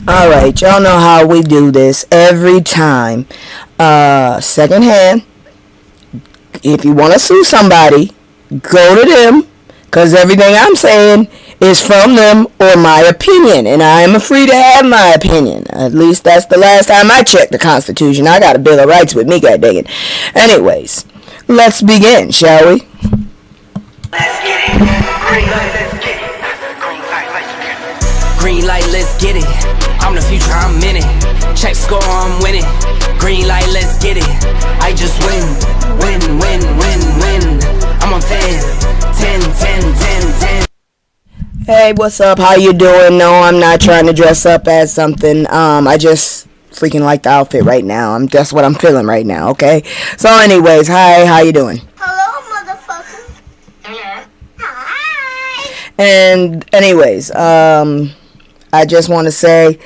All right, y'all know how we do this every time. Secondhand, if you want to sue somebody, go to them, because everything I'm saying is from them or my opinion, and I am free to have my opinion. At least that's the last time I checked the Constitution. I got a Bill of Rights with me, god dang it. Anyways, let's begin, shall we? Let's get it. Green light, let's get it. Green light, let's get it. Green light, let's get it. I'm the future, I'm in it. Check score, I'm winning. Green light, let's get it. I just win, win, win, win, win. I'm on 10. Hey, what's up? How you doing? No, I'm not trying to dress up as something. I just freaking like the outfit right now. That's what I'm feeling right now, okay? So anyways, hi, how you doing? Hello, motherfucker. Hello. Hi. And anyways, I just want to say,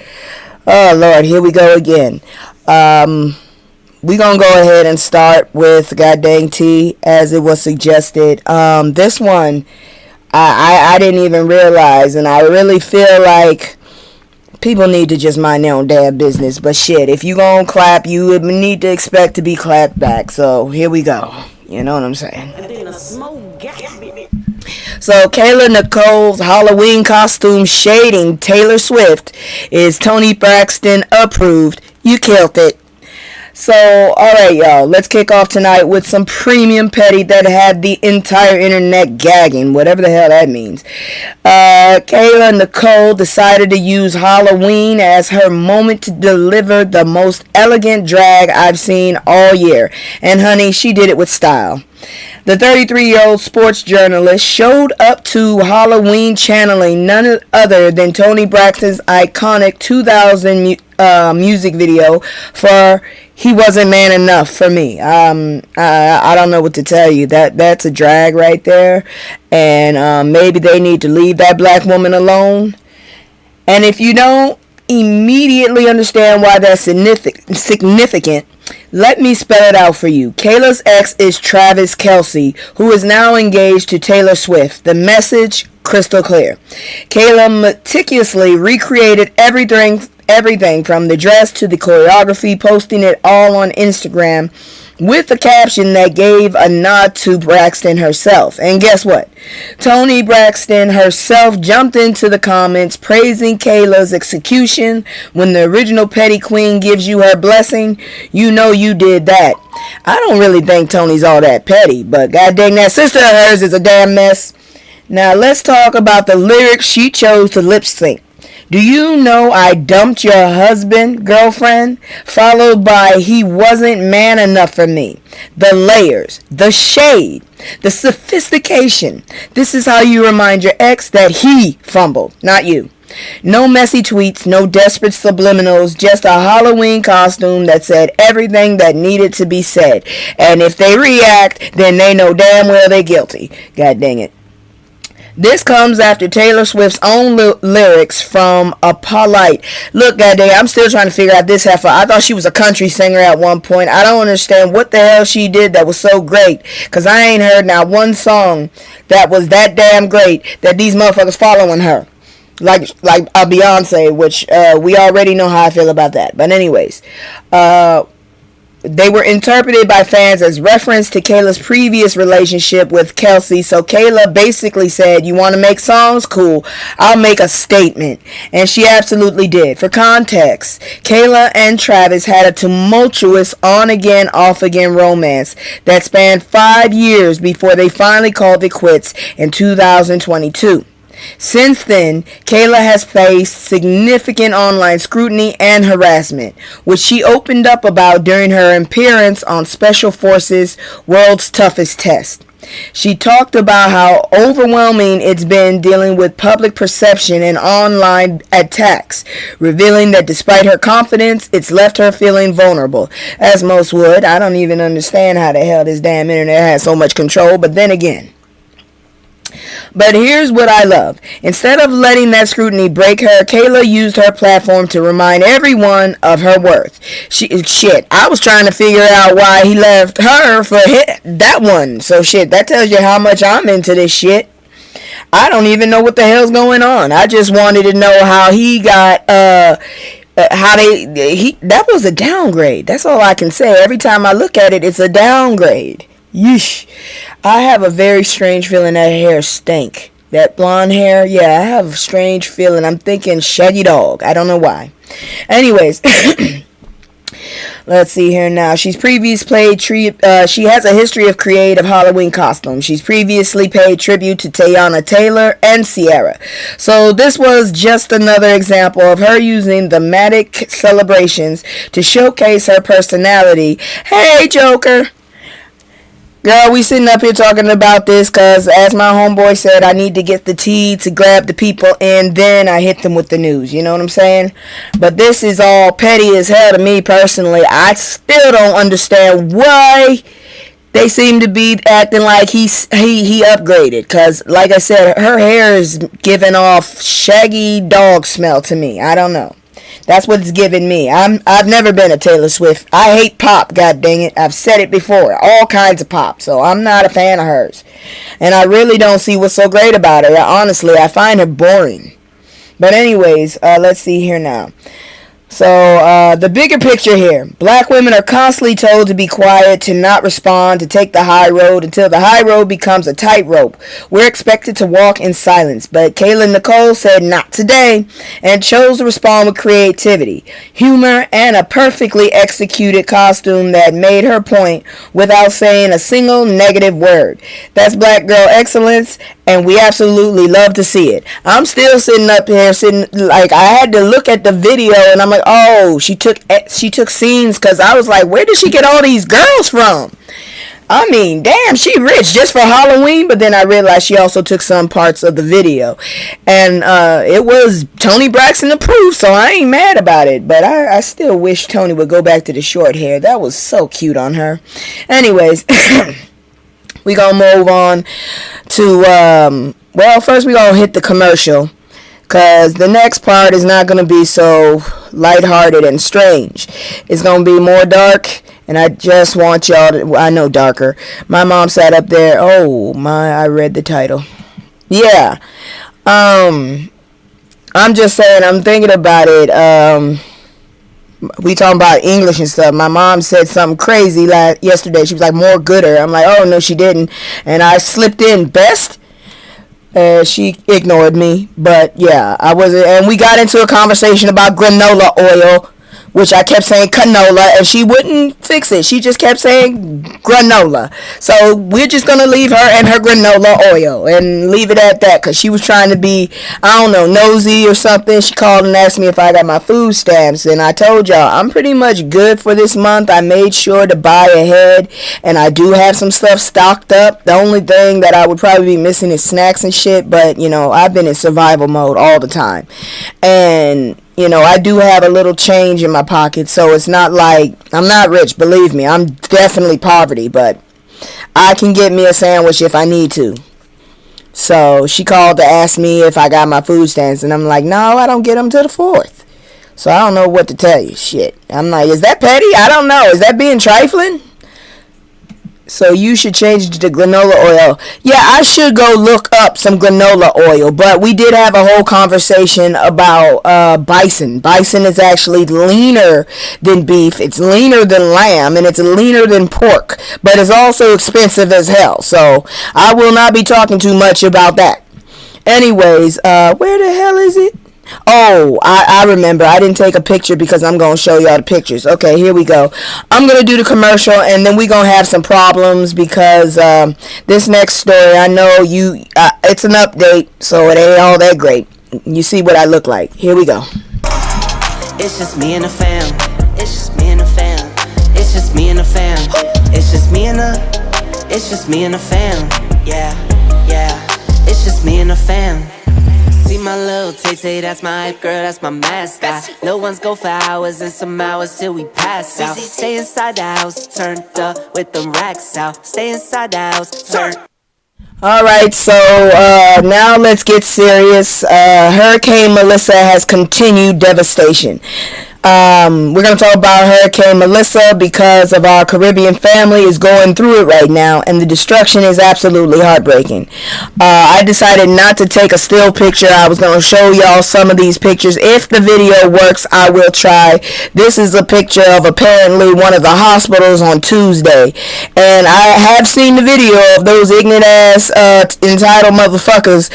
oh Lord, here we go again. We gonna go ahead and start with God dang tea as it was suggested. This one, I didn't even realize, and I really feel like people need to just mind their own damn business. But shit, if you gonna clap, you need to expect to be clapped back. So here we go. You know what I'm saying? So Kayla Nicole's Halloween costume shading Taylor Swift is Toni Braxton approved. You killed it. So, alright y'all, let's kick off tonight with some premium petty that had the entire internet gagging, whatever the hell that means. Kayla Nicole decided to use Halloween as her moment to deliver the most elegant drag I've seen all year. And honey, she did it with style. The 33-year-old sports journalist showed up to Halloween channeling none other than Toni Braxton's iconic 2000 music video for He Wasn't Man Enough for Me. I don't know what to tell you. That's a drag right there. And maybe they need to leave that black woman alone. And if you don't immediately understand why that's significant, let me spell it out for you. Kayla's ex is Travis Kelce, who is now engaged to Taylor Swift. The message crystal clear. Kayla meticulously recreated everything from the dress to the choreography, posting it all on Instagram with a caption that gave a nod to Braxton herself. And guess what? Toni Braxton herself jumped into the comments praising Kayla's execution. When the original petty queen gives you her blessing, you know you did that. I don't really think Toni's all that petty, but god dang, that sister of hers is a damn mess. Now let's talk about the lyrics she chose to lip sync. Do you know I dumped your husband, girlfriend? Followed by he wasn't man enough for me. The layers, the shade, the sophistication. This is how you remind your ex that he fumbled, not you. No messy tweets, no desperate subliminals, just a Halloween costume that said everything that needed to be said. And if they react, then they know damn well they're guilty. God dang it. This comes after Taylor Swift's own lyrics from A Polite. Look, goddamn, I'm still trying to figure out this heifer. I thought she was a country singer at one point. I don't understand what the hell she did that was so great. Because I ain't heard not one song that was that damn great that these motherfuckers following her. Like a Beyonce, which we already know how I feel about that. But anyways, they were interpreted by fans as reference to Kayla's previous relationship with Kelce. So Kayla basically said, you want to make songs? Cool. I'll make a statement. And she absolutely did. For context, Kayla and Travis had a tumultuous on-again, off-again romance that spanned 5 years before they finally called it quits in 2022. Since then, Kayla has faced significant online scrutiny and harassment, which she opened up about during her appearance on Special Forces World's Toughest Test. She talked about how overwhelming it's been dealing with public perception and online attacks, revealing that despite her confidence, it's left her feeling vulnerable. As most would. I don't even understand how the hell this damn internet has so much control, but then again. But here's what I love. Instead of letting that scrutiny break her, Kayla used her platform to remind everyone of her worth. Shit, I was trying to figure out why he left her for that one. So shit, that tells you how much I'm into this shit. I don't even know what the hell's going on. I just wanted to know how he got how that was a downgrade. That's all I can say. Every time I look at it, it's a downgrade. Yeesh. I have a very strange feeling that hair stink. That blonde hair, yeah, I have a strange feeling. I'm thinking Shaggy Dog. I don't know why. Anyways, let's see here now. She has a history of creative Halloween costumes. She's previously paid tribute to Teyana Taylor and Sierra. So this was just another example of her using thematic celebrations to showcase her personality. Hey, Joker. Girl, we sitting up here talking about this because, as my homeboy said, I need to get the tea to grab the people, and then I hit them with the news. You know what I'm saying? But this is all petty as hell to me personally. I still don't understand why they seem to be acting like he upgraded. Because, like I said, her hair is giving off Shaggy Dog smell to me. I don't know. That's what it's giving me. I've never been a Taylor Swift. I hate pop, god dang it. I've said it before. All kinds of pop. So I'm not a fan of hers. And I really don't see what's so great about her. Honestly, I find her boring. But anyways, let's see here now. So, the bigger picture here. Black women are constantly told to be quiet, to not respond, to take the high road until the high road becomes a tightrope. We're expected to walk in silence. But Kayla Nicole said not today and chose to respond with creativity, humor, and a perfectly executed costume that made her point without saying a single negative word. That's black girl excellence, and we absolutely love to see it. I'm still sitting up here, like I had to look at the video, and I'm like, oh, she took scenes, because I was like, where did she get all these girls from? I mean, damn, she rich just for Halloween. But then I realized she also took some parts of the video, and it was Toni Braxton approved, so I ain't mad about it. But I still wish Toni would go back to the short hair. That was so cute on her. Anyways, we gonna move on to well, first we gonna hit the commercial, because the next part is not going to be so lighthearted and strange. It's going to be more dark, and I just want y'all to, I know darker. My mom sat up there. Oh, I read the title. Yeah. I'm just saying, I'm thinking about it. We talking about English and stuff. My mom said something crazy yesterday. She was like, more gooder. I'm like, oh, no, she didn't. And I slipped in best. She ignored me, but yeah, I wasn't, and we got into a conversation about granola oil, which I kept saying canola, and she wouldn't fix it. She just kept saying granola. So we're just gonna leave her and her granola oil and leave it at that, because she was trying to be, I don't know, nosy or something. She called and asked me if I got my food stamps, and I told y'all I'm pretty much good for this month. I made sure to buy ahead, and I do have some stuff stocked up. The only thing that I would probably be missing is snacks and shit, but you know, I've been in survival mode all the time. And you know, I do have a little change in my pocket, so it's not like I'm not rich, believe me. I'm definitely poverty, but I can get me a sandwich if I need to. So she called to ask me if I got my food stamps, and I'm like, no, I don't get them till the 4th. So I don't know what to tell you. Shit. I'm like, is that petty? I don't know. Is that being trifling? So you should change it to granola oil. Yeah, I should go look up some granola oil. But we did have a whole conversation about bison. Bison is actually leaner than beef. It's leaner than lamb. And it's leaner than pork. But it's also expensive as hell. So I will not be talking too much about that. Anyways, where the hell is it? Oh, I remember. I didn't take a picture because I'm going to show y'all the pictures. Okay, here we go. I'm going to do the commercial, and then we're going to have some problems because this next story, I know it's an update, so it ain't all that great. You see what I look like. Here we go. It's just me and the fam. It's just me and the fam. It's just me and the fam. It's just me and the fam. Yeah, yeah. It's just me and the fam. See my little Tay-Tay, that's my hype girl, that's my mascot. Little ones go for hours and some hours till we pass out. Stay inside the house, turned up with them racks out. Stay inside the house, turned. Alright, so now let's get serious. Hurricane Melissa has continued devastation. We're going to talk about Hurricane Melissa because of our Caribbean family is going through it right now, and the destruction is absolutely heartbreaking. I decided not to take a still picture. I was going to show y'all some of these pictures. If the video works, I will try. This is a picture of apparently one of the hospitals on Tuesday, and I have seen the video of those ignorant ass entitled motherfuckers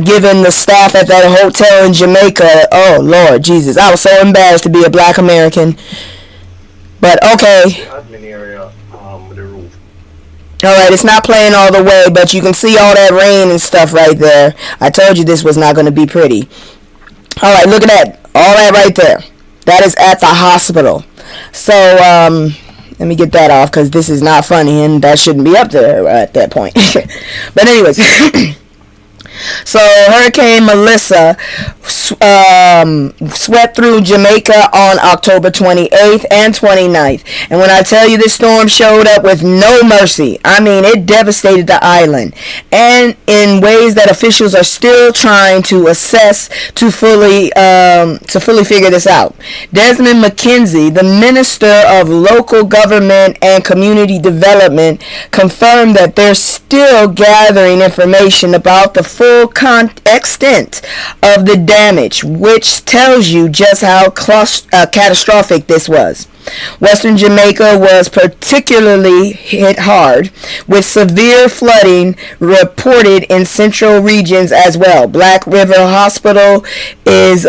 giving the staff at that hotel in Jamaica. Oh Lord Jesus, I was so embarrassed to be a black American. But okay. Admin area with the roof. Alright, it's not playing all the way, but you can see all that rain and stuff right there. I told you this was not going to be pretty. Alright, look at that. All that right there. That is at the hospital. So, let me get that off because this is not funny and that shouldn't be up there at that point. But anyways. So Hurricane Melissa swept through Jamaica on October 28th and 29th. And when I tell you this storm showed up with no mercy, I mean it devastated the island. And in ways that officials are still trying to assess to fully figure this out. Desmond McKenzie, the Minister of Local Government and Community Development, confirmed that they're still gathering information about the full extent of the damage, which tells you just how catastrophic this was. Western Jamaica was particularly hit hard, with severe flooding reported in central regions as well. Black River Hospital is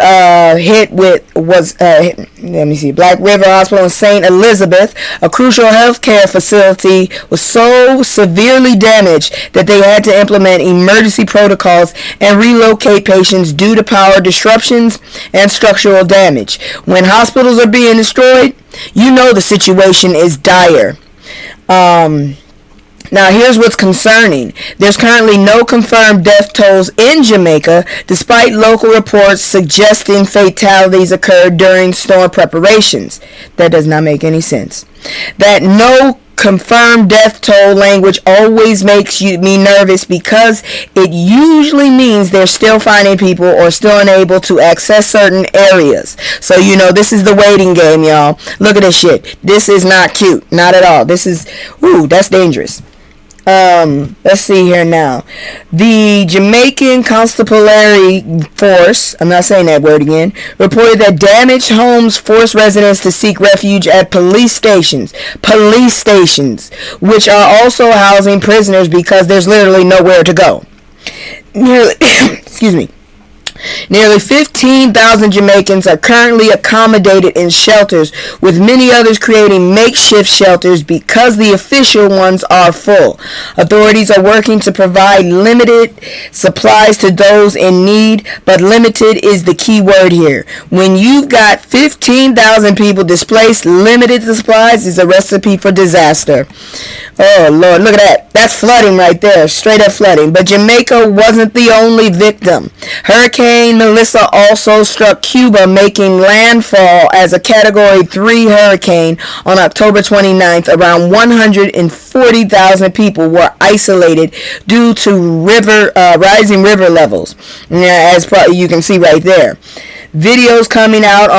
Black River Hospital in St. Elizabeth, a crucial healthcare facility, was so severely damaged that they had to implement emergency protocols and relocate patients due to power disruptions and structural damage. When hospitals are being destroyed, you know the situation is dire. Now here's what's concerning. There's currently no confirmed death tolls in Jamaica, despite local reports suggesting fatalities occurred during storm preparations. That does not make any sense. That no confirmed death toll language always makes me nervous because it usually means they're still finding people or still unable to access certain areas. So you know this is the waiting game, y'all. Look at this shit. This is not cute, not at all. This is that's dangerous. Let's see here now. The Jamaican Constabulary Force, I'm not saying that word again, reported that damaged homes forced residents to seek refuge at police stations, which are also housing prisoners because there's literally nowhere to go. Nearly 15,000 Jamaicans are currently accommodated in shelters, with many others creating makeshift shelters because the official ones are full. Authorities are working to provide limited supplies to those in need, but limited is the key word here. When you've got 15,000 people displaced, limited supplies is a recipe for disaster. Oh Lord, look at that. That's flooding right there, straight up flooding. But Jamaica wasn't the only victim. Hurricane Melissa also struck Cuba, making landfall as a Category 3 hurricane on October 29th. Around 140,000 people were isolated due to rising river levels, as you can see right there. Video coming out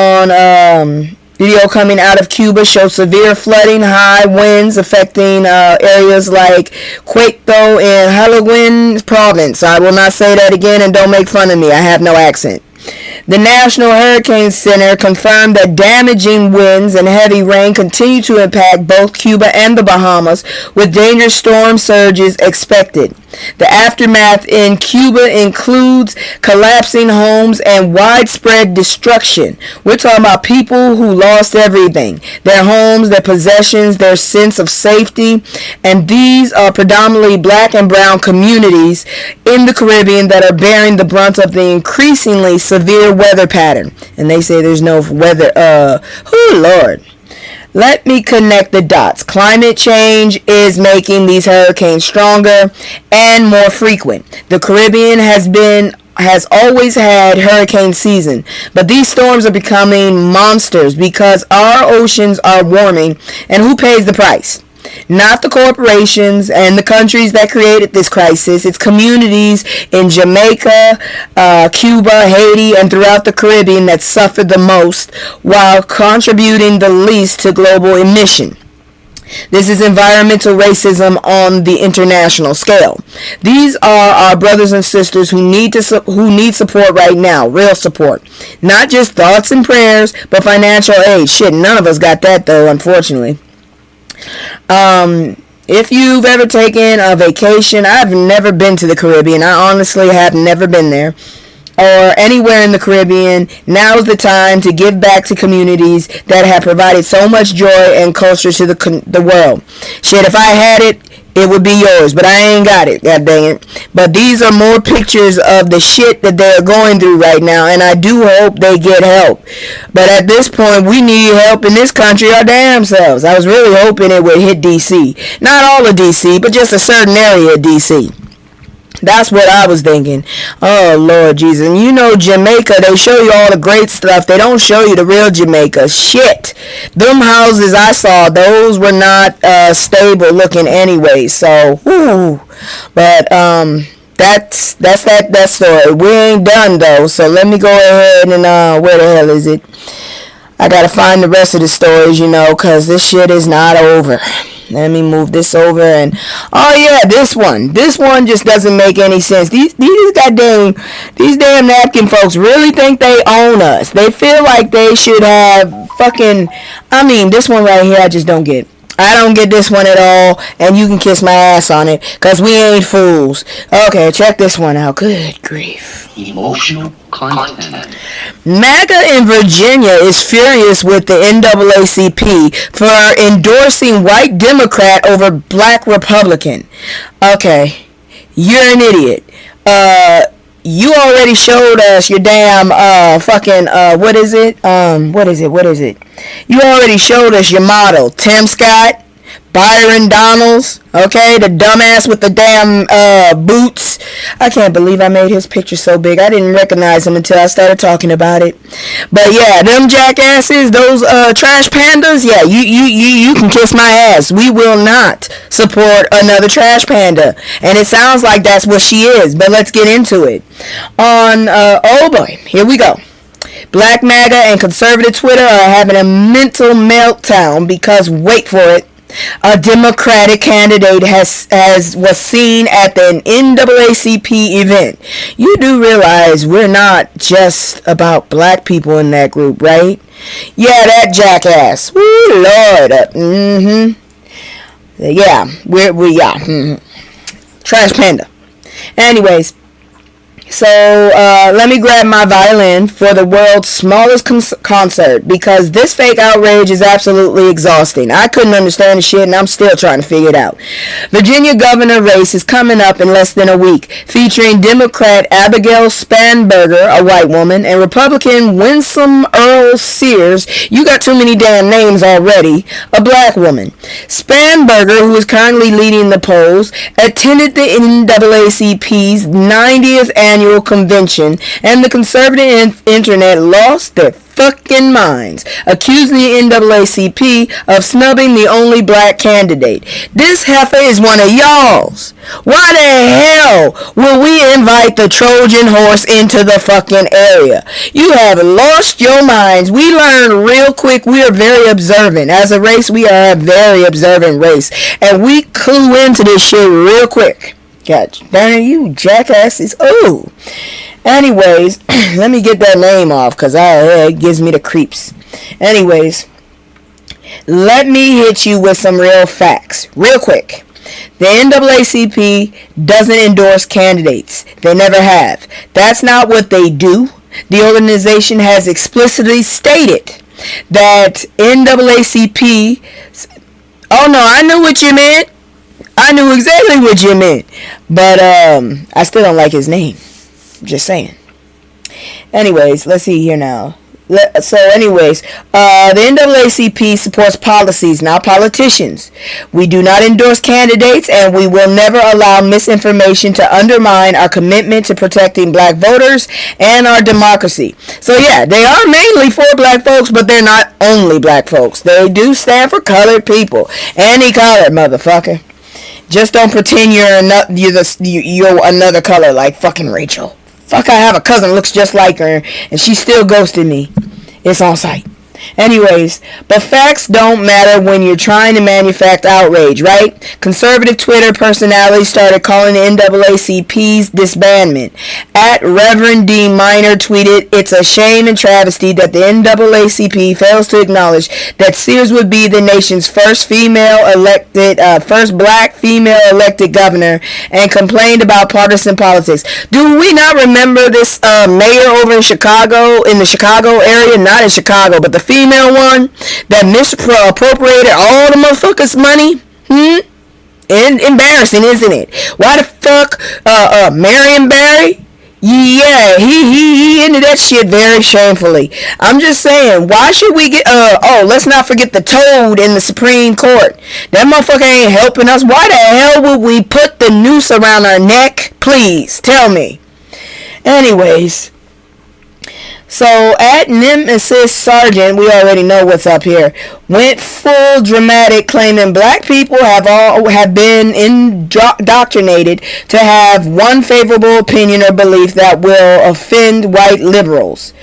of Cuba shows severe flooding, high winds affecting areas like Quito and Halaguen province. I will not say that again, and don't make fun of me. I have no accent. The National Hurricane Center confirmed that damaging winds and heavy rain continue to impact both Cuba and the Bahamas, with dangerous storm surges expected. The aftermath in Cuba includes collapsing homes and widespread destruction. We're talking about people who lost everything. Their homes, their possessions, their sense of safety. And these are predominantly black and brown communities in the Caribbean that are bearing the brunt of the increasingly severe weather pattern. And they say there's no weather. Oh, Lord. Let me connect the dots. Climate change is making these hurricanes stronger and more frequent. The Caribbean has always had hurricane season, but these storms are becoming monsters because our oceans are warming, and who pays the price? Not the corporations and the countries that created this crisis. It's communities in Jamaica, Cuba, Haiti, and throughout the Caribbean that suffered the most while contributing the least to global emission. This is environmental racism on the international scale. These are our brothers and sisters who need support right now, real support. Not just thoughts and prayers, but financial aid. Shit, none of us got that though, unfortunately. If you've ever taken a vacation, I've never been to the Caribbean. I honestly have never been there. Or anywhere in the Caribbean, now's the time to give back to communities that have provided so much joy and culture to the world. Shit, if I had it, it would be yours, but I ain't got it, god dang it. But these are more pictures of the shit that they're going through right now, and I do hope they get help. But at this point, we need help in this country our damn selves. I was really hoping it would hit D.C. Not all of D.C., but just a certain area of D.C. That's what I was thinking. Oh, Lord Jesus. And you know Jamaica, they show you all the great stuff. They don't show you the real Jamaica. Shit. Them houses I saw, those were not stable looking anyway. So, whoo. But, that's that story. We ain't done, though. So, let me go ahead and, where the hell is it? I gotta find the rest of the stories, because this shit is not over. Let me move this over and oh yeah, this one just doesn't make any sense. These damn napkin folks really think they own us. They feel like they should have fucking. I mean, this one right here, I just don't get. I don't get this one at all, and you can kiss my ass on it, because we ain't fools. Okay, check this one out. Good grief. Emotional content. MAGA in Virginia is furious with the NAACP for endorsing white Democrat over black Republican. Okay, you're an idiot. You already showed us your damn what is it? You already showed us your model, Tim Scott, Byron Donalds, okay, the dumbass with the damn boots. I can't believe I made his picture so big. I didn't recognize him until I started talking about it. But yeah, them jackasses, those trash pandas, yeah, you can kiss my ass. We will not support another trash panda. And it sounds like that's what she is, but let's get into it. Oh boy, here we go. Black MAGA and conservative Twitter are having a mental meltdown because, wait for it, a Democratic candidate was seen at the NAACP event. You do realize we're not just about black people in that group, right? Yeah, that jackass. Woo, Lord. Yeah, trash panda. Anyways. So, let me grab my violin for the world's smallest concert, because this fake outrage is absolutely exhausting. I couldn't understand the shit, and I'm still trying to figure it out. Virginia governor race is coming up in less than a week, featuring Democrat Abigail Spanberger, a white woman, and Republican Winsome Earl Sears, you got too many damn names already, a black woman. Spanberger, who is currently leading the polls, attended the NAACP's 90th annual convention, and the conservative internet lost their fucking minds, accusing the NAACP of snubbing the only black candidate. This heifer is one of y'all's. Why the hell will we invite the Trojan horse into the fucking area? You have lost your minds. We learn real quick. We are very observant. As a race, we are a very observant race, and we clue into this shit real quick. God damn you jackasses. Oh. Anyways, let me get that name off, because it gives me the creeps. Anyways, let me hit you with some real facts. Real quick. The NAACP doesn't endorse candidates. They never have. That's not what they do. The organization has explicitly stated that NAACP... Oh no, I knew what you meant. I knew exactly what you meant. But I still don't like his name. Just saying. Anyways, let's see here now. So anyways, the NAACP supports policies, not politicians. We do not endorse candidates, and we will never allow misinformation to undermine our commitment to protecting black voters and our democracy. So yeah, they are mainly for black folks, but they're not only black folks. They do stand for colored people. Any colored motherfucker. Just don't pretend you're another color like fucking Rachel. Fuck, I have a cousin looks just like her, and she still ghosted me. It's on site. Anyways, but facts don't matter when you're trying to manufacture outrage, right? Conservative Twitter personalities started calling the NAACP's disbandment. At Reverend D. Minor tweeted, "It's a shame and travesty that the NAACP fails to acknowledge that Sears would be the nation's first black female elected governor and complained about partisan politics." Do we not remember this mayor over in Chicago, in the Chicago area? Not in Chicago, but the female one that misappropriated all the motherfuckers' money? Embarrassing, isn't it? Why the fuck, Marion Barry? Yeah, he ended that shit very shamefully. I'm just saying, why should we get, let's not forget the toad in the Supreme Court. That motherfucker ain't helping us. Why the hell would we put the noose around our neck? Please, tell me. Anyways. So, at Nemesis Sergeant, we already know what's up here, went full dramatic, claiming black people have been indoctrinated to have one favorable opinion or belief that will offend white liberals.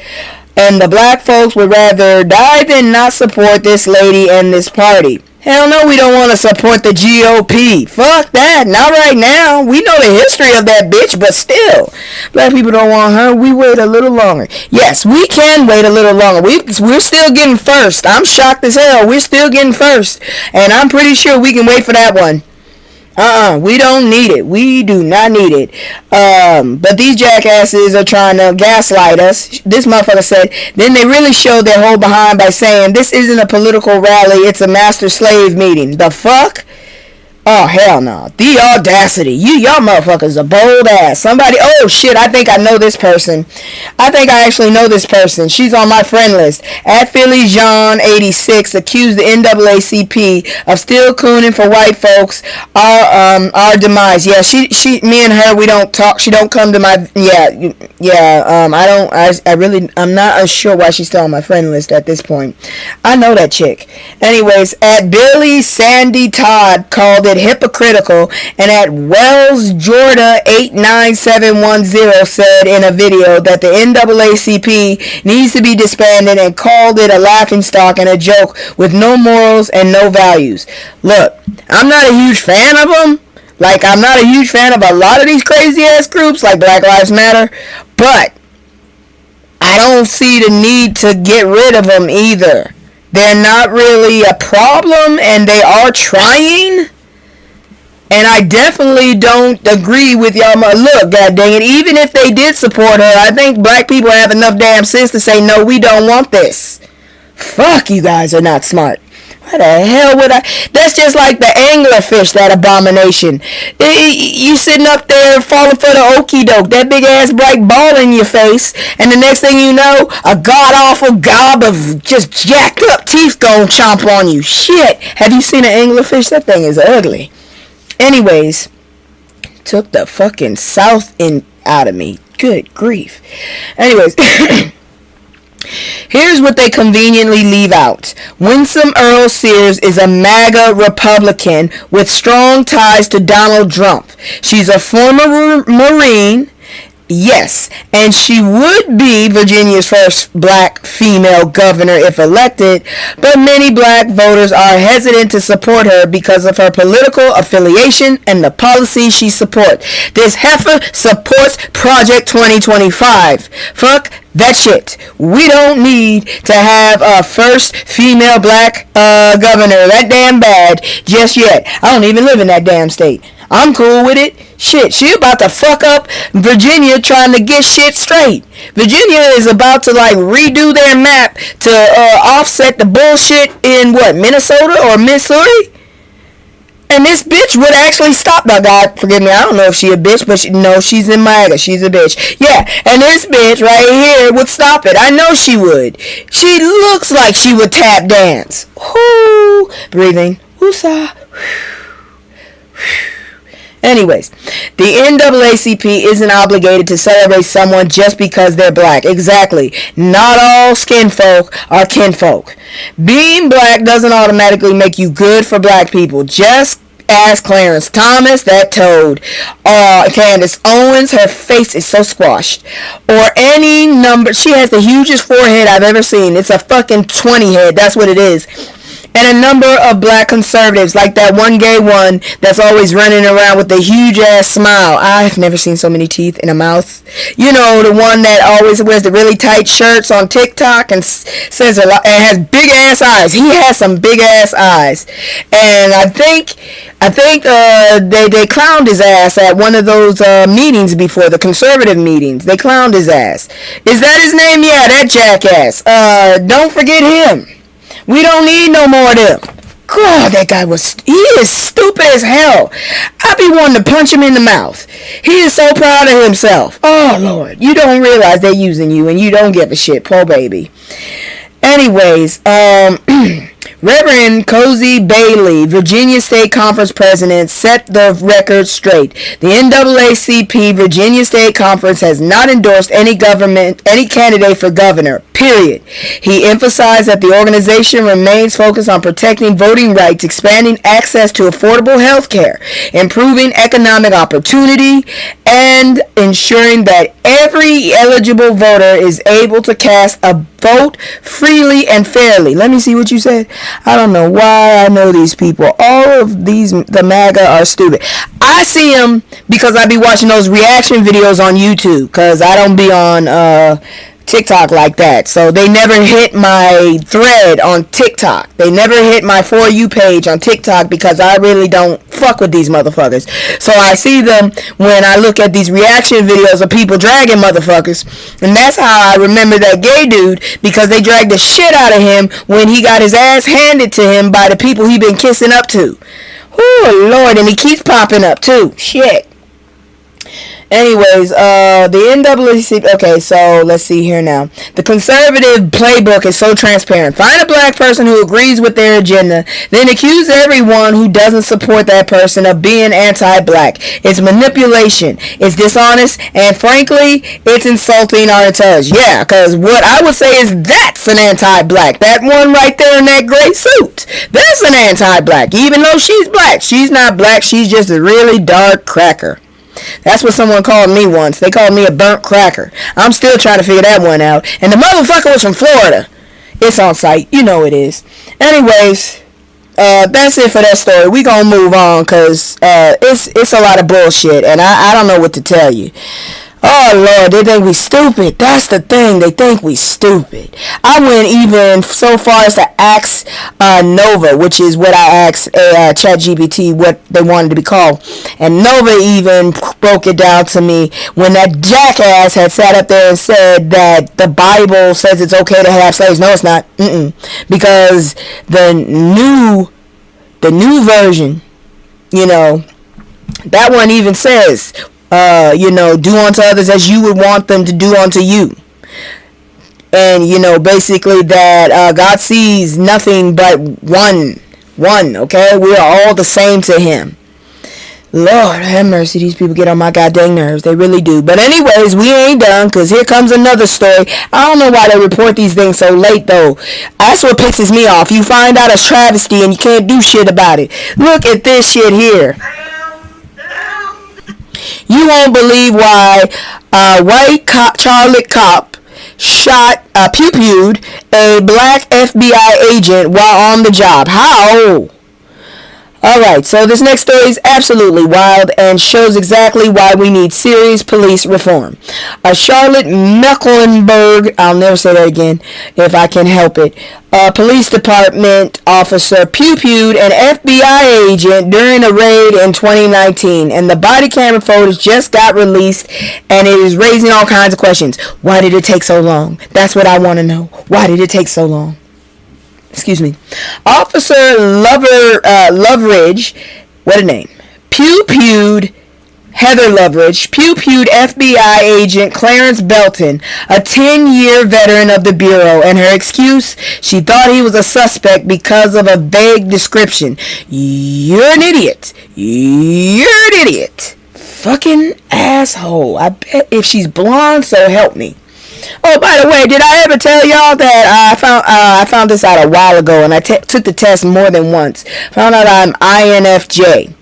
And the black folks would rather die than not support this lady and this party. Hell no, we don't want to support the GOP. Fuck that. Not right now. We know the history of that bitch, but still. Black people don't want her. We wait a little longer. Yes, we can wait a little longer. We're still getting first. I'm shocked as hell. We're still getting first. And I'm pretty sure we can wait for that one. We don't need it. We do not need it. But these jackasses are trying to gaslight us. This motherfucker said, then they really showed their whole behind by saying, this isn't a political rally, it's a master slave meeting. The fuck? Oh, hell no. The audacity. Y'all motherfuckers are bold ass. Somebody, oh shit, I think I know this person. I think I actually know this person. She's on my friend list. At Philly John 86 accused the NAACP of still cooning for white folks, our demise. Yeah, me and her, we don't talk. She don't come to my, I'm not sure why she's still on my friend list at this point. I know that chick. Anyways, at Billy Sandy Todd called it hypocritical, and at Wells Jordan 89710 said in a video that the NAACP needs to be disbanded and called it a laughingstock and a joke with no morals and no values. Look, I'm not a huge fan of them. Like, I'm not a huge fan of a lot of these crazy ass groups like Black Lives Matter, but I don't see the need to get rid of them either. They're not really a problem, and they are trying. And I definitely don't agree with y'all. Look, god dang it, even if they did support her, I think black people have enough damn sense to say, no, we don't want this. Fuck, you guys are not smart. Why the hell would I? That's just like the anglerfish, that abomination. You sitting up there falling for the okie doke, that big ass bright ball in your face, and the next thing you know, a god awful gob of just jacked up teeth gonna chomp on you. Shit. Have you seen an anglerfish? That thing is ugly. Anyways, took the fucking South out of me. Good grief. Anyways, here's what they conveniently leave out. Winsome Earl Sears is a MAGA Republican with strong ties to Donald Trump. She's a former Marine. Yes, and she would be Virginia's first black female governor if elected, but many black voters are hesitant to support her because of her political affiliation and the policies she supports. This heifer supports Project 2025. Fuck that shit. We don't need to have a first female black governor that damn bad just yet. I don't even live in that damn state. I'm cool with it. Shit, she about to fuck up Virginia trying to get shit straight. Virginia is about to like redo their map to offset the bullshit in what, Minnesota or Missouri? And this bitch would actually stop. Now, God, forgive me, I don't know if she a bitch, but no, she's in MAGA. She's a bitch. Yeah, and this bitch right here would stop it. I know she would. She looks like she would tap dance. Whoo, breathing. Woosah. Anyways, the NAACP isn't obligated to celebrate someone just because they're black. Exactly. Not all skin folk are kinfolk. Being black doesn't automatically make you good for black people. Just ask Clarence Thomas, that toad. Candace Owens, her face is so squashed. Or any number. She has the hugest forehead I've ever seen. It's a fucking 20 head. That's what it is. And a number of black conservatives, like that one gay one that's always running around with the huge ass smile. I've never seen so many teeth in a mouth. You know, the one that always wears the really tight shirts on TikTok and says a lot and has big ass eyes. He has some big ass eyes. And I think they clowned his ass at one of those meetings before, the conservative meetings. They clowned his ass. Is that his name? Yeah, that jackass. Don't forget him. We don't need no more of them. God, that guy he is stupid as hell. I be wanting to punch him in the mouth. He is so proud of himself. Oh, Lord. You don't realize they're using you and you don't give a shit. Poor baby. Anyways, Reverend Cozy Bailey, Virginia State Conference president, set the record straight. The NAACP Virginia State Conference has not endorsed any candidate for governor, period. He emphasized that the organization remains focused on protecting voting rights, expanding access to affordable health care, improving economic opportunity, and ensuring that every eligible voter is able to cast a vote freely and fairly. Let me see what you said. I don't know why I know these people. All of the MAGA are stupid. I see them because I be watching those reaction videos on YouTube because I don't be on TikTok like that. So they never hit my thread on TikTok. They never hit my For You page on TikTok because I really don't fuck with these motherfuckers. So I see them when I look at these reaction videos of people dragging motherfuckers. And that's how I remember that gay dude, because they dragged the shit out of him when he got his ass handed to him by the people he been kissing up to. Oh, Lord. And he keeps popping up too. Shit. Anyways, the NAACP, okay, so let's see here now. The conservative playbook is so transparent. Find a black person who agrees with their agenda, then accuse everyone who doesn't support that person of being anti-black. It's manipulation, it's dishonest, and frankly, it's insulting our intelligence. Yeah, because what I would say is that's an anti-black. That one right there in that gray suit, that's an anti-black. Even though she's black, she's not black, she's just a really dark cracker. That's what someone called me once. They called me a burnt cracker. I'm still trying to figure that one out. And the motherfucker was from Florida. It's on site. You know it is. Anyways, that's it for that story. We gonna move on because it's a lot of bullshit. And I don't know what to tell you. Oh, Lord, they think we stupid. That's the thing. They think we stupid. I went even so far as to ask Nova, which is what I asked ChatGPT what they wanted to be called. And Nova even broke it down to me when that jackass had sat up there and said that the Bible says it's okay to have slaves. No, it's not. Because the new version, you know, that one even says, do unto others as you would want them to do unto you. And, basically that God sees nothing but one, okay? We are all the same to him. Lord have mercy, these people get on my goddamn nerves. They really do. But anyways, we ain't done, because here comes another story. I don't know why they report these things so late, though. That's what pisses me off. You find out it's travesty and you can't do shit about it. Look at this shit here. You won't believe why a white Charlotte cop pew-pewed a black FBI agent while on the job. How? Alright, so this next story is absolutely wild and shows exactly why we need serious police reform. A Charlotte Mecklenburg, I'll never say that again if I can help it, police department officer pew-pewed an FBI agent during a raid in 2019, and the body camera footage just got released and it is raising all kinds of questions. Why did it take so long? That's what I want to know. Why did it take so long? Excuse me. Officer Loveridge What a name. Pew-pewed Heather Loveridge, pew-pewed FBI agent Clarence Belton, a 10-year veteran of the Bureau, and her excuse, she thought he was a suspect because of a vague description. You're an idiot. You're an idiot. Fucking asshole. I bet if she's blonde, so help me. Oh, by the way, did I ever tell y'all that I found this out a while ago, and I took the test more than once. Found out I'm INFJ.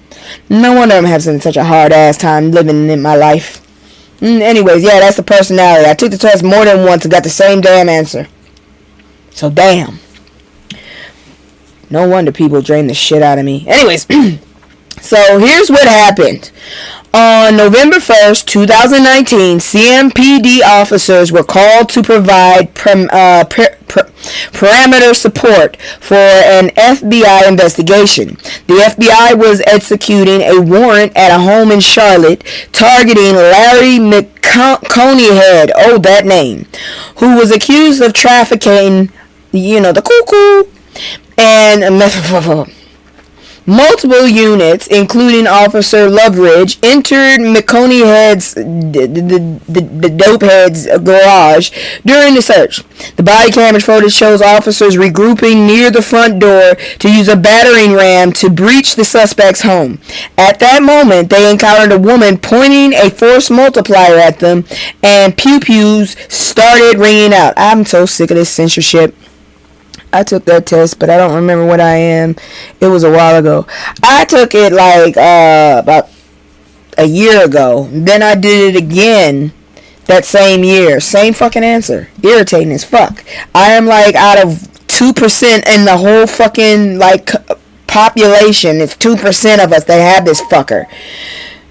No wonder I'm having such a hard ass time living in my life. Anyways, yeah, that's the personality. I took the test more than once and got the same damn answer. So damn. No wonder people drain the shit out of me. Anyways, so here's what happened. On November 1st, 2019, CMPD officers were called to provide parameter support for an FBI investigation. The FBI was executing a warrant at a home in Charlotte targeting Larry McConeyhead, oh, that name, who was accused of trafficking, the cuckoo, and multiple units, including Officer Loveridge, entered McConeyhead's the dopehead's garage during the search. The body camera footage shows officers regrouping near the front door to use a battering ram to breach the suspect's home. At that moment, they encountered a woman pointing a force multiplier at them, and pew-pews started ringing out. I'm so sick of this censorship. I took that test, but I don't remember what I am. It was a while ago. I took it like about a year ago. Then I did it again that same year. Same fucking answer. Irritating as fuck. I am like out of 2% in the whole fucking like population. It's 2% of us that have this fucker.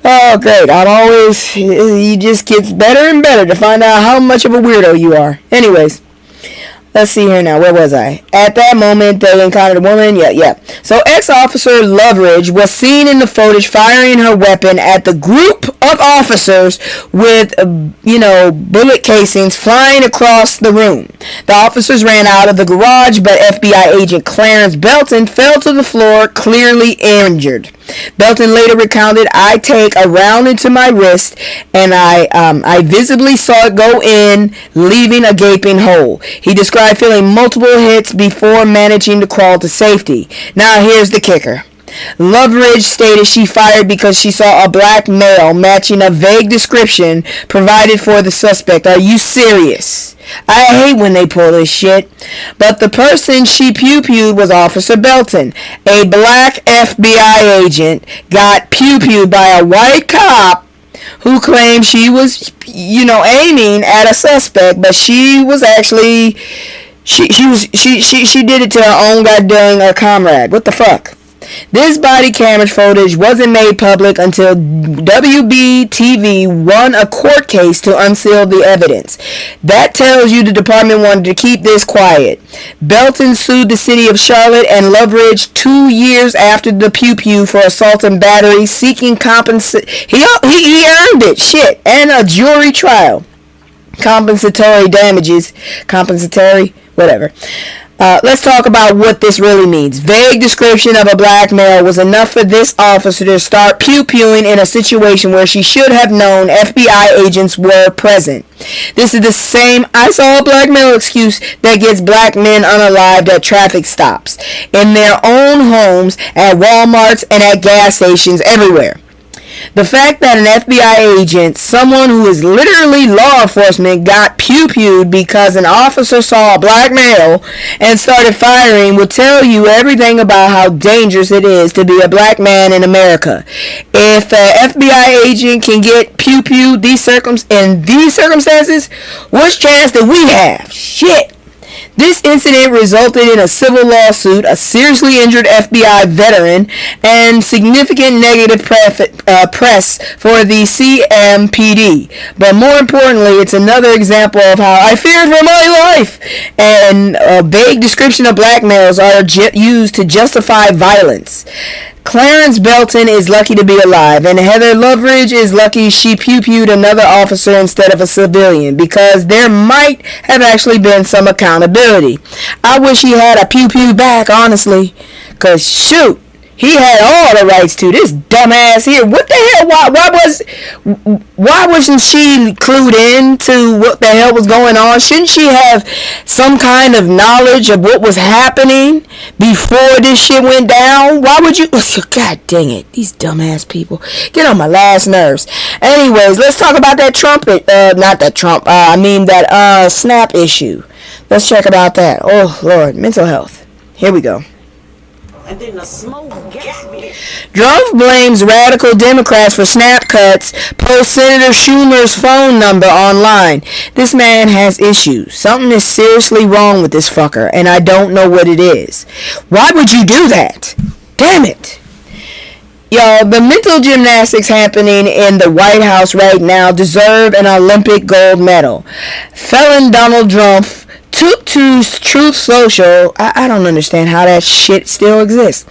Oh, great. It just gets better and better to find out how much of a weirdo you are. Anyways. Let's see here now. Where was I? At that moment, they encountered a woman. Yeah. So, ex-officer Loveridge was seen in the footage firing her weapon at the group of officers with, bullet casings flying across the room. The officers ran out of the garage, but FBI agent Clarence Belton fell to the floor, clearly injured. Belton later recounted, "I take a round into my wrist, and I visibly saw it go in, leaving a gaping hole." He described feeling multiple hits before managing to crawl to safety. Now here's the kicker. Loveridge stated she fired because she saw a black male matching a vague description provided for the suspect. Are you serious? I hate when they pull this shit. But the person she pew-pewed was Officer Belton. A black FBI agent got pew-pewed by a white cop who claimed she was, aiming at a suspect, but she was actually, she did it to her own goddamn comrade. What the fuck? This body camera footage wasn't made public until WBTV won a court case to unseal the evidence. That tells you the department wanted to keep this quiet. Belton sued the city of Charlotte and Loveridge 2 years after the pew-pew for assault and battery, seeking compensation. He earned it, shit, and a jury trial. Compensatory damages. Whatever. Let's talk about what this really means. Vague description of a black male was enough for this officer to start pew-pewing in a situation where she should have known FBI agents were present. This is the same "I saw a black male" excuse that gets black men unalived at traffic stops, in their own homes, at Walmarts, and at gas stations everywhere. The fact that an FBI agent, someone who is literally law enforcement, got pew-pewed because an officer saw a black male and started firing will tell you everything about how dangerous it is to be a black man in America. If an FBI agent can get pew-pewed in these circumstances, what chance do we have? Shit. This incident resulted in a civil lawsuit, a seriously injured FBI veteran, and significant negative press for the CMPD. But more importantly, it's another example of how I feared for my life, and a vague description of black males are used to justify violence. Clarence Belton is lucky to be alive, and Heather Loveridge is lucky she pew-pewed another officer instead of a civilian, because there might have actually been some accountability. I wish he had a pew-pew back, honestly, because shoot, He had all the rights to. This dumbass here. What the hell? Why wasn't she clued in to what the hell was going on? Shouldn't she have some kind of knowledge of what was happening before this shit went down? Why would you? God dang it. These dumbass people. Get on my last nerves. Anyways, let's talk about that that Snap issue. Let's check about that. Oh, Lord. Mental health. Here we go. And then the smoke gets me. Trump blames radical Democrats for snap cuts, posts Senator Schumer's phone number online. This man has issues. Something is seriously wrong with this fucker, and I don't know what it is. Why would you do that? Damn it. Y'all, the mental gymnastics happening in the White House right now deserve an Olympic gold medal. Felon Donald Trump took to Truth Social, I don't understand how that shit still exists,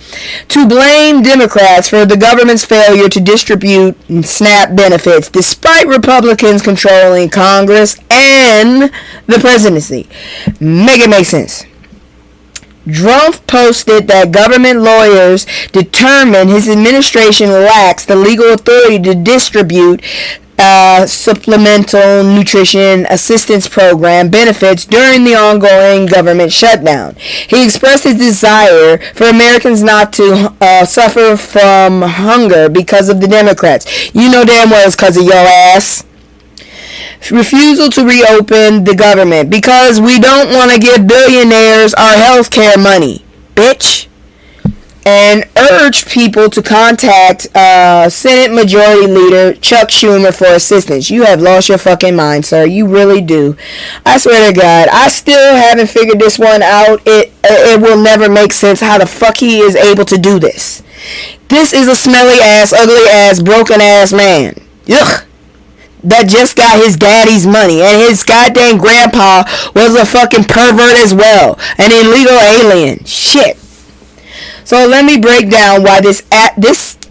to blame Democrats for the government's failure to distribute SNAP benefits despite Republicans controlling Congress and the presidency. Make it make sense. Trump posted that government lawyers determined his administration lacks the legal authority to distribute supplemental nutrition assistance program benefits during the ongoing government shutdown. He expressed his desire for Americans not to suffer from hunger because of the Democrats. You know damn well it's because of your ass. Refusal to reopen the government because we don't want to give billionaires our health care money, bitch. And urged people to contact Senate Majority Leader Chuck Schumer for assistance. You have lost your fucking mind, sir. You really do. I swear to God, I still haven't figured this one out. It will never make sense how the fuck he is able to do this. This is a smelly ass, ugly ass, broken ass man. Ugh. That just got his daddy's money, and his goddamn grandpa was a fucking pervert as well, an illegal alien. Shit. So let me break down why this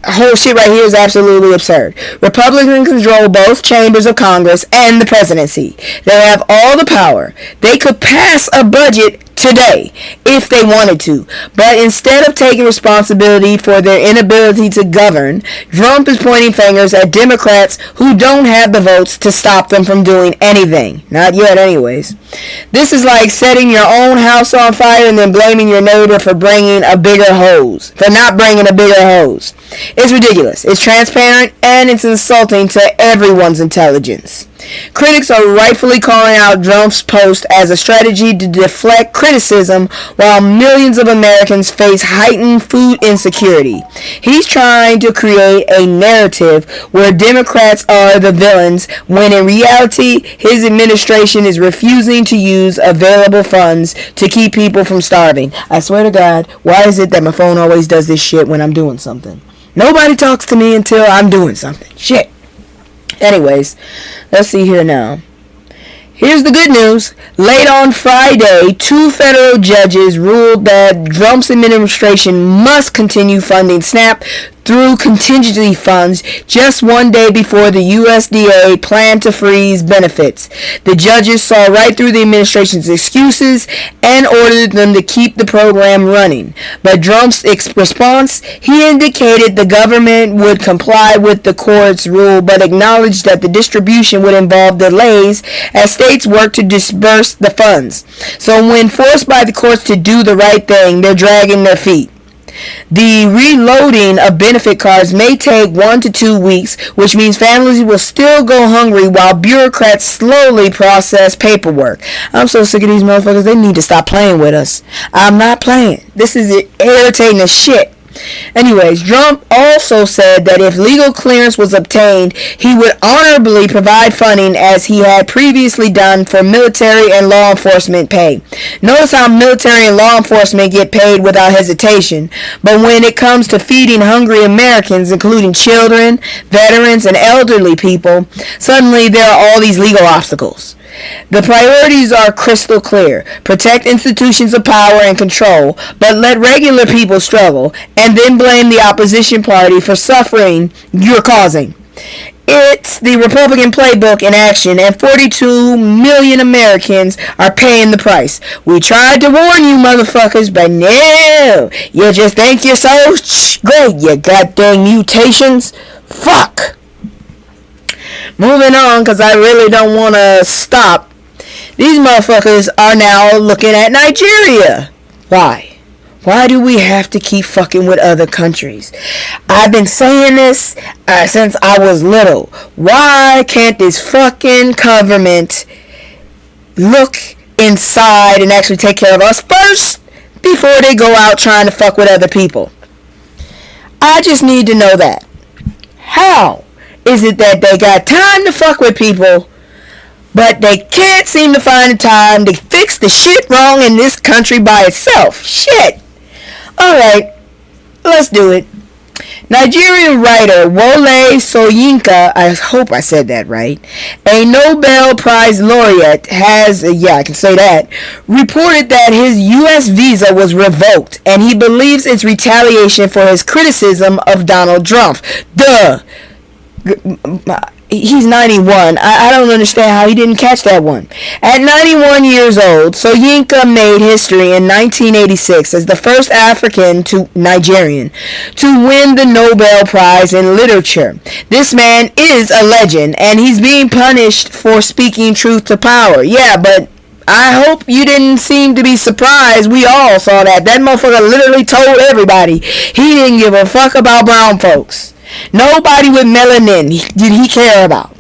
whole shit right here is absolutely absurd. Republicans control both chambers of Congress and the presidency. They have all the power. They could pass a budget today if they wanted to. But instead of taking responsibility for their inability to govern, Trump is pointing fingers at Democrats who don't have the votes to stop them from doing anything. Not yet anyways. This is like setting your own house on fire and then blaming your neighbor for not bringing a bigger hose. It's ridiculous. It's transparent and it's insulting to everyone's intelligence. Critics are rightfully calling out Trump's post as a strategy to deflect criticism while millions of Americans face heightened food insecurity. He's trying to create a narrative where Democrats are the villains when in reality his administration is refusing to use available funds to keep people from starving. I swear to God, why is it that my phone always does this shit when I'm doing something? Nobody talks to me until I'm doing something. Shit. Anyways, let's see here now. Here's the good news. Late on Friday, 2 federal judges ruled that Trump's administration must continue funding SNAP through contingency funds just one day before the USDA planned to freeze benefits. The judges saw right through the administration's excuses and ordered them to keep the program running. But Trump's response, he indicated the government would comply with the court's rule, but acknowledged that the distribution would involve delays as states work to disburse the funds. So when forced by the courts to do the right thing, they're dragging their feet. The reloading of benefit cards may take 1 to 2 weeks, which means families will still go hungry while bureaucrats slowly process paperwork. I'm so sick of these motherfuckers. They need to stop playing with us. I'm not playing. This is irritating as shit. Anyways, Trump also said that if legal clearance was obtained, he would honorably provide funding as he had previously done for military and law enforcement pay. Notice how military and law enforcement get paid without hesitation, but when it comes to feeding hungry Americans, including children, veterans, and elderly people, suddenly there are all these legal obstacles. The priorities are crystal clear. Protect institutions of power and control, but let regular people struggle, and then blame the opposition party for suffering you're causing. It's the Republican playbook in action, and 42 million Americans are paying the price. We tried to warn you, motherfuckers, but no. You just think you're so great, you goddamn mutations. Fuck. Moving on, because I really don't want to stop. These motherfuckers are now looking at Nigeria. Why? Why do we have to keep fucking with other countries? I've been saying this since I was little. Why can't this fucking government look inside and actually take care of us first before they go out trying to fuck with other people? I just need to know that. How is it that they got time to fuck with people, but they can't seem to find the time to fix the shit wrong in this country by itself? Shit. Alright, let's do it. Nigerian writer Wole Soyinka, I hope I said that right, a Nobel Prize laureate has, I can say that, reported that his U.S. visa was revoked, and he believes it's retaliation for his criticism of Donald Trump. Duh. He's 91. I don't understand how he didn't catch that one. At 91 years old, Soyinka made history in 1986 as the first Nigerian to win the Nobel Prize in Literature. This man is a legend, and he's being punished for speaking truth to power. Yeah, but I hope you didn't seem to be surprised. We all saw that. That motherfucker literally told everybody he didn't give a fuck about brown folks. Nobody with melanin did he care about.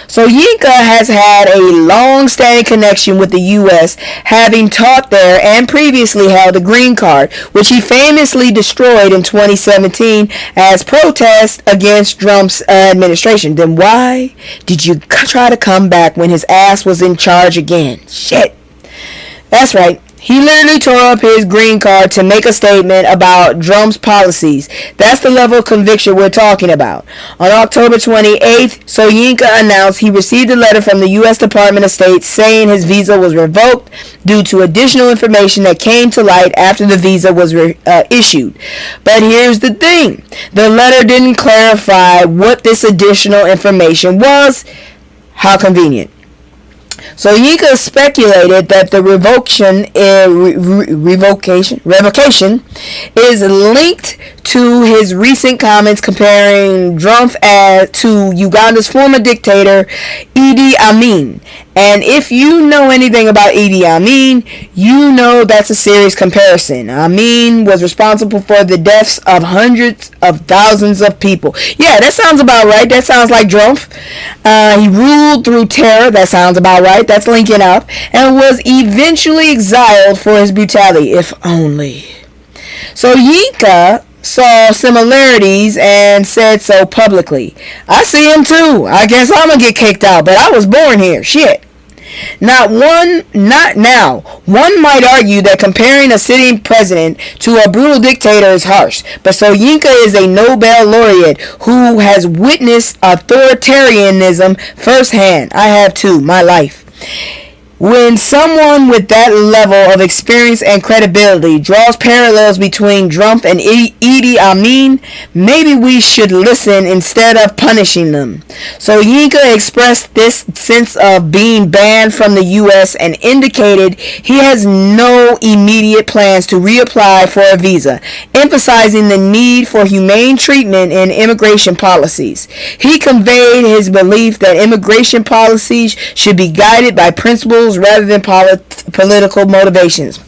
Soyinka has had a long-standing connection with the U.S., having taught there and previously held a green card, which he famously destroyed in 2017 as protest against Trump's administration. Then why did you try to come back when his ass was in charge again? Shit. That's right. He literally tore up his green card to make a statement about Trump's policies. That's the level of conviction we're talking about. On October 28th, Soyinka announced he received a letter from the U.S. Department of State saying his visa was revoked due to additional information that came to light after the visa was issued. But here's the thing. The letter didn't clarify what this additional information was. How convenient. Soyinka speculated that the revocation is linked to his recent comments comparing Trump to Uganda's former dictator Idi Amin. And if you know anything about Idi Amin, you know that's a serious comparison. Amin was responsible for the deaths of hundreds of thousands of people. Yeah, that sounds about right. That sounds like Trump. He ruled through terror. That sounds about right. That's linking up. And was eventually exiled for his brutality, if only. Soyinka saw similarities and said so publicly. I see him too. I guess I'm gonna get kicked out, but I was born here. Shit. Not now. One might argue that comparing a sitting president to a brutal dictator is harsh, but Soyinka is a Nobel laureate who has witnessed authoritarianism firsthand. I have too, my life. When someone with that level of experience and credibility draws parallels between Trump and Idi Amin, maybe we should listen instead of punishing them. Soyinka expressed this sense of being banned from the U.S. and indicated he has no immediate plans to reapply for a visa, emphasizing the need for humane treatment in immigration policies. He conveyed his belief that immigration policies should be guided by principles rather than political motivations.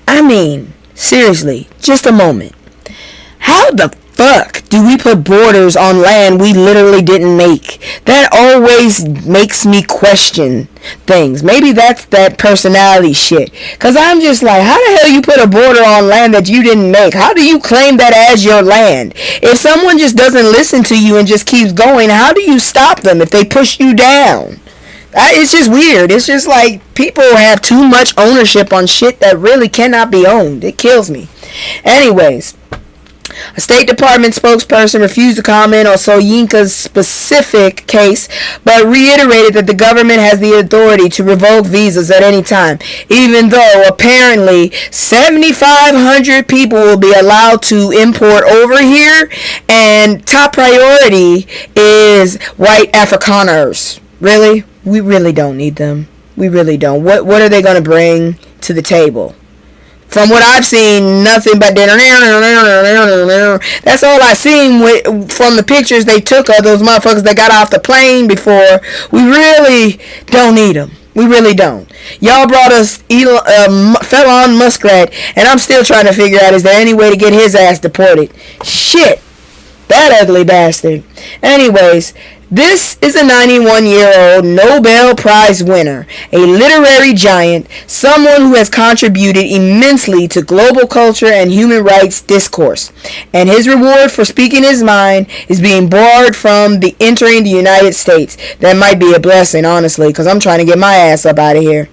I mean, seriously, just a moment. How the fuck do we put borders on land we literally didn't make? That always makes me question things. Maybe that's that personality shit. Cause I'm just like, how the hell you put a border on land that you didn't make? How do you claim that as your land? If someone just doesn't listen to you and just keeps going, how do you stop them if they push you down? It's just weird. It's just like people have too much ownership on shit that really cannot be owned. It kills me. Anyways, A State Department spokesperson refused to comment on Soyinka's specific case, but reiterated that the government has the authority to revoke visas at any time, even though apparently 7,500 people will be allowed to import over here, and top priority is white Afrikaners. Really? We really don't need them. We really don't. What are they going to bring to the table? From what I've seen, nothing but that's all I've seen from the pictures they took of those motherfuckers that got off the plane before. We really don't need them. We really don't. Y'all brought us Felon Muskrat, and I'm still trying to figure out, is there any way to get his ass deported? Shit. That ugly bastard. Anyways, this is a 91-year-old Nobel Prize winner, a literary giant, someone who has contributed immensely to global culture and human rights discourse. And his reward for speaking his mind is being barred from entering the United States. That might be a blessing, honestly, because I'm trying to get my ass up out of here.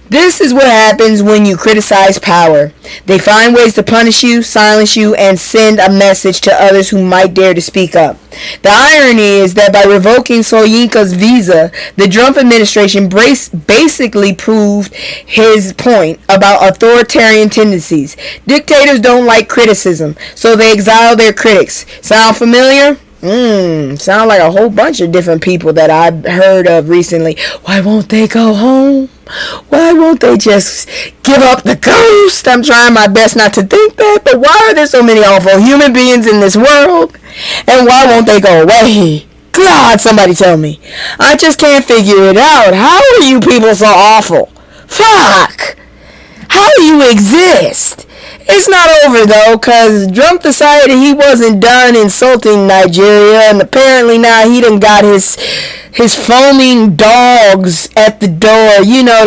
This is what happens when you criticize power. They find ways to punish you, silence you, and send a message to others who might dare to speak up. The irony is that by revoking Soyinka's visa, the Trump administration basically proved his point about authoritarian tendencies. Dictators don't like criticism, so they exile their critics. Sound familiar? Sound like a whole bunch of different people that I've heard of recently. Why won't they go home? Why won't they just give up the ghost? I'm trying my best not to think that, but why are there so many awful human beings in this world? And why won't they go away? God, somebody tell me. I just can't figure it out. How are you people so awful? Fuck! How do you exist? It's not over though, cause Trump decided he wasn't done insulting Nigeria, and apparently now he done got his foaming dogs at the door. You know,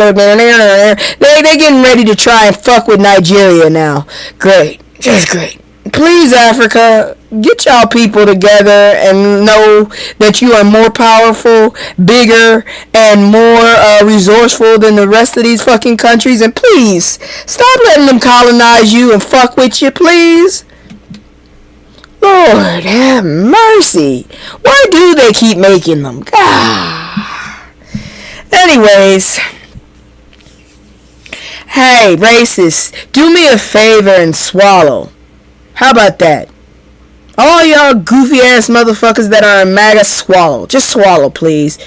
they getting ready to try and fuck with Nigeria now. Great, just great. Please, Africa, get y'all people together and know that you are more powerful, bigger, and more resourceful than the rest of these fucking countries. And please, stop letting them colonize you and fuck with you, please. Lord have mercy. Why do they keep making them? God. Anyways. Hey, racists, do me a favor and swallow. How about that? All y'all goofy ass motherfuckers that are in MAGA, swallow. Just swallow, please.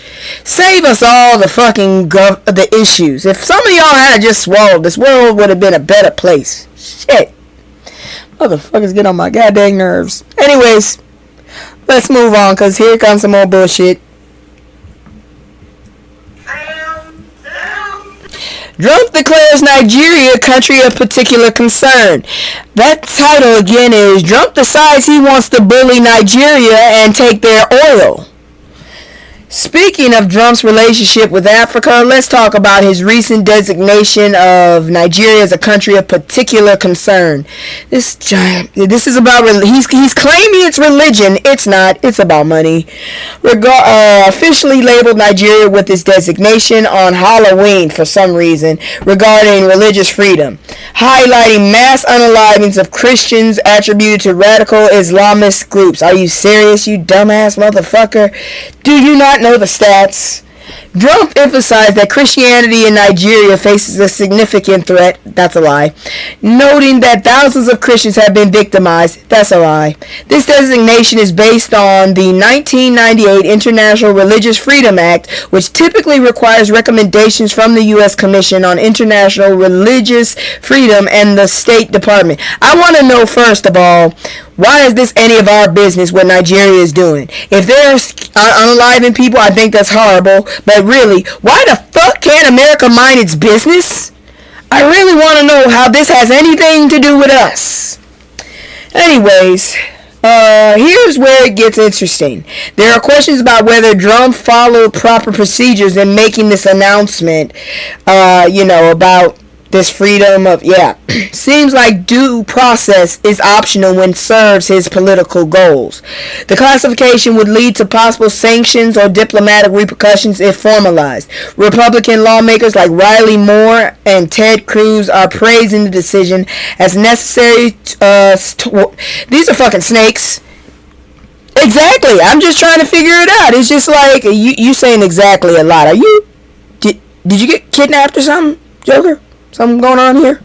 Save us all the fucking the issues. If some of y'all had just swallowed, this world would have been a better place. Shit. Motherfuckers get on my goddamn nerves. Anyways, let's move on, because here comes some more bullshit. Trump declares Nigeria country of particular concern. That title again is Trump decides he wants to bully Nigeria and take their oil. Speaking of Trump's relationship with Africa, let's talk about his recent designation of Nigeria as a country of particular concern. This is about he's claiming it's religion. It's not. It's about money. Officially labeled Nigeria with this designation on Halloween for some reason regarding religious freedom, highlighting mass unalivings of Christians attributed to radical Islamist groups. Are you serious, you dumbass motherfucker? Do you not know the stats? Trump emphasized that Christianity in Nigeria faces a significant threat. That's a lie. Noting that thousands of Christians have been victimized. That's a lie. This designation is based on the 1998 International Religious Freedom Act, which typically requires recommendations from the U.S. Commission on International Religious Freedom and the State Department. I want to know, first of all, why is this any of our business what Nigeria is doing? If they're unaliving people, I think that's horrible. But really, why the fuck can't America mind its business? I really want to know how this has anything to do with us. Anyways, here's where it gets interesting. There are questions about whether Trump followed proper procedures in making this announcement, about this freedom of, yeah. Seems like due process is optional when serves his political goals. The classification would lead to possible sanctions or diplomatic repercussions if formalized. Republican lawmakers like Riley Moore and Ted Cruz are praising the decision as necessary. These are fucking snakes. Exactly. I'm just trying to figure it out. It's just like, you saying exactly a lot. Are you, did you get kidnapped or something, Joker? Something going on here?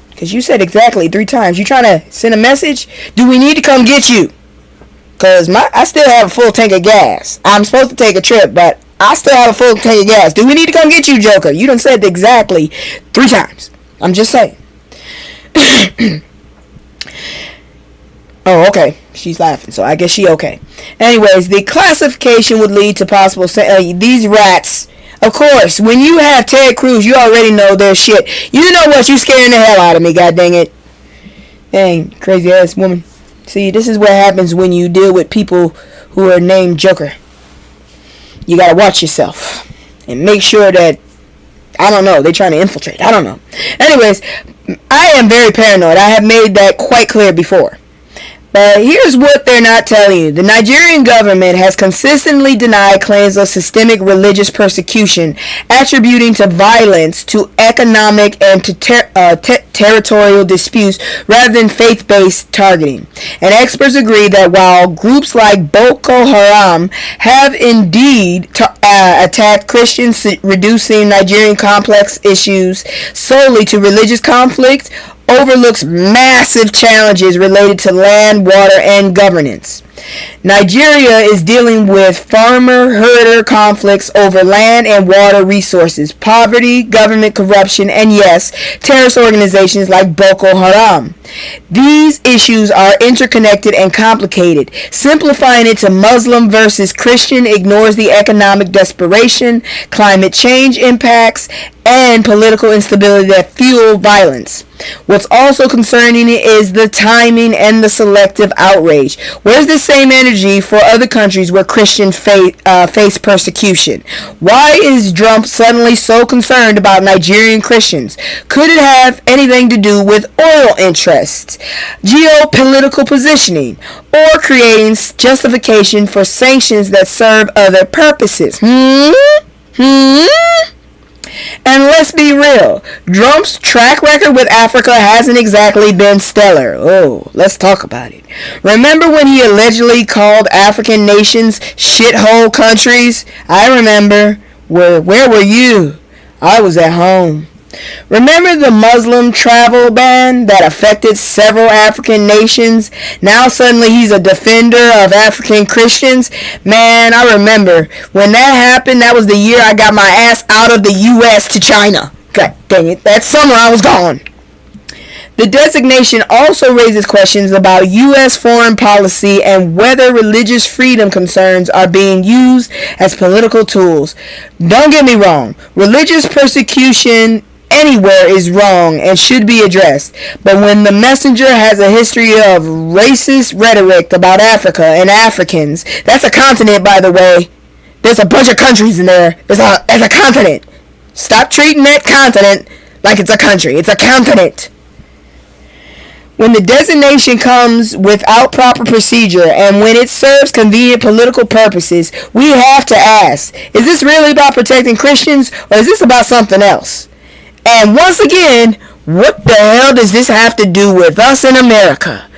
Because you said exactly 3 times. You trying to send a message? Do we need to come get you? Because I still have a full tank of gas. I'm supposed to take a trip, but I still have a full tank of gas. Do we need to come get you, Joker? You done said exactly 3 times. I'm just saying. Oh, okay. She's laughing, so I guess she okay. Anyways, the classification would lead to possible... these rats... Of course, when you have Ted Cruz, you already know their shit. You know what? You scaring the hell out of me, god dang it. Dang, crazy ass woman. See, this is what happens when you deal with people who are named Joker. You gotta watch yourself. And make sure that, I don't know, they're trying to infiltrate. I don't know. Anyways, I am very paranoid. I have made that quite clear before. But here's what they're not telling you. The Nigerian government has consistently denied claims of systemic religious persecution, attributing to violence, to economic, and to territorial disputes rather than faith-based targeting. And experts agree that while groups like Boko Haram have indeed attacked Christians, reducing Nigerian complex issues solely to religious conflict, overlooks massive challenges related to land, water, and governance. Nigeria is dealing with farmer-herder conflicts over land and water resources, poverty, government corruption, and yes, terrorist organizations like Boko Haram. These issues are interconnected and complicated. Simplifying it to Muslim versus Christian ignores the economic desperation, climate change impacts, and political instability that fuel violence. What's also concerning is the timing and the selective outrage. Where's the same energy for other countries where Christians face persecution? Why is Trump suddenly so concerned about Nigerian Christians? Could it have anything to do with oil interests, geopolitical positioning, or creating justification for sanctions that serve other purposes? And let's be real, Trump's track record with Africa hasn't exactly been stellar. Oh, let's talk about it. Remember when he allegedly called African nations shithole countries? I remember. Where were you? I was at home. Remember the Muslim travel ban that affected several African nations? Now suddenly he's a defender of African Christians? Man, I remember. When that happened, that was the year I got my ass out of the U.S. to China. God dang it. That summer I was gone. The designation also raises questions about U.S. foreign policy and whether religious freedom concerns are being used as political tools. Don't get me wrong. Religious persecution anywhere is wrong and should be addressed. But when the messenger has a history of racist rhetoric about Africa and Africans, that's a continent, by the way. There's a bunch of countries in there. It's a continent. Stop treating that continent like it's a country. It's a continent. When the designation comes without proper procedure and when it serves convenient political purposes, we have to ask, is this really about protecting Christians or is this about something else? And once again, what the hell does this have to do with us in America?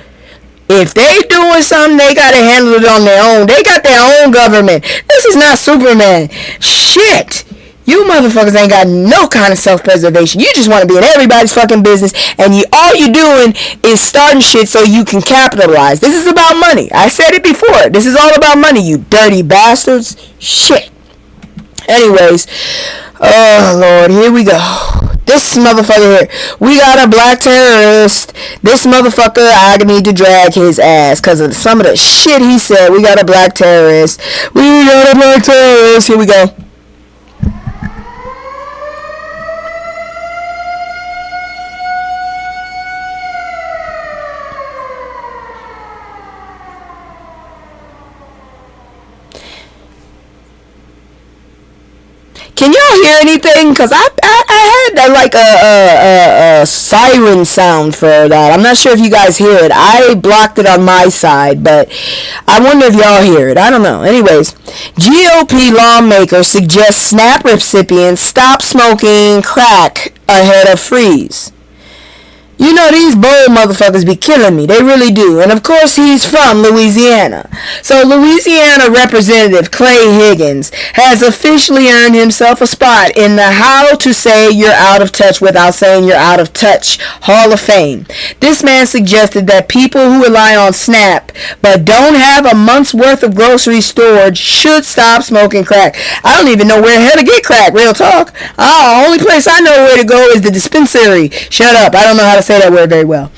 If they doing something, they gotta handle it on their own. They got their own government. This is not Superman. Shit. You motherfuckers ain't got no kind of self-preservation. You just want to be in everybody's fucking business, and all you doing is starting shit so you can capitalize. This is about money. I said it before. This is all about money, you dirty bastards. Shit. Anyways, oh Lord, here we go. This motherfucker here. We got a black terrorist. This motherfucker, I need to drag his ass because of some of the shit he said. We got a black terrorist. We got a black terrorist. Here we go. Can y'all hear anything? Because I get like a siren sound for that. I'm not sure if you guys hear it. I blocked it on my side, but I wonder if y'all hear it. I don't know. Anyways, GOP lawmakers suggest SNAP recipients stop smoking crack ahead of freeze. You know, these bold motherfuckers be killing me. They really do. And of course, he's from Louisiana. So Louisiana Representative Clay Higgins has officially earned himself a spot in the How to Say You're Out of Touch Without Saying You're Out of Touch Hall of Fame. This man suggested that people who rely on SNAP but don't have a month's worth of groceries stored should stop smoking crack. I don't even know where the hell to get crack, real talk. Only place I know where to go is the dispensary. Shut up. I don't know how to say that word very well.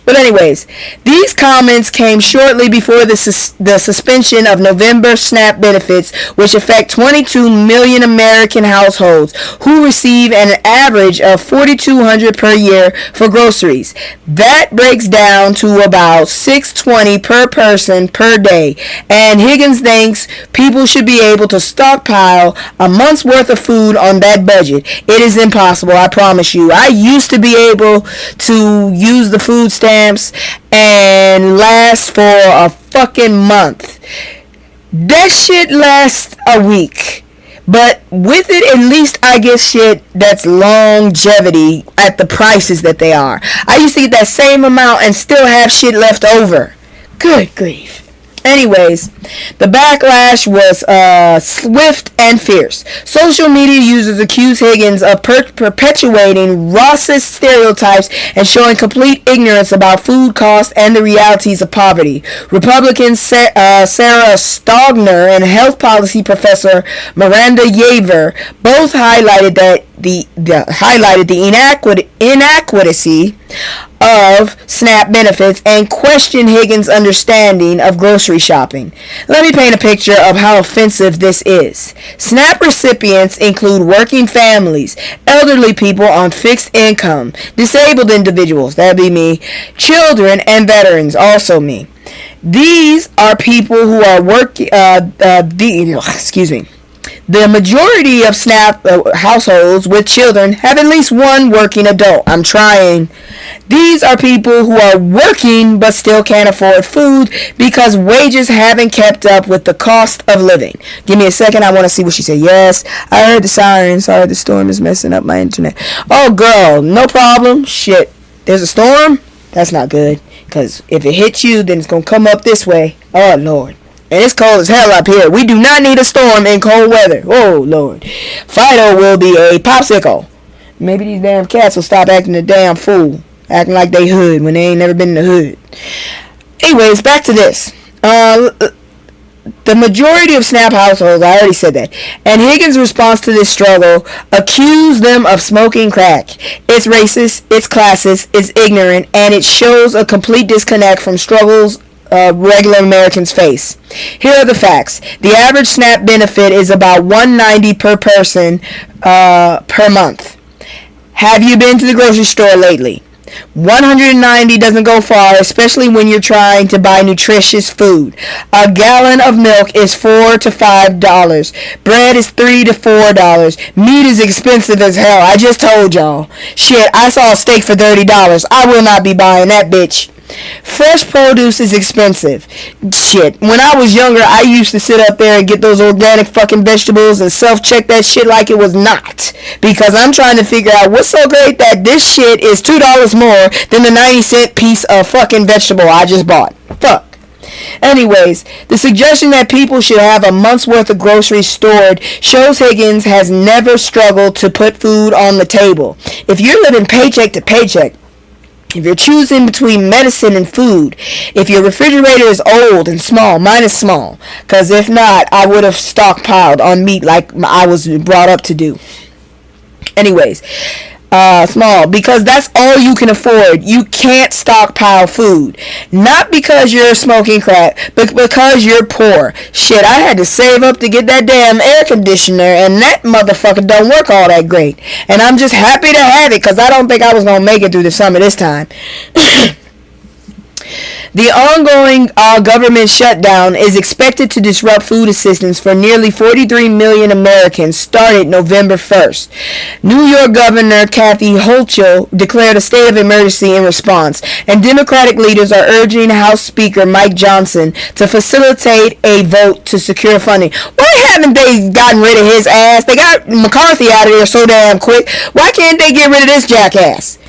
Anyways, these comments came shortly before the suspension of November SNAP benefits, which affect 22 million American households who receive an average of $4,200 per year for groceries. That breaks down to about $620 per person per day. And Higgins thinks people should be able to stockpile a month's worth of food on that budget. It is impossible, I promise you. I used to be able to use the food stamps and last for a fucking month. That shit lasts a week. But with it, at least I get shit that's longevity at the prices that they are. I used to get that same amount and still have shit left over. Good grief. Anyways, the backlash was swift and fierce. Social media users accused Higgins of perpetuating racist stereotypes and showing complete ignorance about food costs and the realities of poverty. Republican Sarah Stogner and health policy professor Miranda Yaver both highlighted the inadequacy of SNAP benefits and questioned Higgins' understanding of grocery shopping. Let me paint a picture of how offensive this is. SNAP recipients include working families, elderly people on fixed income, disabled individuals, that'd be me, children, and veterans, also me. These are people who are The majority of SNAP households with children have at least one working adult. I'm trying. These are people who are working but still can't afford food because wages haven't kept up with the cost of living. Give me a second. I want to see what she said. Yes, I heard the siren. Sorry, the storm is messing up my internet. Oh, girl, no problem. Shit, there's a storm? That's not good. Because if it hits you, then it's going to come up this way. Oh, Lord. And it's cold as hell up here. We do not need a storm in cold weather. Oh, Lord. Fido will be a popsicle. Maybe these damn cats will stop acting a damn fool. Acting like they hood when they ain't never been in the hood. Anyways, back to this. The majority of SNAP households, I already said that. And Higgins' response to this struggle accused them of smoking crack. It's racist, it's classist, it's ignorant, and it shows a complete disconnect from struggles regular Americans face. Here are the facts. The average SNAP benefit is about $190 per person per month. Have you been to the grocery store lately? $190 doesn't go far, especially when you're trying to buy nutritious food. A gallon of milk is $4 to $5. Bread is $3 to $4. Meat is expensive as hell. I just told y'all. Shit, I saw a steak for $30. I will not be buying that bitch. Fresh produce is expensive. Shit, when I was younger, I used to sit up there and get those organic fucking vegetables and self-check that shit like it was not. Because I'm trying to figure out what's so great that this shit is $2 more than the 90-cent piece of fucking vegetable I just bought. Fuck. Anyways, the suggestion that people should have a month's worth of groceries stored shows Higgins has never struggled to put food on the table. If you're living paycheck to paycheck, if you're choosing between medicine and food, if your refrigerator is old and small, mine is small, because if not, I would have stockpiled on meat like I was brought up to do. Anyways, small, because that's all you can afford. You can't stockpile food. Not because you're smoking crack, but because you're poor. Shit, I had to save up to get that damn air conditioner, and that motherfucker don't work all that great. And I'm just happy to have it, because I don't think I was going to make it through the summer this time. The ongoing government shutdown is expected to disrupt food assistance for nearly 43 million Americans started November 1st. New York Governor Kathy Hochul declared a state of emergency in response, and Democratic leaders are urging House Speaker Mike Johnson to facilitate a vote to secure funding. Why haven't they gotten rid of his ass? They got McCarthy out of there so damn quick. Why can't they get rid of this jackass?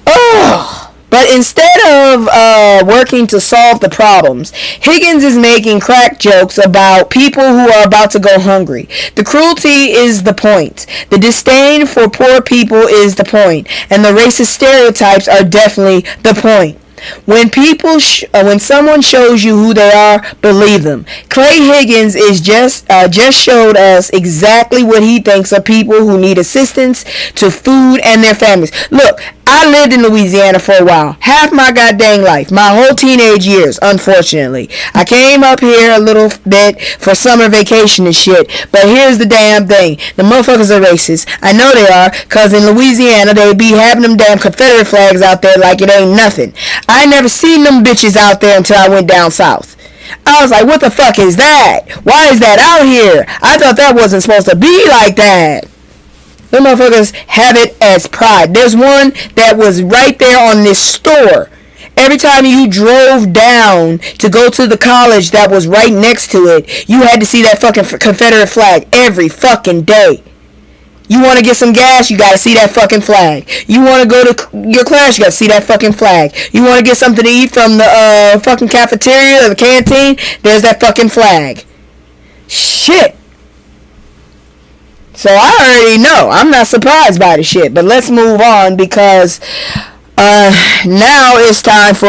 Oh. But instead of working to solve the problems, Higgins is making crack jokes about people who are about to go hungry. The cruelty is the point. The disdain for poor people is the point. And the racist stereotypes are definitely the point. When someone shows you who they are, believe them. Clay Higgins is just showed us exactly what he thinks of people who need assistance to food and their families. Look, I lived in Louisiana for a while. Half my goddamn life. My whole teenage years, unfortunately. I came up here a little bit for summer vacation and shit. But here's the damn thing. The motherfuckers are racist. I know they are. Because in Louisiana, they be having them damn Confederate flags out there like it ain't nothing. I never seen them bitches out there until I went down south. I was like, what the fuck is that? Why is that out here? I thought that wasn't supposed to be like that. The motherfuckers have it as pride. There's one that was right there on this store. Every time you drove down to go to the college that was right next to it, you had to see that fucking Confederate flag every fucking day. You want to get some gas, you got to see that fucking flag. You want to go to your class, you got to see that fucking flag. You want to get something to eat from the fucking cafeteria or the canteen, there's that fucking flag. Shit. So I already know. I'm not surprised by the shit. But let's move on because now it's time for,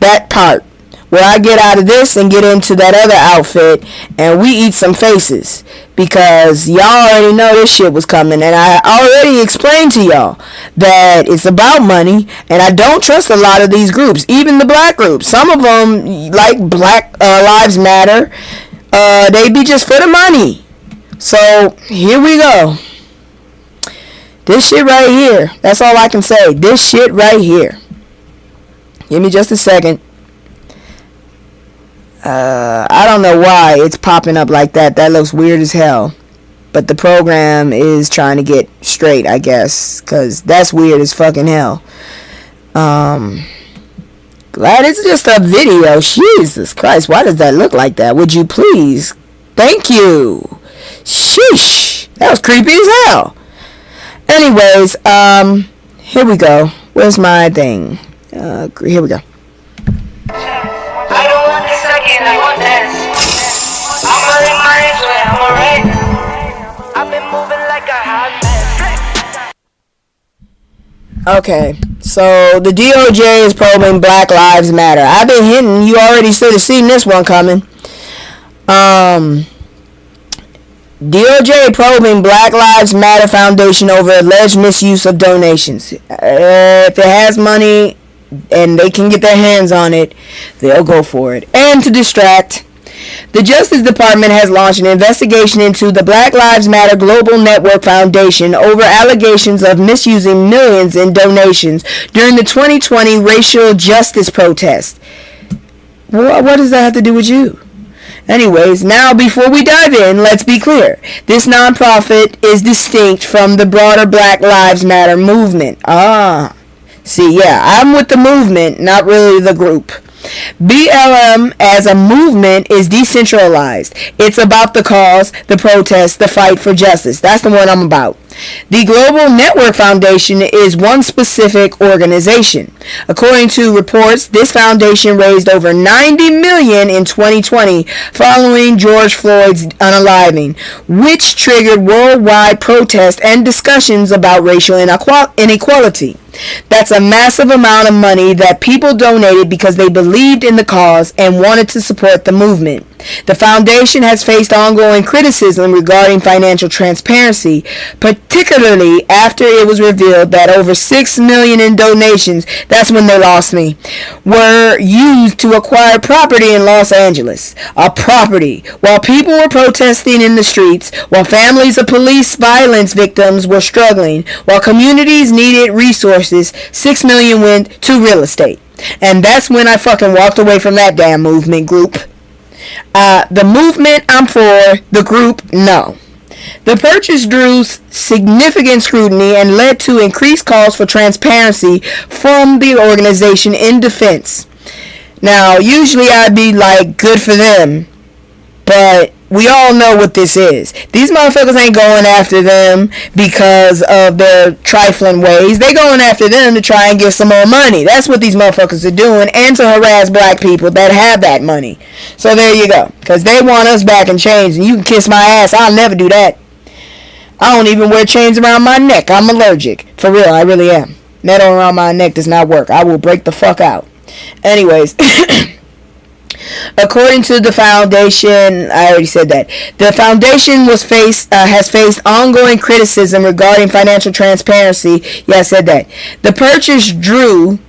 that part where I get out of this and get into that other outfit and we eat some faces. Because y'all already know this shit was coming. And I already explained to y'all that it's about money. And I don't trust a lot of these groups. Even the black groups. Some of them, like Black Lives Matter, they be just for the money. So here we go. This shit right here. That's all I can say. This shit right here. Give me just a second. I don't know why it's popping up like that. That looks weird as hell. But the program is trying to get straight, I guess. Because that's weird as fucking hell. Glad it's just a video. Jesus Christ, why does that look like that? Would you please? Thank you. Sheesh. That was creepy as hell. Anyways, here we go. Where's my thing? Here we go. I don't want the second, I want this. I'ma live my hands where I'm alright. I've been moving like a hot mess. Okay, so the DOJ is probing Black Lives Matter. I've been hinting, you already should have seen this one coming. DOJ probing Black Lives Matter Foundation over alleged misuse of donations. If it has money and they can get their hands on it, they'll go for it. And to distract, the Justice Department has launched an investigation into the Black Lives Matter Global Network Foundation over allegations of misusing millions in donations during the 2020 racial justice protest. What does that have to do with you? Anyways, now before we dive in, let's be clear. This nonprofit is distinct from the broader Black Lives Matter movement. See, yeah, I'm with the movement, not really the group. BLM as a movement is decentralized. It's about the cause, the protest, the fight for justice. That's the one I'm about. The Global Network Foundation is one specific organization. According to reports, this foundation raised over $90 million in 2020 following George Floyd's unaliving, which triggered worldwide protests and discussions about racial inequality. That's a massive amount of money that people donated because they believed in the cause and wanted to support the movement. The foundation has faced ongoing criticism regarding financial transparency, particularly after it was revealed that over $6 million in donations, that's when they lost me, were used to acquire property in Los Angeles. A property. While people were protesting in the streets, while families of police violence victims were struggling, while communities needed resources, $6 million went to real estate. And that's when I fucking walked away from that damn movement group. The movement, I'm for. The group, no. The purchase drew significant scrutiny and led to increased calls for transparency from the organization in defense. Now, usually I'd be like, good for them. But we all know what this is. These motherfuckers ain't going after them because of their trifling ways. They going after them to try and get some more money. That's what these motherfuckers are doing, and to harass black people that have that money. So there you go. Because they want us back in chains, and you can kiss my ass. I'll never do that. I don't even wear chains around my neck. I'm allergic. For real, I really am. Metal around my neck does not work. I will break the fuck out. Anyways, according to the foundation, I already said that, the foundation has faced ongoing criticism regarding financial transparency. Yeah, I said that. The purchase drew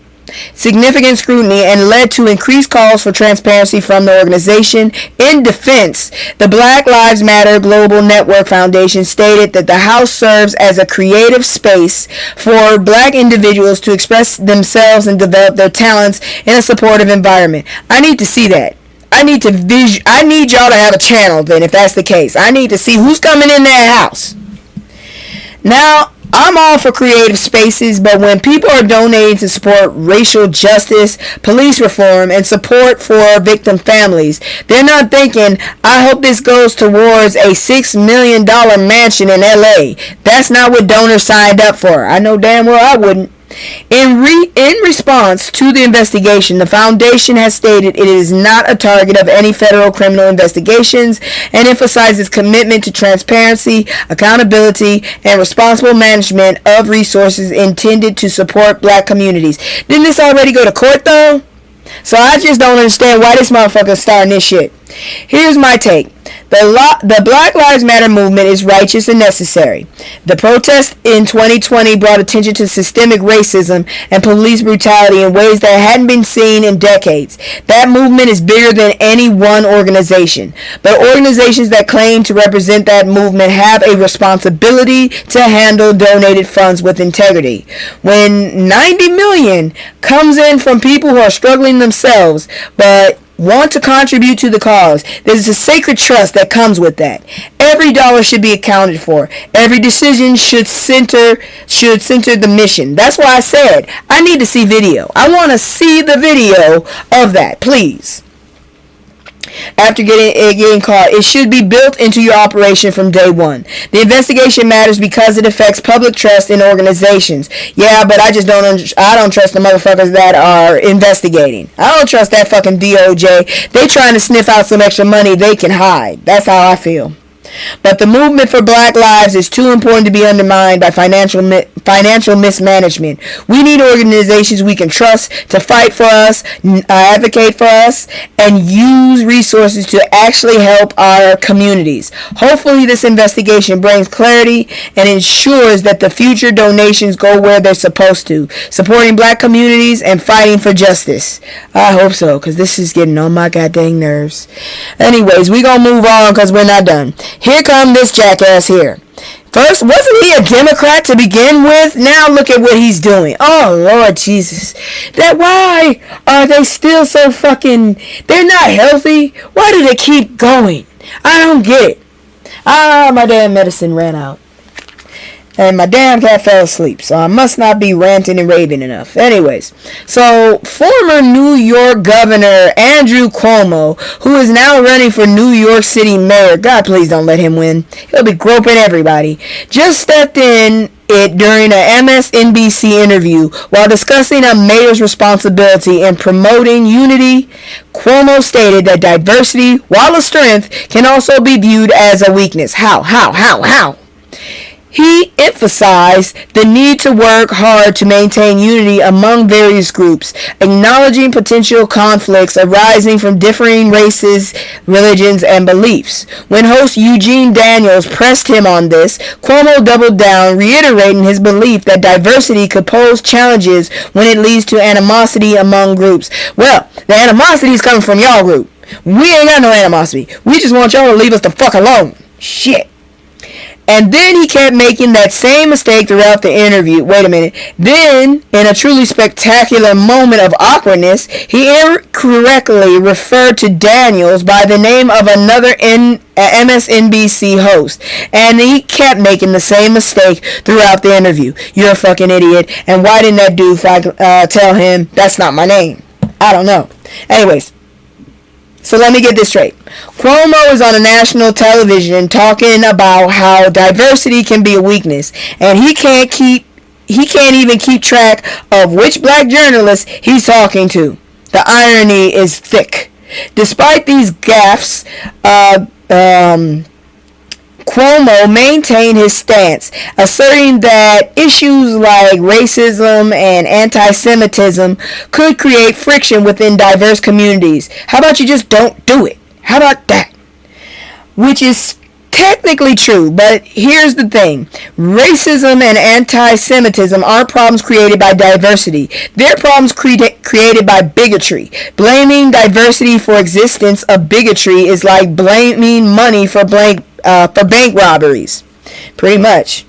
significant scrutiny and led to increased calls for transparency from the organization. In defense, the Black Lives Matter Global Network Foundation stated that the house serves as a creative space for black individuals to express themselves and develop their talents in a supportive environment. I need to see that. I need y'all to have a channel then, if that's the case. I need to see who's coming in that house. Now, I'm all for creative spaces, but when people are donating to support racial justice, police reform, and support for victim families, they're not thinking, I hope this goes towards a $6 million mansion in LA. That's not what donors signed up for. I know damn well I wouldn't. In response to the investigation, the foundation has stated it is not a target of any federal criminal investigations and emphasizes commitment to transparency, accountability, and responsible management of resources intended to support black communities. Didn't this already go to court though? So I just don't understand why this motherfucker is starting this shit. Here's my take. The Black Lives Matter movement is righteous and necessary. The protest in 2020 brought attention to systemic racism and police brutality in ways that hadn't been seen in decades. That movement is bigger than any one organization. But organizations that claim to represent that movement have a responsibility to handle donated funds with integrity. When 90 million comes in from people who are struggling themselves, but want to contribute to the cause, there's a sacred trust that comes with that. Every dollar should be accounted for. Every decision should center the mission. That's why I said I need to see video. I want to see the video of that, please. After getting caught, it should be built into your operation from day one. The investigation matters because it affects public trust in organizations. Yeah, but I don't trust the motherfuckers that are investigating. I don't trust that fucking DOJ. They trying to sniff out some extra money they can hide. That's how I feel. But the movement for black lives is too important to be undermined by financial mismanagement. We need organizations we can trust to fight for us, advocate for us, and use resources to actually help our communities. Hopefully this investigation brings clarity and ensures that the future donations go where they're supposed to, supporting black communities and fighting for justice. I hope so, because this is getting on my goddamn nerves. Anyways, we gonna move on because we're not done. Here come this jackass here. First, wasn't he a Democrat to begin with? Now look at what he's doing. Oh, Lord Jesus. Why are they still so fucking... They're not healthy? Why do they keep going? I don't get it. My damn medicine ran out. And my damn cat fell asleep, so I must not be ranting and raving enough. Anyways, so former New York Governor Andrew Cuomo, who is now running for New York City mayor, God please don't let him win, he'll be groping everybody, just stepped in it during a MSNBC interview while discussing a mayor's responsibility in promoting unity. Cuomo stated that diversity, while a strength, can also be viewed as a weakness. How? He emphasized the need to work hard to maintain unity among various groups, acknowledging potential conflicts arising from differing races, religions, and beliefs. When host Eugene Daniels pressed him on this, Cuomo doubled down, reiterating his belief that diversity could pose challenges when it leads to animosity among groups. Well, the animosity is coming from y'all group. We ain't got no animosity. We just want y'all to leave us the fuck alone. Shit. And then he kept making that same mistake throughout the interview. Wait a minute. Then, in a truly spectacular moment of awkwardness, he incorrectly referred to Daniels by the name of another MSNBC host. And he kept making the same mistake throughout the interview. You're a fucking idiot. And why didn't that dude tell him that's not my name? I don't know. Anyways. So let me get this straight. Cuomo is on a national television talking about how diversity can be a weakness, and he can't even keep track of which black journalist he's talking to. The irony is thick. Despite these gaffes, Cuomo maintained his stance, asserting that issues like racism and anti-Semitism could create friction within diverse communities. How about you just don't do it? How about that? Which is technically true, but here's the thing. Racism and anti-Semitism aren't problems created by diversity. They're problems created by bigotry. Blaming diversity for existence of bigotry is like blaming money for bank robberies. Pretty much.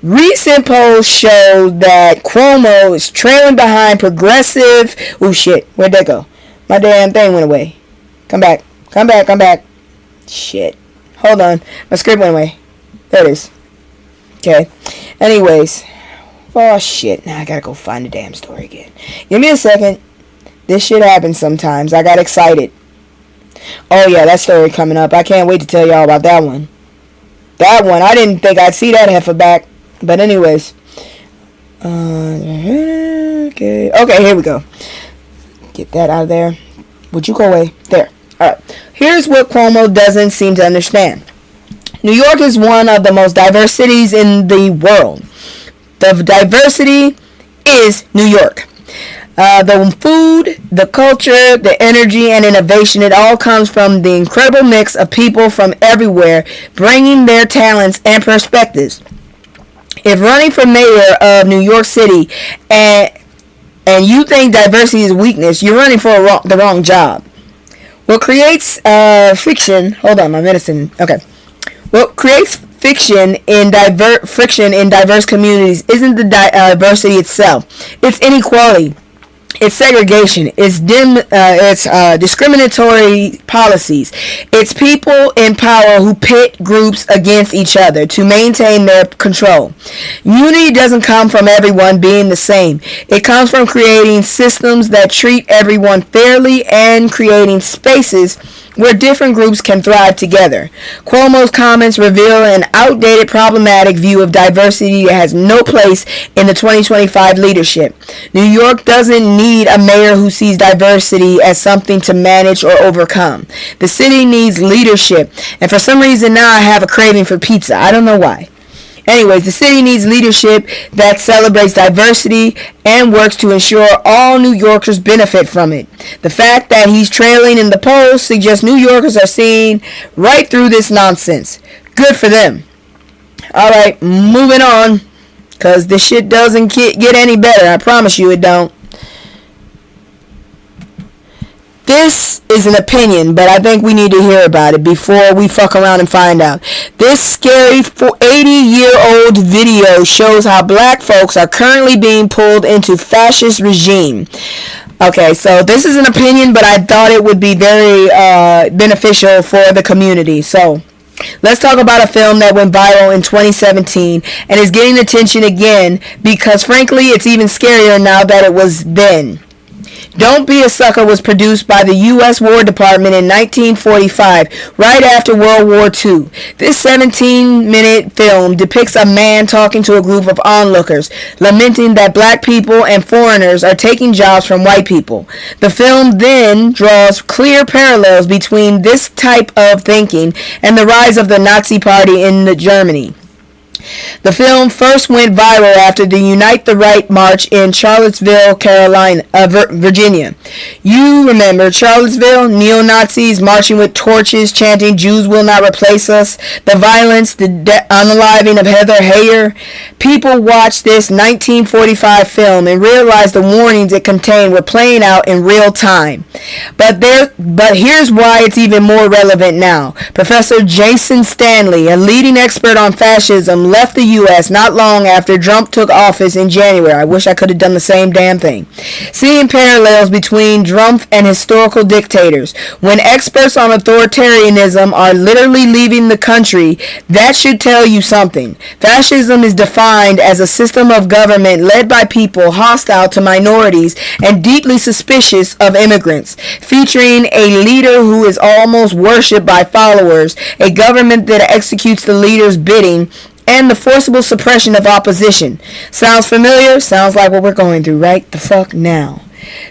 Recent polls show that Cuomo is trailing behind progressive... Oh shit, where'd that go? My damn thing went away. Come back. Shit. Hold on. My script went away. There it is. Okay. Anyways. Oh shit. Now I gotta go find the damn story again. Give me a second. This shit happens sometimes. I got excited. Oh yeah, that story coming up. I can't wait to tell y'all about that one. That one, I didn't think I'd see that heifer back. But anyways. Okay, here we go. Get that out of there. Would you go away? There. Alright. Here's what Cuomo doesn't seem to understand. New York is one of the most diverse cities in the world. The diversity is New York. The food, the culture, the energy, and innovation, it all comes from the incredible mix of people from everywhere bringing their talents and perspectives. If running for mayor of New York City and you think diversity is weakness, you're running for the wrong job. What creates friction... Hold on, my medicine... Okay. What creates friction in diverse communities isn't the diversity itself. It's inequality. It's segregation. It's discriminatory policies. It's people in power who pit groups against each other to maintain their control. Unity doesn't come from everyone being the same. It comes from creating systems that treat everyone fairly and creating spaces where different groups can thrive together. Cuomo's comments reveal an outdated, problematic view of diversity that has no place in the 2025 leadership. New York doesn't need a mayor who sees diversity as something to manage or overcome. The city needs leadership, and for some reason now I have a craving for pizza. I don't know why. Anyways, the city needs leadership that celebrates diversity and works to ensure all New Yorkers benefit from it. The fact that he's trailing in the polls suggests New Yorkers are seeing right through this nonsense. Good for them. Alright, moving on. Because this shit doesn't get any better. I promise you it don't. This is an opinion, but I think we need to hear about it before we fuck around and find out. This scary 80-year-old video shows how black folks are currently being pulled into fascist regime. Okay, so this is an opinion, but I thought it would be very beneficial for the community. So let's talk about a film that went viral in 2017 and is getting attention again because, frankly, it's even scarier now that it was then. Don't Be a Sucker was produced by the U.S. War Department in 1945, right after World War II. This 17-minute film depicts a man talking to a group of onlookers, lamenting that black people and foreigners are taking jobs from white people. The film then draws clear parallels between this type of thinking and the rise of the Nazi Party in Germany. The film first went viral after the Unite the Right march in Charlottesville, Virginia. You remember Charlottesville? Neo-Nazis marching with torches, chanting, "Jews will not replace us." The violence, the unaliving of Heather Heyer. People watched this 1945 film and realized the warnings it contained were playing out in real time. But here's why it's even more relevant now. Professor Jason Stanley, a leading expert on fascism, left the U.S. not long after Trump took office in January. I wish I could have done the same damn thing. Seeing parallels between Trump and historical dictators. When experts on authoritarianism are literally leaving the country, that should tell you something. Fascism is defined as a system of government led by people hostile to minorities and deeply suspicious of immigrants, featuring a leader who is almost worshipped by followers, a government that executes the leader's bidding, and the forcible suppression of opposition. Sounds familiar? Sounds like what we're going through right the fuck now.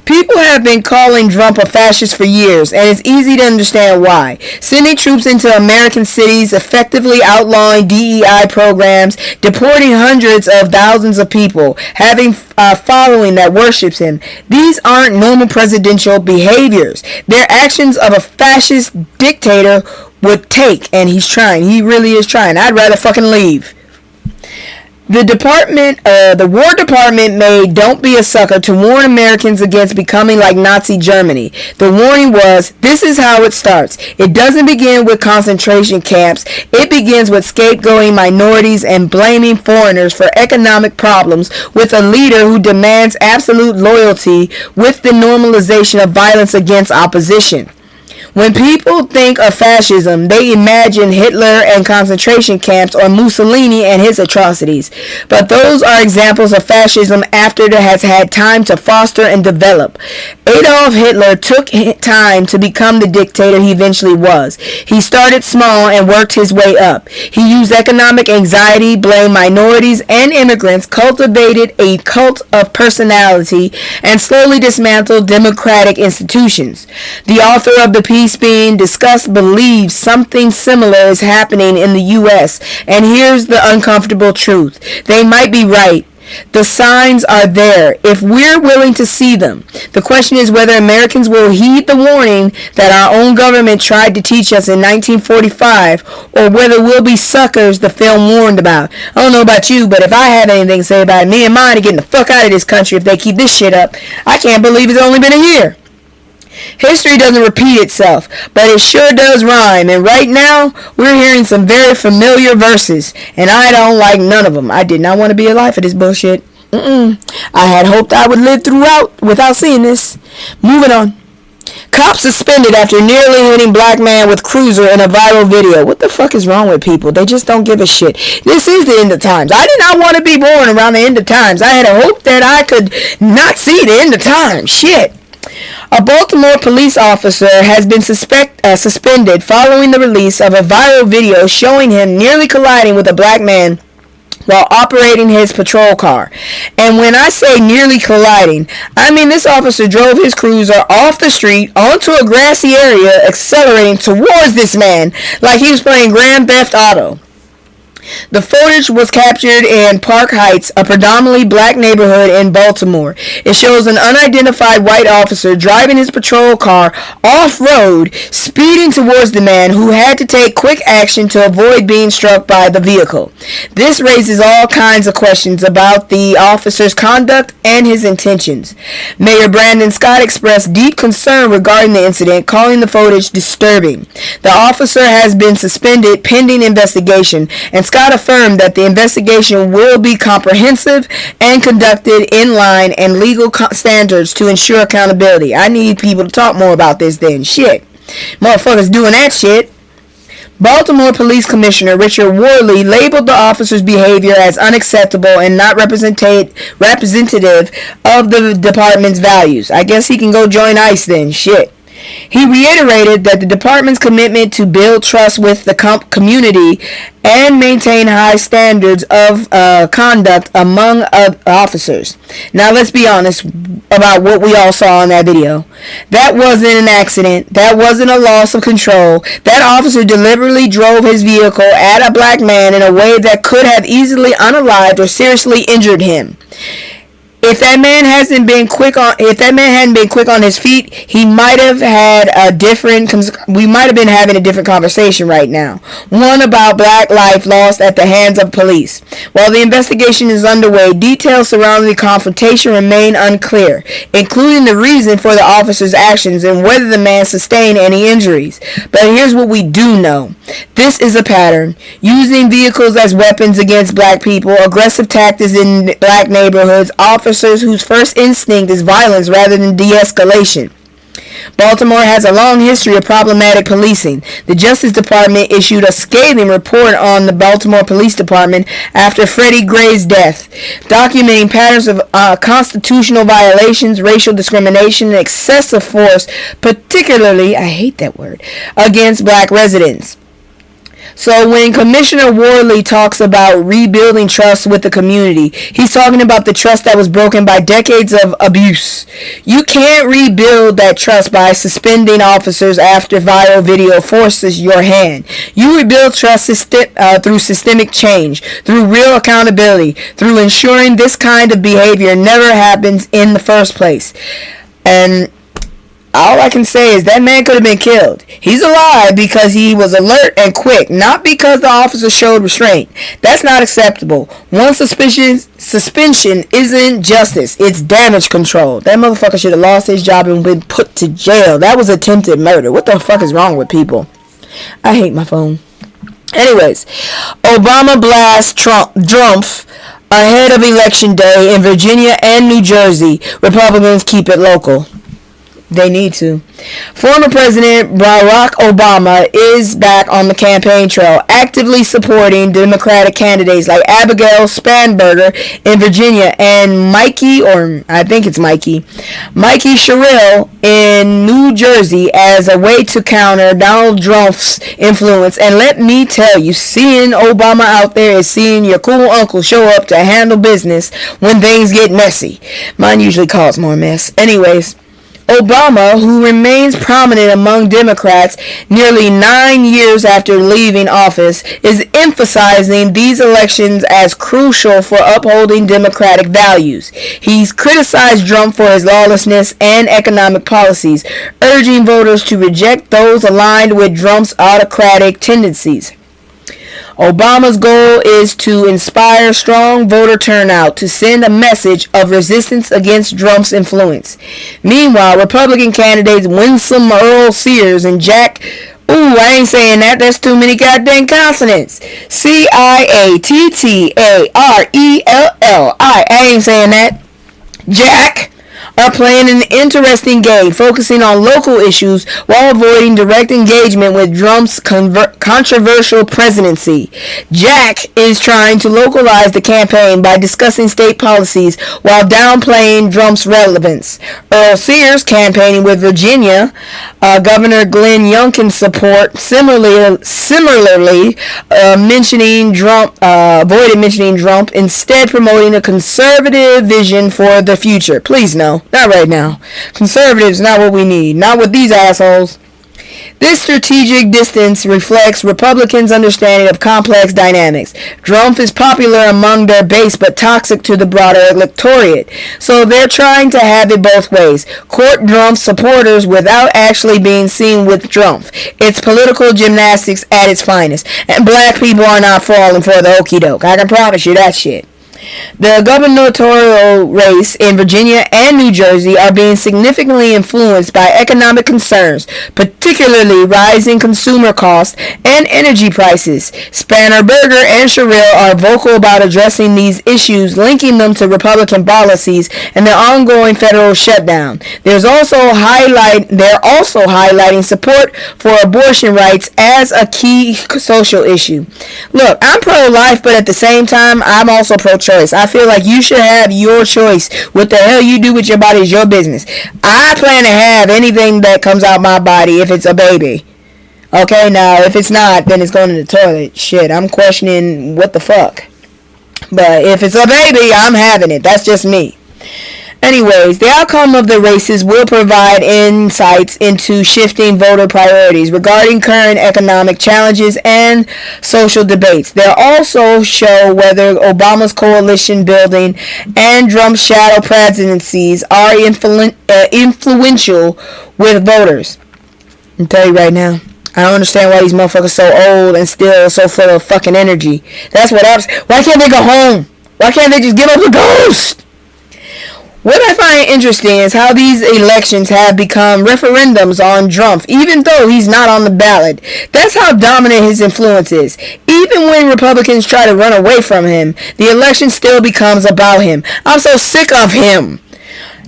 People have been calling Trump a fascist for years, and it's easy to understand why. Sending troops into American cities, effectively outlawing DEI programs, deporting hundreds of thousands of people, having a following that worships him. These aren't normal presidential behaviors. They're actions of a fascist dictator would take, and he's trying. He really is trying. I'd rather fucking leave. The War Department made "Don't Be a Sucker" to warn Americans against becoming like Nazi Germany. The warning was, this is how it starts. It doesn't begin with concentration camps. It begins with scapegoating minorities and blaming foreigners for economic problems with a leader who demands absolute loyalty with the normalization of violence against opposition. When people think of fascism, they imagine Hitler and concentration camps or Mussolini and his atrocities. But those are examples of fascism after it has had time to foster and develop. Adolf Hitler took time to become the dictator he eventually was. He started small and worked his way up. He used economic anxiety, blamed minorities and immigrants, cultivated a cult of personality, and slowly dismantled democratic institutions. The author of the piece being discussed believes something similar is happening in the U.S. And here's the uncomfortable truth. They might be right. The signs are there if we're willing to see them. The question is whether Americans will heed the warning that our own government tried to teach us in 1945, or whether we'll be suckers the film warned about. I don't know about you, but if I have anything to say about it, me and mine are getting the fuck out of this country if they keep this shit up. I can't believe it's only been a year. History doesn't repeat itself, but it sure does rhyme, and right now, we're hearing some very familiar verses, and I don't like none of them. I did not want to be alive for this bullshit. I had hoped I would live throughout without seeing this. Moving on. Cop suspended after nearly hitting black man with cruiser in a viral video. What the fuck is wrong with people? They just don't give a shit. This is the end of times. I did not want to be born around the end of times. I had a hope that I could not see the end of time. Shit. A Baltimore police officer has been suspended following the release of a viral video showing him nearly colliding with a black man while operating his patrol car. And when I say nearly colliding, I mean this officer drove his cruiser off the street onto a grassy area, accelerating towards this man like he was playing Grand Theft Auto. The footage was captured in Park Heights, a predominantly black neighborhood in Baltimore. It shows an unidentified white officer driving his patrol car off-road, speeding towards the man who had to take quick action to avoid being struck by the vehicle. This raises all kinds of questions about the officer's conduct and his intentions. Mayor Brandon Scott expressed deep concern regarding the incident, calling the footage disturbing. The officer has been suspended pending investigation, and Scott affirmed that the investigation will be comprehensive and conducted in line and legal standards to ensure accountability. I need people to talk more about this then. Shit. Motherfuckers doing that shit. Baltimore Police Commissioner Richard Worley labeled the officer's behavior as unacceptable and not representative of the department's values. I guess he can go join ICE then. Shit. He reiterated that the department's commitment to build trust with the community and maintain high standards of conduct among officers. Now let's be honest about what we all saw in that video. That wasn't an accident. That wasn't a loss of control. That officer deliberately drove his vehicle at a black man in a way that could have easily unalived or seriously injured him. If that man hadn't been quick on his feet, he might have had we might have been having a different conversation right now. One about black life lost at the hands of police. While the investigation is underway, details surrounding the confrontation remain unclear, including the reason for the officer's actions and whether the man sustained any injuries. But here's what we do know. This is a pattern. Using vehicles as weapons against black people, aggressive tactics in black neighborhoods, officers whose first instinct is violence rather than de-escalation. Baltimore has a long history of problematic policing. The Justice Department issued a scathing report on the Baltimore Police Department after Freddie Gray's death, documenting patterns of constitutional violations, racial discrimination, and excessive force, particularly, I hate that word, against black residents. So when Commissioner Worley talks about rebuilding trust with the community, he's talking about the trust that was broken by decades of abuse. You can't rebuild that trust by suspending officers after viral video forces your hand. You rebuild trust through systemic change, through real accountability, through ensuring this kind of behavior never happens in the first place. And all I can say is that man could have been killed. He's alive because he was alert and quick, not because the officer showed restraint. That's not acceptable. One suspension isn't justice. It's damage control. That motherfucker should have lost his job and been put to jail. That was attempted murder. What the fuck is wrong with people? I hate my phone. Anyways, Obama blasts Trump ahead of Election Day in Virginia and New Jersey. Republicans keep it local. They need to. Former President Barack Obama is back on the campaign trail, actively supporting Democratic candidates like Abigail Spanberger in Virginia and Mikey Sherrill in New Jersey as a way to counter Donald Trump's influence. And let me tell you, seeing Obama out there is seeing your cool uncle show up to handle business when things get messy. Mine usually cause more mess. Anyways, Obama, who remains prominent among Democrats nearly 9 years after leaving office, is emphasizing these elections as crucial for upholding democratic values. He's criticized Trump for his lawlessness and economic policies, urging voters to reject those aligned with Trump's autocratic tendencies. Obama's goal is to inspire strong voter turnout to send a message of resistance against Trump's influence. Meanwhile, Republican candidates Winsome Earl Sears and Jack... Ooh, I ain't saying that. That's too many goddamn consonants. Ciattarell. I ain't saying that. Jack are playing an interesting game, focusing on local issues while avoiding direct engagement with Trump's controversial presidency. Jack is trying to localize the campaign by discussing state policies while downplaying Trump's relevance. Earl Sears, campaigning with Virginia Governor Glenn Youngkin's support, similarly avoided mentioning Trump, instead promoting a conservative vision for the future. Please no. Not right now. Conservatives, not what we need. Not with these assholes. This strategic distance reflects Republicans' understanding of complex dynamics. Trump is popular among their base but toxic to the broader electorate. So they're trying to have it both ways. Court Trump's supporters without actually being seen with Trump. It's political gymnastics at its finest. And black people are not falling for the okie doke. I can promise you that shit. The gubernatorial race in Virginia and New Jersey are being significantly influenced by economic concerns, particularly rising consumer costs and energy prices. Spanberger and Sherrill are vocal about addressing these issues, linking them to Republican policies and the ongoing federal shutdown. They're also highlighting support for abortion rights as a key social issue. Look, I'm pro-life, but at the same time, I'm also pro-choice. choice. I feel like you should have your choice. What the hell you do with your body is your business. I plan to have anything that comes out my body if it's a baby. Okay, now if it's not, then it's going in the toilet. Shit, I'm questioning what the fuck. But if it's a baby, I'm having it. That's just me. Anyways, the outcome of the races will provide insights into shifting voter priorities regarding current economic challenges and social debates. They'll also show whether Obama's coalition building and Trump's shadow presidencies are influential with voters. I'll tell you right now, I don't understand why these motherfuckers so old and still so full of fucking energy. That's what I'm saying. Why can't they go home? Why can't they just give up the ghost? What I find interesting is how these elections have become referendums on Trump, even though he's not on the ballot. That's how dominant his influence is. Even when Republicans try to run away from him, the election still becomes about him. I'm so sick of him.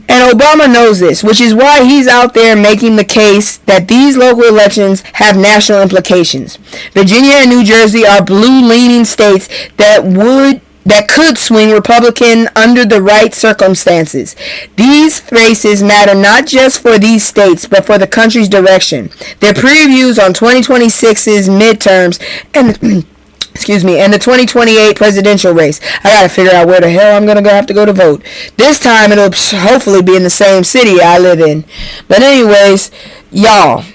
And Obama knows this, which is why he's out there making the case that these local elections have national implications. Virginia and New Jersey are blue-leaning states that could swing Republican under the right circumstances. These races matter not just for these states, but for the country's direction. Their previews on 2026's midterms and and the 2028 presidential race. I gotta figure out where the hell I'm gonna have to go to vote. This time it'll hopefully be in the same city I live in. But anyways, y'all,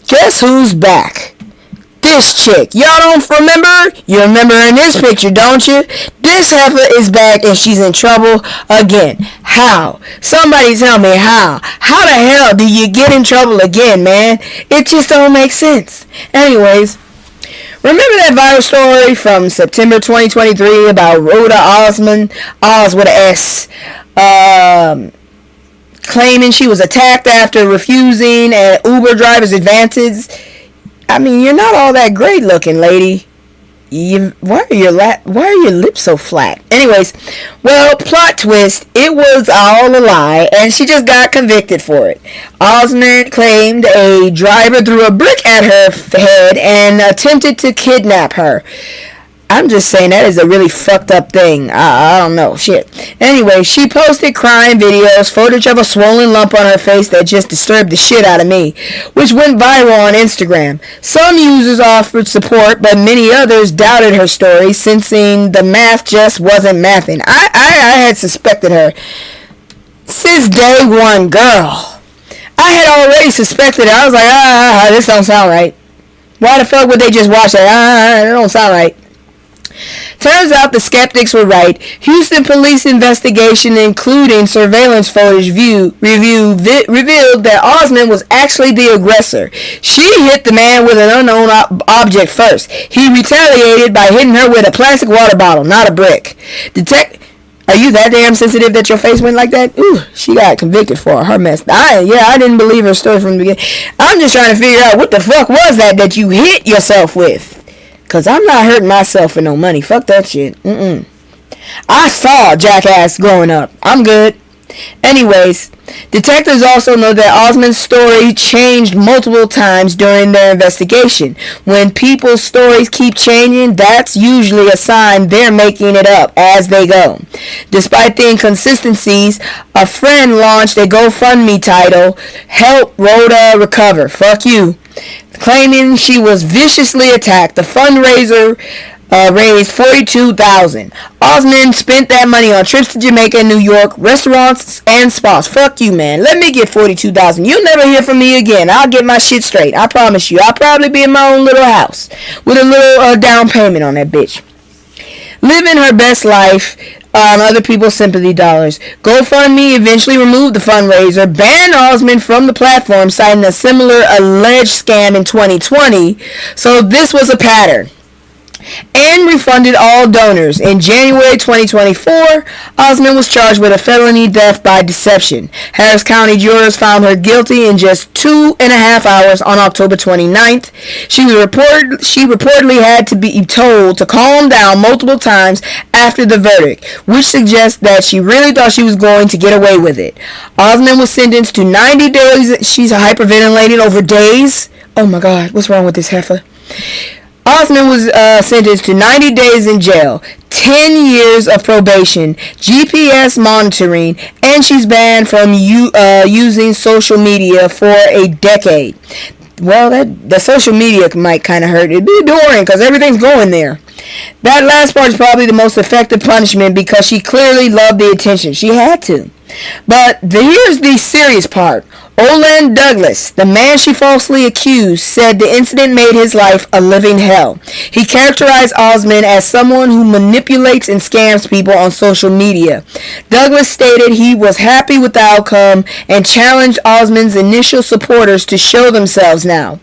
guess who's back? This chick. Y'all don't remember? You remember her in this picture, don't you? This heifer is back and she's in trouble again. How? Somebody tell me how. How the hell do you get in trouble again, man? It just don't make sense. Anyways, remember that viral story from September 2023 about Rhoda Osman, Oz with an S, claiming she was attacked after refusing an Uber driver's advances? I mean, you're not all that great looking, lady. Why are your lips so flat? Anyways, well, plot twist, it was all a lie, and she just got convicted for it. Osman claimed a driver threw a brick at her head and attempted to kidnap her. I'm just saying that is a really fucked up thing. I don't know. Shit. Anyway, she posted crying videos, footage of a swollen lump on her face that just disturbed the shit out of me, which went viral on Instagram. Some users offered support, but many others doubted her story, sensing the math just wasn't mathing. I had suspected her since day one, girl. I had already suspected her. I was like, this don't sound right. Why the fuck would they just watch that? It don't sound right. Turns out the skeptics were right. Houston police investigation, including surveillance footage revealed that Osman was actually the aggressor. She hit the man with an unknown object first. He retaliated by hitting her with a plastic water bottle, not a brick. Are you that damn sensitive that your face went like that? Ooh, she got convicted for her mess. I didn't believe her story from the beginning. I'm just trying to figure out what the fuck was that you hit yourself with. Because I'm not hurting myself for no money. Fuck that shit. I saw Jackass growing up. I'm good. Anyways, detectives also know that Osman's story changed multiple times during their investigation. When people's stories keep changing, that's usually a sign they're making it up as they go. Despite the inconsistencies, a friend launched a GoFundMe titled Help Rhoda Recover. Fuck you. Claiming she was viciously attacked. The fundraiser raised $42,000. Osman spent that money on trips to Jamaica and New York, restaurants and spas. Fuck you, man. Let me get $42,000. You'll never hear from me again. I'll get my shit straight. I promise you. I'll probably be in my own little house with a little down payment on that bitch. Living her best life on other people's sympathy dollars. GoFundMe eventually removed the fundraiser, banned Osman from the platform, citing a similar alleged scam in 2020. So this was a pattern. And refunded all donors. In January 2024, Osman was charged with a felony death by deception. Harris County jurors found her guilty in just 2.5 hours on October 29th. She reportedly had to be told to calm down multiple times after the verdict, which suggests that she really thought she was going to get away with it. Osman was sentenced to 90 days. She's hyperventilating over days. Oh my God, what's wrong with this heifer? Osmond was sentenced to 90 days in jail, 10 years of probation, GPS monitoring, and she's banned from using social media for a decade. Well, the social media might kind of hurt. It'd be boring because everything's going there. That last part is probably the most effective punishment because she clearly loved the attention. She had to. But here's the serious part. Olan Douglas, the man she falsely accused, said the incident made his life a living hell. He characterized Osmond as someone who manipulates and scams people on social media. Douglas stated he was happy with the outcome and challenged Osmond's initial supporters to show themselves now.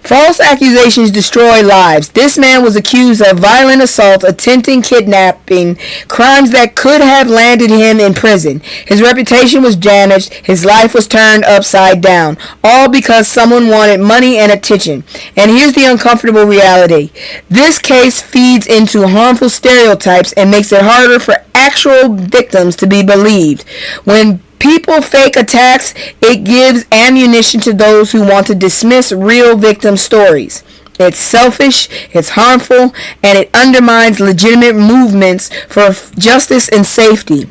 False accusations destroy lives. This man was accused of violent assault, attempting kidnapping, crimes that could have landed him in prison. His reputation was damaged. His life was turned upside down, all because someone wanted money and attention. And here's the uncomfortable reality. This case feeds into harmful stereotypes and makes it harder for actual victims to be believed. When people fake attacks, it gives ammunition to those who want to dismiss real victim stories. It's selfish, it's harmful, and it undermines legitimate movements for justice and safety.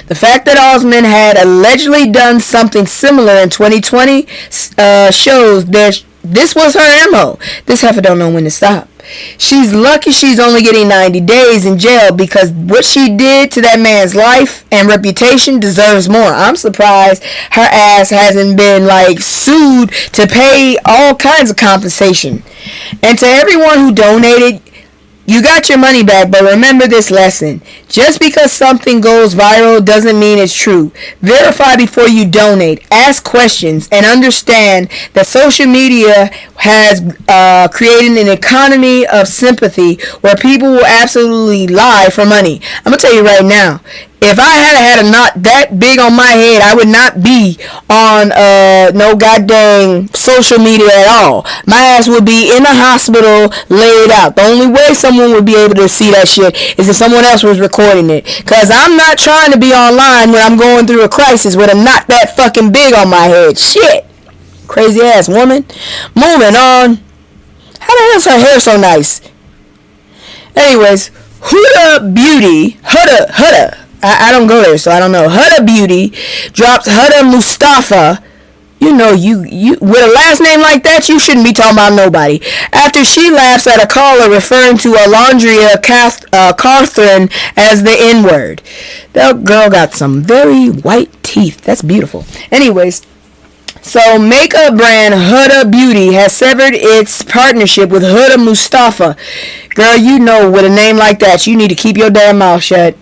The fact that Osmond had allegedly done something similar in 2020 shows that this was her MO. This heifer don't know when to stop. She's lucky she's only getting 90 days in jail because what she did to that man's life and reputation deserves more. I'm surprised her ass hasn't been sued to pay all kinds of compensation. And to everyone who donated, you got your money back, but remember this lesson. Just because something goes viral doesn't mean it's true. Verify before you donate. Ask questions and understand that social media has created an economy of sympathy where people will absolutely lie for money. I'm going to tell you right now. If I had a knot that big on my head, I would not be on no goddamn social media at all. My ass would be in the hospital laid out. The only way someone would be able to see that shit is if someone else was recording it. Because I'm not trying to be online when I'm going through a crisis with a knot that fucking big on my head. Shit. Crazy ass woman. Moving on. How the hell's her hair so nice? Anyways, Huda Beauty. Huda. I don't go there, so I don't know. Huda Beauty drops Huda Mustafa. You know, you with a last name like that, you shouldn't be talking about nobody. After she laughs at a caller referring to Alondria Carthren as the N-word. That girl got some very white teeth. That's beautiful. Anyways, so makeup brand Huda Beauty has severed its partnership with Huda Mustafa. Girl, you know, with a name like that, you need to keep your damn mouth shut.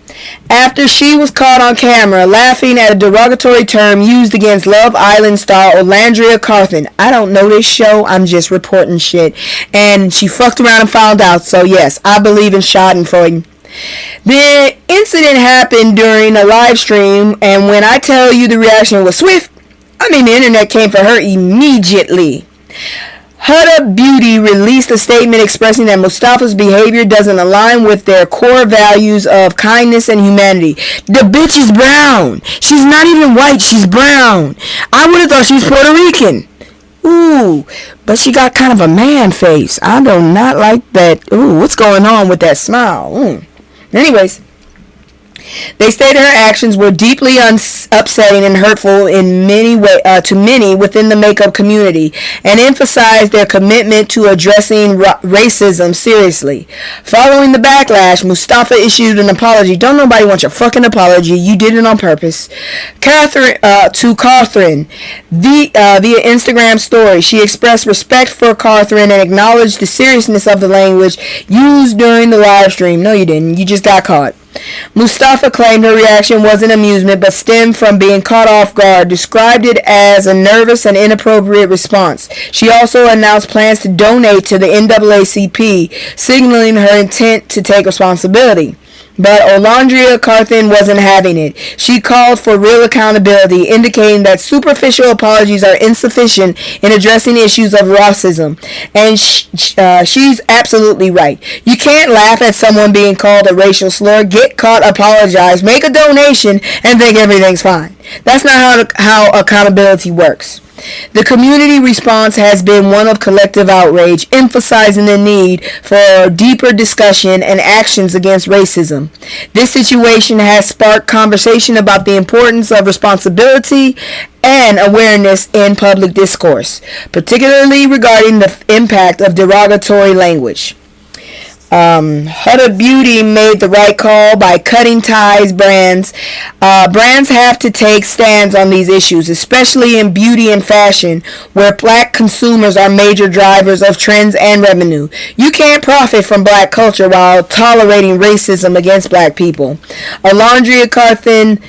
After she was caught on camera laughing at a derogatory term used against Love Island star Olandria Carthen. I don't know this show, I'm just reporting shit. And she fucked around and found out, so yes, I believe in schadenfreude. The incident happened during a live stream, and when I tell you the reaction was swift, I mean the internet came for her immediately. Huda Beauty released a statement expressing that Mustafa's behavior doesn't align with their core values of kindness and humanity. The bitch is brown. She's not even white. She's brown. I would have thought she was Puerto Rican. Ooh, but she got kind of a man face. I do not like that. Ooh, what's going on with that smile? Anyways. They stated her actions were deeply upsetting and hurtful in to many within the makeup community, and emphasized their commitment to addressing racism seriously. Following the backlash, Mustafa issued an apology. Don't nobody want your fucking apology. You did it on purpose. Carthren via Instagram story. She expressed respect for Carthren and acknowledged the seriousness of the language used during the live stream. No, you didn't. You just got caught. Mustafa claimed her reaction wasn't amusement but stemmed from being caught off guard, described it as a nervous and inappropriate response. She also announced plans to donate to the NAACP, signaling her intent to take responsibility. But Olandria Carthen wasn't having it. She called for real accountability, indicating that superficial apologies are insufficient in addressing issues of racism. And she's absolutely right. You can't laugh at someone being called a racial slur, get caught, apologize, make a donation, and think everything's fine. That's not how accountability works. The community response has been one of collective outrage, emphasizing the need for deeper discussion and actions against racism. This situation has sparked conversation about the importance of responsibility and awareness in public discourse, particularly regarding the impact of derogatory language. Huda Beauty made the right call by cutting ties brands. Brands have to take stands on these issues, especially in beauty and fashion, where black consumers are major drivers of trends and revenue. You can't profit from black culture while tolerating racism against black people. Alondria Carthen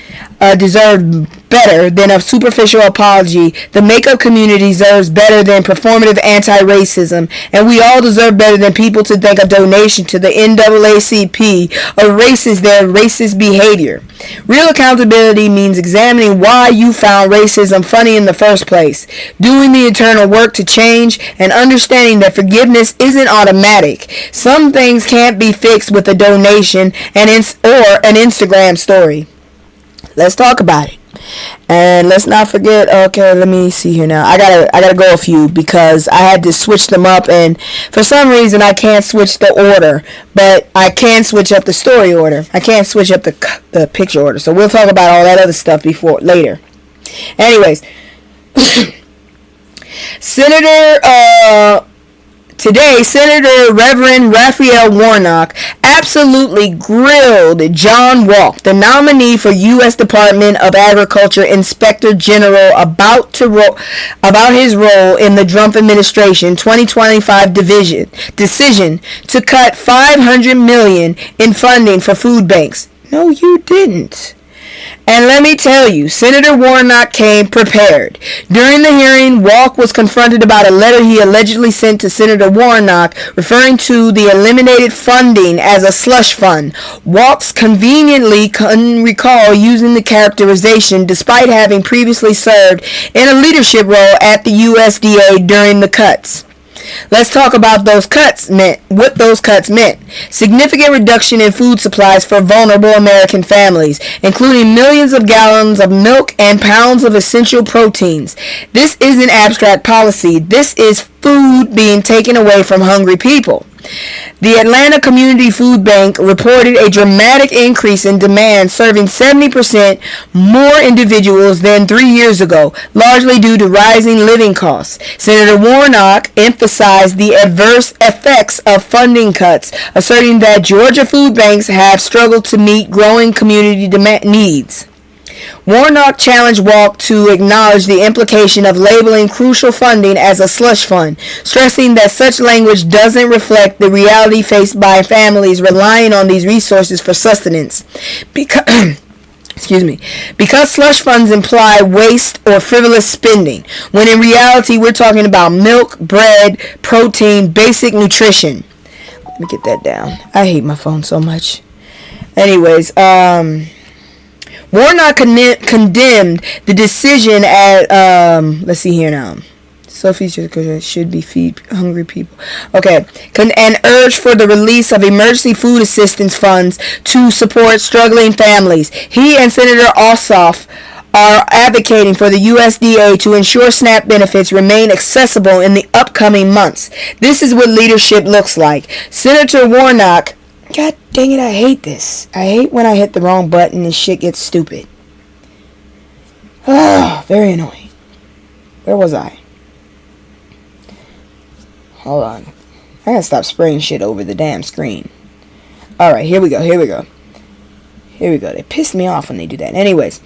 deserved better than a superficial apology. The makeup community deserves better than performative anti-racism, and we all deserve better than people to think a donation to the NAACP erases their racist behavior. Real accountability means examining why you found racism funny in the first place, doing the internal work to change, and understanding that forgiveness isn't automatic. Some things can't be fixed with a donation or an Instagram story. Let's talk about it. And let's not forget, okay, let me see here now. I gotta go a few because I had to switch them up, and for some reason I can't switch the order, but I can switch up the story order. I can't switch up the picture order. So we'll talk about all that other stuff later. Anyways, Today, Senator Reverend Raphael Warnock absolutely grilled John Walk, the nominee for U.S. Department of Agriculture Inspector General, about his role in the Trump administration 2025 decision to cut $500 million in funding for food banks. No, you didn't. And let me tell you, Senator Warnock came prepared. During the hearing, Walk was confronted about a letter he allegedly sent to Senator Warnock referring to the eliminated funding as a slush fund. Walk conveniently couldn't recall using the characterization despite having previously served in a leadership role at the USDA during the cuts. Let's talk about what those cuts meant. Significant reduction in food supplies for vulnerable American families, including millions of gallons of milk and pounds of essential proteins. This isn't abstract policy. This is food being taken away from hungry people. The Atlanta Community Food Bank reported a dramatic increase in demand, serving 70% more individuals than 3 years ago, largely due to rising living costs. Senator Warnock emphasized the adverse effects of funding cuts, asserting that Georgia food banks have struggled to meet growing community needs. Warnock challenged Walk to acknowledge the implication of labeling crucial funding as a slush fund, stressing that such language doesn't reflect the reality faced by families relying on these resources for sustenance. Because slush funds imply waste or frivolous spending, when in reality we're talking about milk, bread, protein, basic nutrition. Let me get that down. I hate my phone so much. Anyways, Warnock condemned the decision at, let's see here now. Sophie should be feed hungry people. Okay. And urged for the release of emergency food assistance funds to support struggling families. He and Senator Ossoff are advocating for the USDA to ensure SNAP benefits remain accessible in the upcoming months. This is what leadership looks like. Senator Warnock, God dang it, I hate this. I hate when I hit the wrong button and shit gets stupid. Oh, very annoying. Where was I? Hold on. I gotta stop spraying shit over the damn screen. Alright, here we go. They piss me off when they do that. Anyways.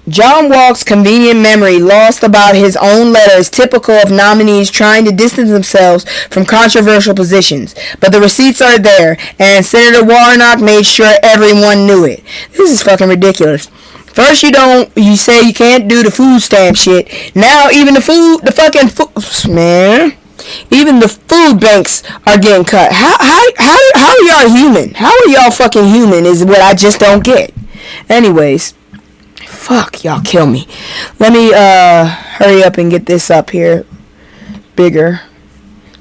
John Walk's convenient memory lost about his own letter is typical of nominees trying to distance themselves from controversial positions. But the receipts are there, and Senator Warnock made sure everyone knew it. This is fucking ridiculous. First you say you can't do the food stamp shit. Now even even the food banks are getting cut. How are y'all human? How are y'all fucking human is what I just don't get. Anyways. Fuck, y'all kill me. Let me hurry up and get this up here bigger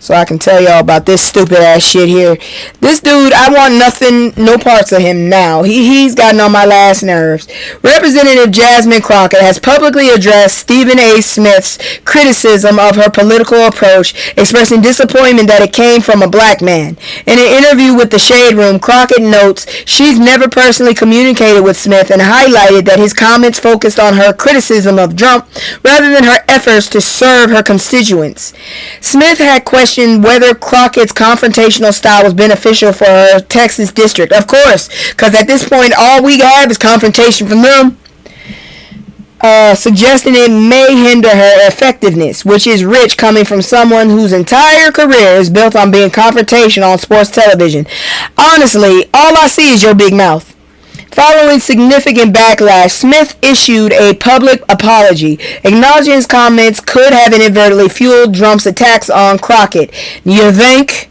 so I can tell y'all about this stupid ass shit here. This dude, I want nothing, no parts of him now. He's gotten on my last nerves. Representative Jasmine Crockett has publicly addressed Stephen A. Smith's criticism of her political approach, expressing disappointment that it came from a black man. In an interview with the Shade Room, Crockett notes she's never personally communicated with Smith and highlighted that his comments focused on her criticism of Trump rather than her efforts to serve her constituents. Smith had questioned whether Crockett's confrontational style was beneficial for her Texas district. Of course, because at this point all we have is confrontation from them. Suggesting it may hinder her effectiveness, which is rich coming from someone whose entire career is built on being confrontational on sports television. Honestly, all I see is your big mouth. Following significant backlash, Smith issued a public apology, acknowledging his comments could have inadvertently fueled Trump's attacks on Crockett. You think?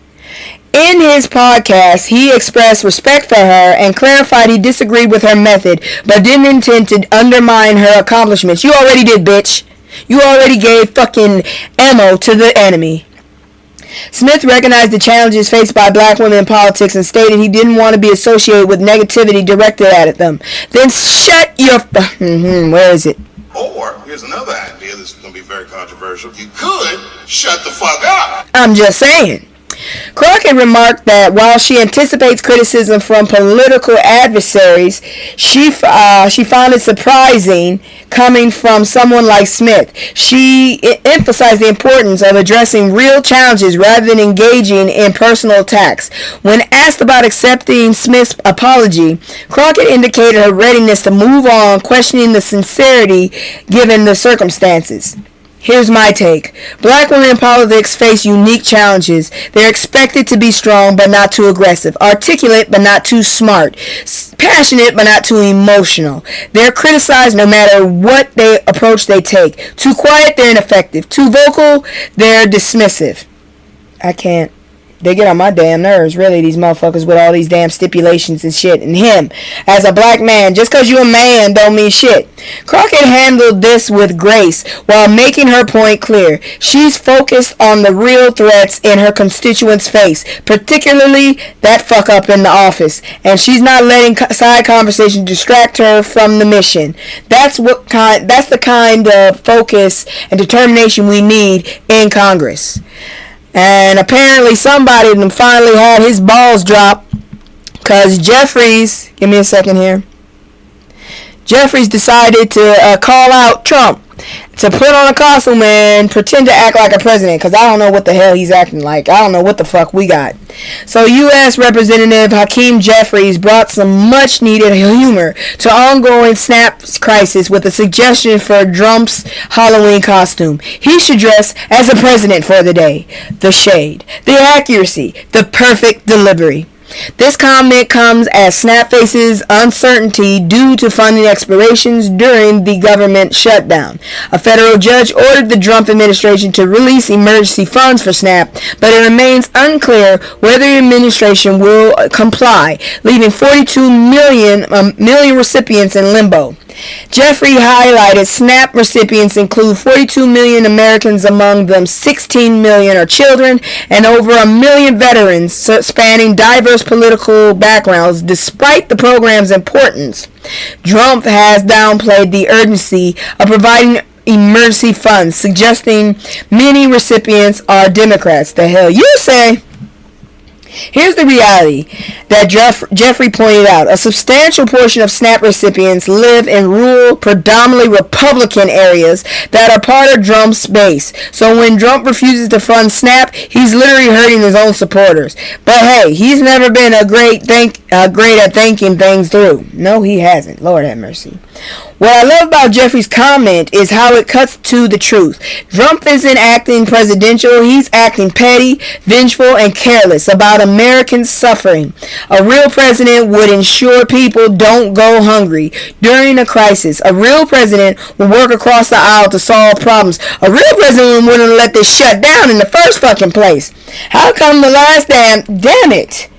In his podcast, he expressed respect for her and clarified he disagreed with her method, but didn't intend to undermine her accomplishments. You already did, bitch. You already gave fucking ammo to the enemy. Smith recognized the challenges faced by black women in politics and stated he didn't want to be associated with negativity directed at them. Then shut your... where is it? Or, here's another idea that's going to be very controversial. You could shut the fuck up. I'm just saying. Crockett remarked that while she anticipates criticism from political adversaries, she found it surprising coming from someone like Smith. She emphasized the importance of addressing real challenges rather than engaging in personal attacks. When asked about accepting Smith's apology, Crockett indicated her readiness to move on, questioning the sincerity given the circumstances. Here's my take. Black women in politics face unique challenges. They're expected to be strong but not too aggressive, articulate but not too smart, passionate but not too emotional. They're criticized no matter what approach they take. Too quiet, they're ineffective. Too vocal, they're dismissive. I can't. They get on my damn nerves, really, these motherfuckers with all these damn stipulations and shit. And him, as a black man, just because you a man don't mean shit. Crockett handled this with grace while making her point clear. She's focused on the real threats in her constituents' face, particularly that fuck up in the office. And she's not letting side conversation distract her from the mission. That's the kind of focus and determination we need in Congress. And apparently somebody finally had his balls dropped, because Jeffries, give me a second here, Jeffries decided to call out Trump to put on a costume and pretend to act like a president, because I don't know what the hell he's acting like. I don't know what the fuck we got. So U.S. Representative Hakeem Jeffries brought some much needed humor to ongoing snap crisis with a suggestion for Trump's Halloween costume. He should dress as a president for the day. The shade, the accuracy, the perfect delivery. This comment comes as Snap faces uncertainty due to funding expirations during the government shutdown. A federal judge ordered the Trump administration to release emergency funds for Snap, but it remains unclear whether the administration will comply, leaving 42 million recipients in limbo. Jeffrey highlighted SNAP recipients include 42 million Americans, among them 16 million are children, and over 1 million veterans spanning diverse political backgrounds. Despite the program's importance, Trump has downplayed the urgency of providing emergency funds, suggesting many recipients are Democrats. The hell you say? Here's the reality that Jeffrey pointed out. A substantial portion of SNAP recipients live in rural, predominantly Republican areas that are part of Trump's base. So when Trump refuses to fund SNAP, he's literally hurting his own supporters. But hey, he's never been great at thinking things through. No, he hasn't. Lord have mercy. What I love about Jeffrey's comment is how it cuts to the truth. Trump isn't acting presidential. He's acting petty, vengeful, and careless about Americans suffering. A real president would ensure people don't go hungry during a crisis. A real president would work across the aisle to solve problems. A real president wouldn't let this shut down in the first fucking place. How come the last damn it?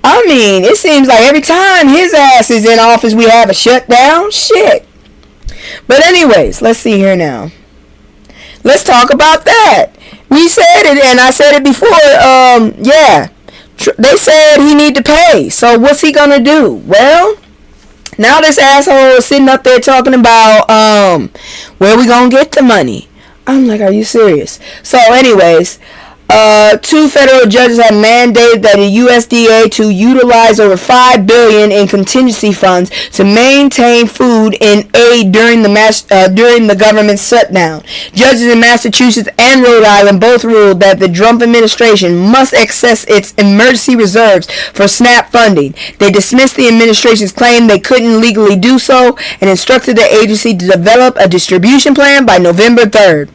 I mean, it seems like every time his ass is in office we have a shutdown. Shit. But anyways, let's see here now. Let's talk about that. We said it, and I said it before. Yeah, they said he need to pay. So what's he gonna do? Well, now this asshole is sitting up there talking about where we gonna get the money. I'm like, are you serious? So, anyways. Two federal judges have mandated that the USDA to utilize over $5 billion in contingency funds to maintain food and aid during the government shutdown. Judges in Massachusetts and Rhode Island both ruled that the Trump administration must access its emergency reserves for SNAP funding. They dismissed the administration's claim they couldn't legally do so and instructed the agency to develop a distribution plan by November 3rd.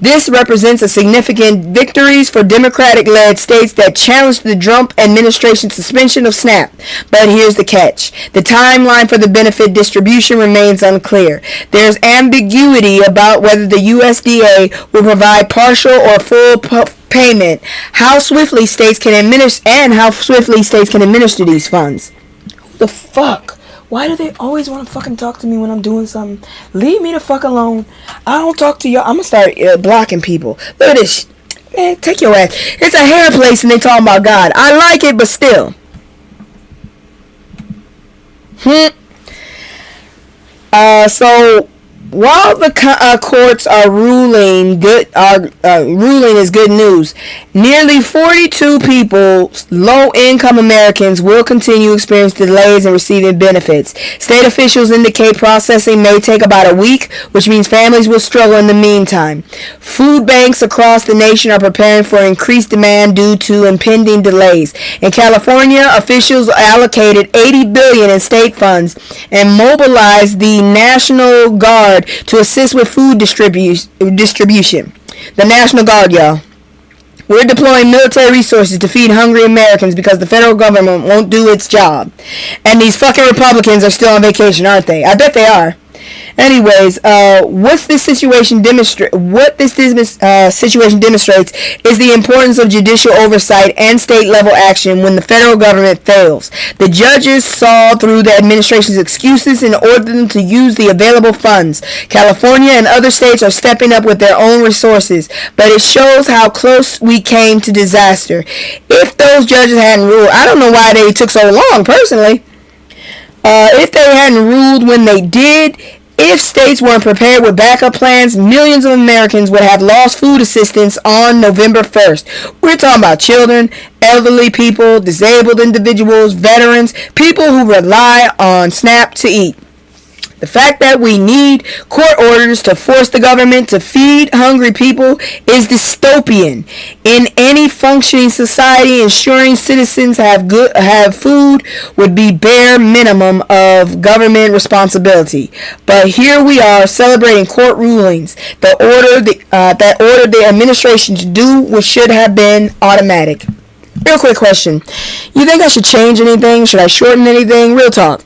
This represents a significant victory for Democratic-led states that challenged the Trump administration's suspension of SNAP. But here's the catch. The timeline for the benefit distribution remains unclear. There's ambiguity about whether the USDA will provide partial or full payment, how swiftly states can administer these funds. Who the fuck? Why do they always want to fucking talk to me when I'm doing something? Leave me the fuck alone. I don't talk to y'all. I'm going to start blocking people. Look at this. Man, take your ass. It's a hair place and they talking about God. I like it, but still. So while the courts are ruling is good news, nearly 42 people, low-income Americans, will continue to experience delays in receiving benefits. State officials indicate processing may take about a week, which means families will struggle in the meantime. Food banks across the nation are preparing for increased demand due to impending delays. In California, officials allocated $80 billion in state funds and mobilized the National Guard to assist with food distribution. The National Guard, y'all. We're deploying military resources to feed hungry Americans because the federal government won't do its job. And these fucking Republicans are still on vacation, aren't they? I bet they are. Anyways, what this situation demonstrates is the importance of judicial oversight and state level action when the federal government fails. The judges saw through the administration's excuses and ordered them to use the available funds. California and other states are stepping up with their own resources, but it shows how close we came to disaster. If those judges hadn't ruled, I don't know why they took so long, personally. If they hadn't ruled when they did, if states weren't prepared with backup plans, millions of Americans would have lost food assistance on November 1st. We're talking about children, elderly people, disabled individuals, veterans, people who rely on SNAP to eat. The fact that we need court orders to force the government to feed hungry people is dystopian. In any functioning society, ensuring citizens have food would be bare minimum of government responsibility. But here we are celebrating court rulings that ordered the administration to do what should have been automatic. Real quick question. You think I should change anything? Should I shorten anything? Real talk.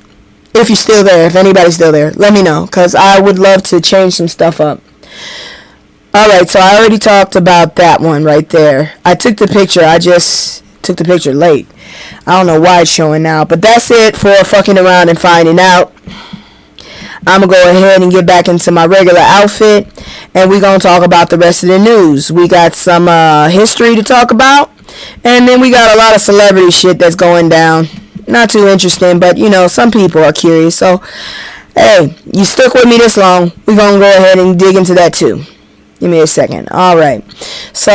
If you're still there, if anybody's still there, let me know, because I would love to change some stuff up. Alright, so I already talked about that one right there. I took the picture. I just took the picture late. I don't know why it's showing now, but that's it for fucking around and finding out. I'm going to go ahead and get back into my regular outfit, and we're going to talk about the rest of the news. We got some history to talk about, and then we got a lot of celebrity shit that's going down. Not too interesting, but you know, some people are curious. So, hey, you stuck with me this long. We're going to go ahead and dig into that too. Give me a second. All right. So,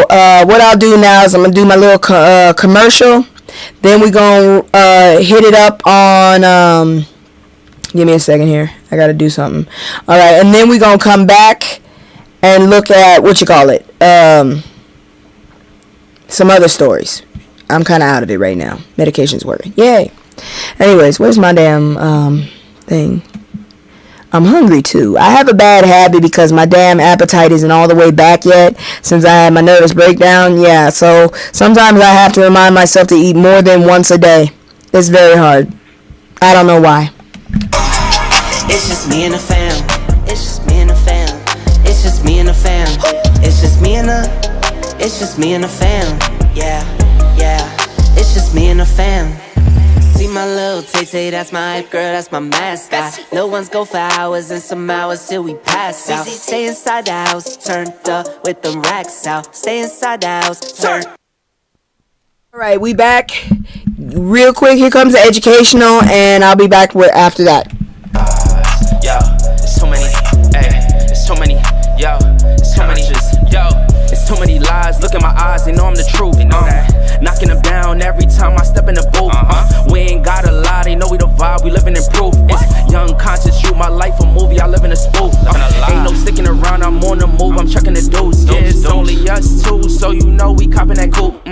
what I'll do now is I'm going to do my little commercial. Then we're going to hit it up on... give me a second here. I got to do something. All right. And then we're going to come back and look at, some other stories. I'm kind of out of it right now. Medication's working. Yay. Anyways, where's my damn thing? I'm hungry too. I have a bad habit because my damn appetite isn't all the way back yet since I had my nervous breakdown. Yeah, so sometimes I have to remind myself to eat more than once a day. It's very hard. I don't know why. It's just me and the fam. It's just me and the fam. It's just me and the fam. It's just me and the fam. Yeah. It's just me and the fam. See my my little Tay-Tay, that's my hype girl, that's my mascot. Little ones go for hours and some hours till we pass out. Stay inside the house, turned up with them racks out. Stay inside the house, turned. All right, we back. Real quick, here comes the educational, and I'll be back after that. Yo, it's too many, hey, it's too many, yo, it's too many, yo, it's too many lies. Look in my eyes, they know I'm the truth. Knocking them down every time I step in the booth. We ain't gotta lie, they know we the vibe, we living in proof. It's young conscious, shoot my life a movie, I live in a spoof. Ain't no sticking around, I'm on the move, I'm checking the dudes. Yeah, it's only us two, so you know we copping that coupe.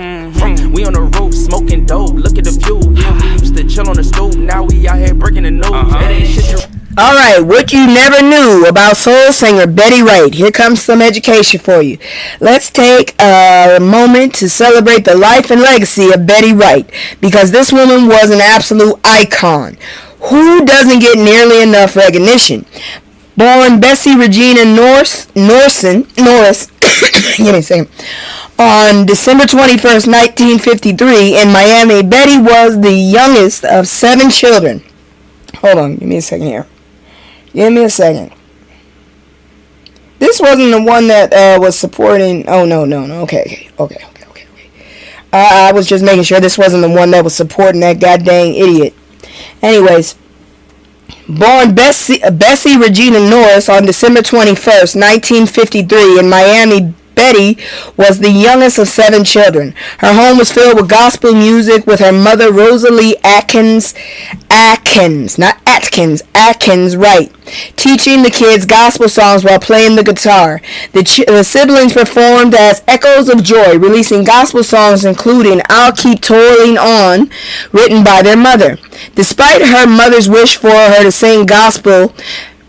We on the roof, smoking dope, look at the view. Yeah, we used to chill on the stoop, now we out here breaking the news. It ain't shit you. Alright, what you never knew about soul singer Betty Wright. Here comes some education for you. Let's take a moment to celebrate the life and legacy of Betty Wright, because this woman was an absolute icon. Who doesn't get nearly enough recognition? Born Bessie Regina Norris, give me a second. On December 21st, 1953, in Miami, Betty was the youngest of 7 children. Hold on, give me a second here. Give me a second. This wasn't the one that was supporting. Oh, no. Okay. I was just making sure this wasn't the one that was supporting that goddamn idiot. Anyways, born Bessie Regina Norris on December 21st, 1953, in Miami, Betty was the youngest of 7 children. Her home was filled with gospel music, with her mother Rosalie Atkins Wright, teaching the kids gospel songs while playing the guitar. The siblings performed as Echoes of Joy, releasing gospel songs including I'll Keep Toiling On, written by their mother. Despite her mother's wish for her to sing gospel,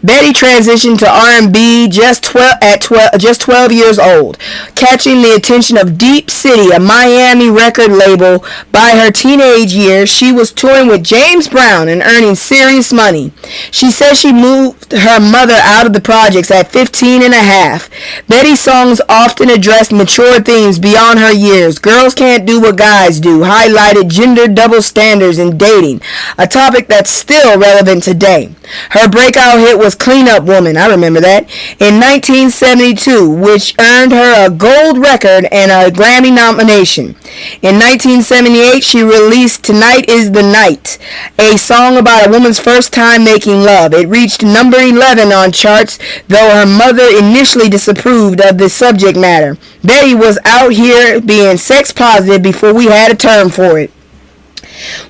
Betty transitioned to R&B just 12 years old, catching the attention of Deep City, a Miami record label. By her teenage years, she was touring with James Brown and earning serious money. She said she moved her mother out of the projects at 15 and a half. Betty's songs often addressed mature themes beyond her years. Girls can't do what guys do, highlighted gender double standards in dating, a topic that's still relevant today. Her breakout hit was Clean Up Woman, I remember that, in 1972, which earned her a gold record and a Grammy nomination. In 1978, she released Tonight Is the Night, a song about a woman's first time making love. It reached number 11 on charts, though her mother initially disapproved of the subject matter. Betty was out here being sex positive before we had a term for it.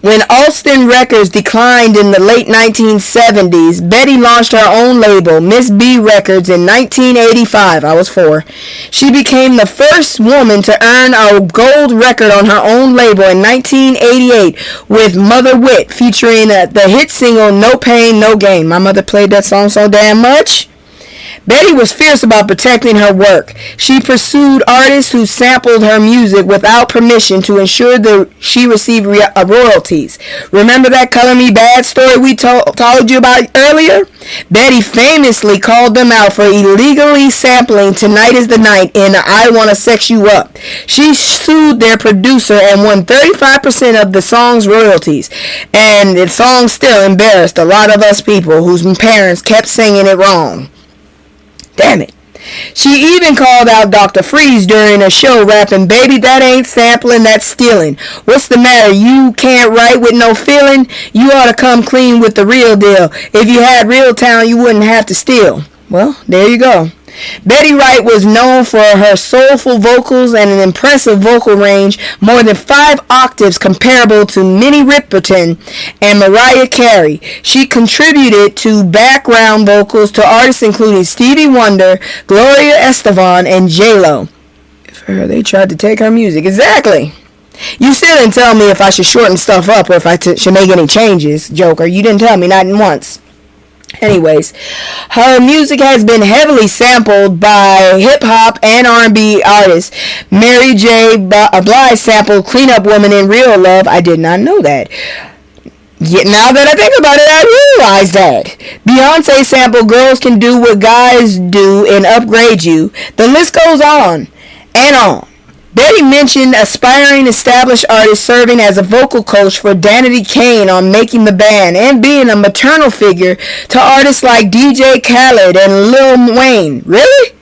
When Alston Records declined in the late 1970s, Betty launched her own label, Miss B Records, in 1985. I was 4. She became the first woman to earn a gold record on her own label in 1988 with Mother Wit, featuring the hit single No Pain, No Gain. My mother played that song so damn much. Betty was fierce about protecting her work. She pursued artists who sampled her music without permission to ensure that she received royalties. Remember that Color Me Bad story we told you about earlier? Betty famously called them out for illegally sampling Tonight Is the Night in I Wanna Sex You Up. She sued their producer and won 35% of the song's royalties. And the song still embarrassed a lot of us people whose parents kept singing it wrong. Damn it. She even called out Dr. Freeze during a show rapping, "Baby, that ain't sampling, that's stealing. What's the matter? You can't write with no feeling? You ought to come clean with the real deal. If you had real talent, you wouldn't have to steal." Well, there you go. Betty Wright was known for her soulful vocals and an impressive vocal range, more than 5 octaves comparable to Minnie Riperton and Mariah Carey. She contributed to background vocals to artists including Stevie Wonder, Gloria Estefan, and J-Lo. For her, they tried to take her music. Exactly. You still didn't tell me if I should shorten stuff up or if I should make any changes, Joker. You didn't tell me, not once. Anyways, her music has been heavily sampled by hip-hop and R&B artists. Mary J. Blige sampled Clean Up Woman in Real Love. I did not know that. Yet now that I think about it, I realize that. Beyonce sampled Girls Can Do What Guys Do and Upgrade You. The list goes on and on. Betty mentioned aspiring established artists serving as a vocal coach for Danity Kane on Making the Band and being a maternal figure to artists like DJ Khaled and Lil Wayne. Really?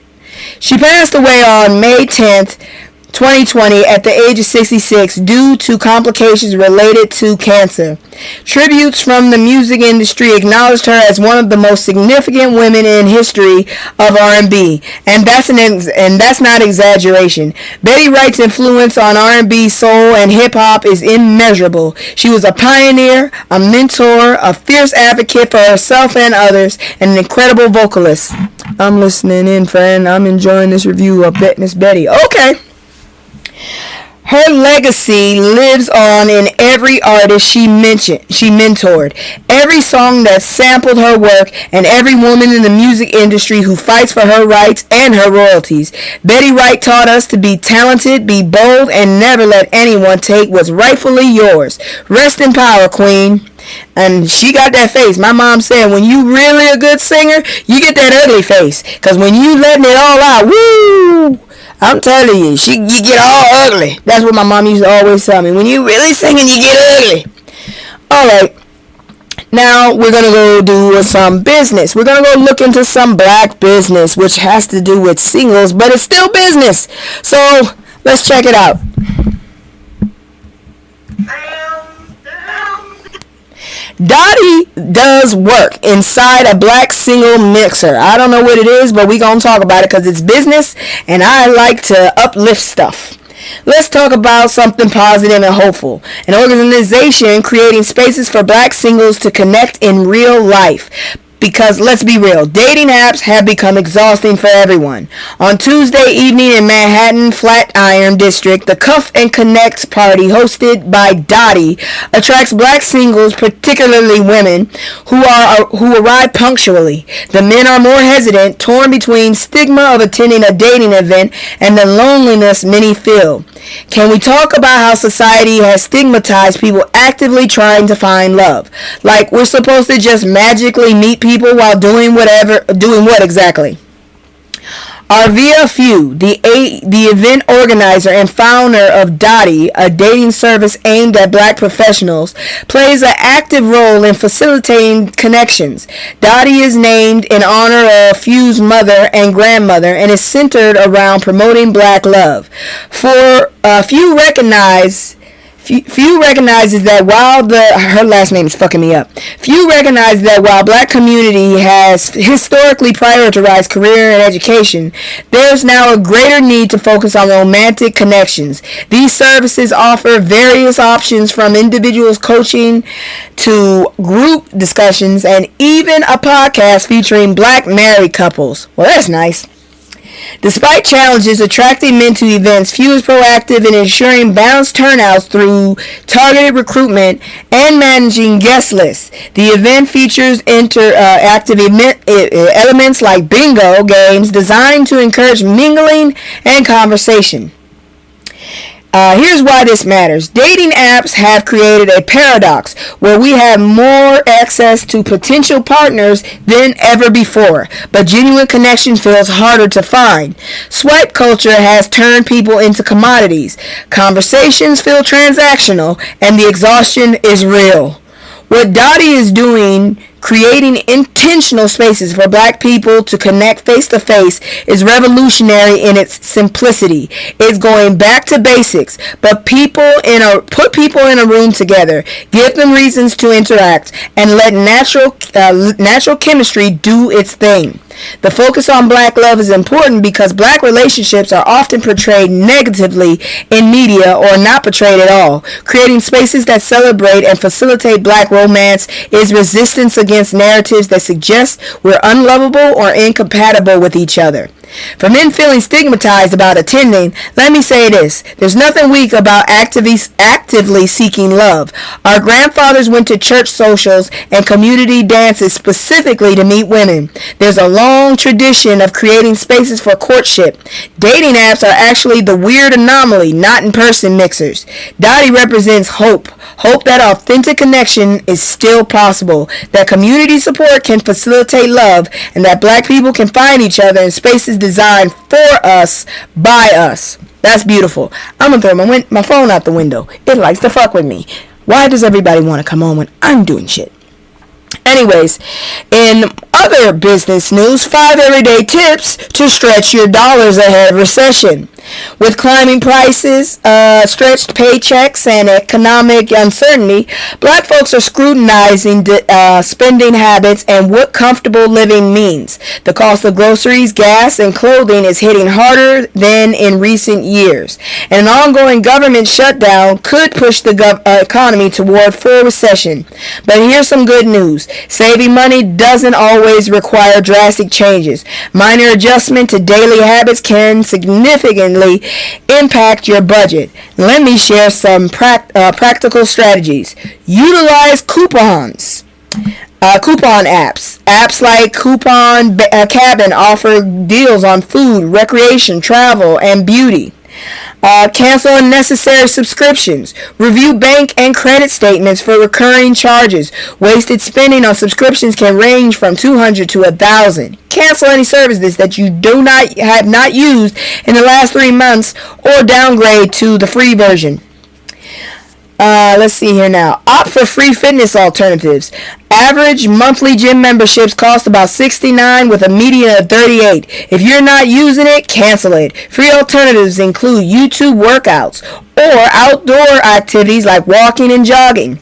She passed away on May 10th, 2020 at the age of 66 due to complications related to cancer. Tributes from the music industry acknowledged her as one of the most significant women in history of R&B, and that's not exaggeration. Betty Wright's influence on R&B, soul, and hip-hop is immeasurable. She was a pioneer, a mentor, a fierce advocate for herself and others, and an incredible vocalist. I'm listening in, friend. I'm enjoying this review of Miss Betty. Okay. Her legacy lives on in every artist she mentored, every song that sampled her work, and every woman in the music industry who fights for her rights and her royalties. Betty Wright taught us to be talented, be bold, and never let anyone take what's rightfully yours. Rest in power, Queen. And she got that face. My mom said, when you really a good singer, you get that ugly face. Because when you letting it all out, woo! I'm telling you, you get all ugly. That's what my mom used to always tell me. When you really singing, you get ugly. Alright. Now, we're going to go do some business. We're going to go look into some black business, which has to do with singles, but it's still business. So, let's check it out. Dottie does work inside a black single mixer. I don't know what it is, but we gonna talk about it because it's business and I like to uplift stuff. Let's talk about something positive and hopeful. An organization creating spaces for black singles to connect in real life. Because let's be real, dating apps have become exhausting for everyone. On Tuesday evening in Manhattan Flatiron District, the Cuff and Connect party hosted by Dottie attracts black singles, particularly women, who arrive punctually. The men are more hesitant, torn between stigma of attending a dating event and the loneliness many feel. Can we talk about how society has stigmatized people actively trying to find love? Like we're supposed to just magically meet people while doing what exactly? Arvia Few, the event organizer and founder of Dottie, a dating service aimed at black professionals, plays an active role in facilitating connections. Dottie is named in honor of Few's mother and grandmother and is centered around promoting black love. Few recognizes that while her last name is fucking me up. Few recognize that while black community has historically prioritized career and education, there's now a greater need to focus on romantic connections. These services offer various options from individuals coaching to group discussions and even a podcast featuring black married couples. Well, that's nice. Despite challenges attracting men to events, Few is proactive in ensuring balanced turnouts through targeted recruitment and managing guest lists. The event features interactive elements like bingo games designed to encourage mingling and conversation. Here's why this matters. Dating apps have created a paradox where we have more access to potential partners than ever before, but genuine connection feels harder to find. Swipe culture has turned people into commodities. Conversations feel transactional, and the exhaustion is real. What Dottie is doing, creating intentional spaces for black people to connect face-to-face, is revolutionary in its simplicity. It's going back to basics, but put people in a room together, give them reasons to interact, and let natural chemistry do its thing. The focus on black love is important because black relationships are often portrayed negatively in media or not portrayed at all. Creating spaces that celebrate and facilitate black romance is resistance against narratives that suggest we're unlovable or incompatible with each other. For men feeling stigmatized about attending, let me say this. There's nothing weak about actively seeking love. Our grandfathers went to church socials and community dances specifically to meet women. There's a long tradition of creating spaces for courtship. Dating apps are actually the weird anomaly, not in-person mixers. Dottie represents hope. Hope that authentic connection is still possible, that community support can facilitate love, and that black people can find each other in spaces is designed for us, by us. That's beautiful. I'm gonna throw my phone out the window. It likes to fuck with me. Why does everybody want to come on when I'm doing shit? Anyways, in other business news, 5 everyday tips to stretch your dollars ahead of recession. With climbing prices, stretched paychecks, and economic uncertainty, black folks are scrutinizing spending habits and what comfortable living means. The cost of groceries, gas, and clothing is hitting harder than in recent years. And an ongoing government shutdown could push the economy toward full recession. But here's some good news. Saving money doesn't always require drastic changes. Minor adjustment to daily habits can significantly impact your budget. Let me share some practical strategies. Utilize coupons. Coupon apps. Apps like Coupon Cabin offer deals on food, recreation, travel, and beauty. Cancel unnecessary subscriptions. Review bank and credit statements for recurring charges. Wasted spending on subscriptions can range from $200 to $1,000. Cancel any services that you have not used in the last 3 months or downgrade to the free version. Let's see here now. Opt for free fitness alternatives. Average monthly gym memberships cost about $69 with a median of $38. If you're not using it, cancel it. Free alternatives include YouTube workouts or outdoor activities like walking and jogging.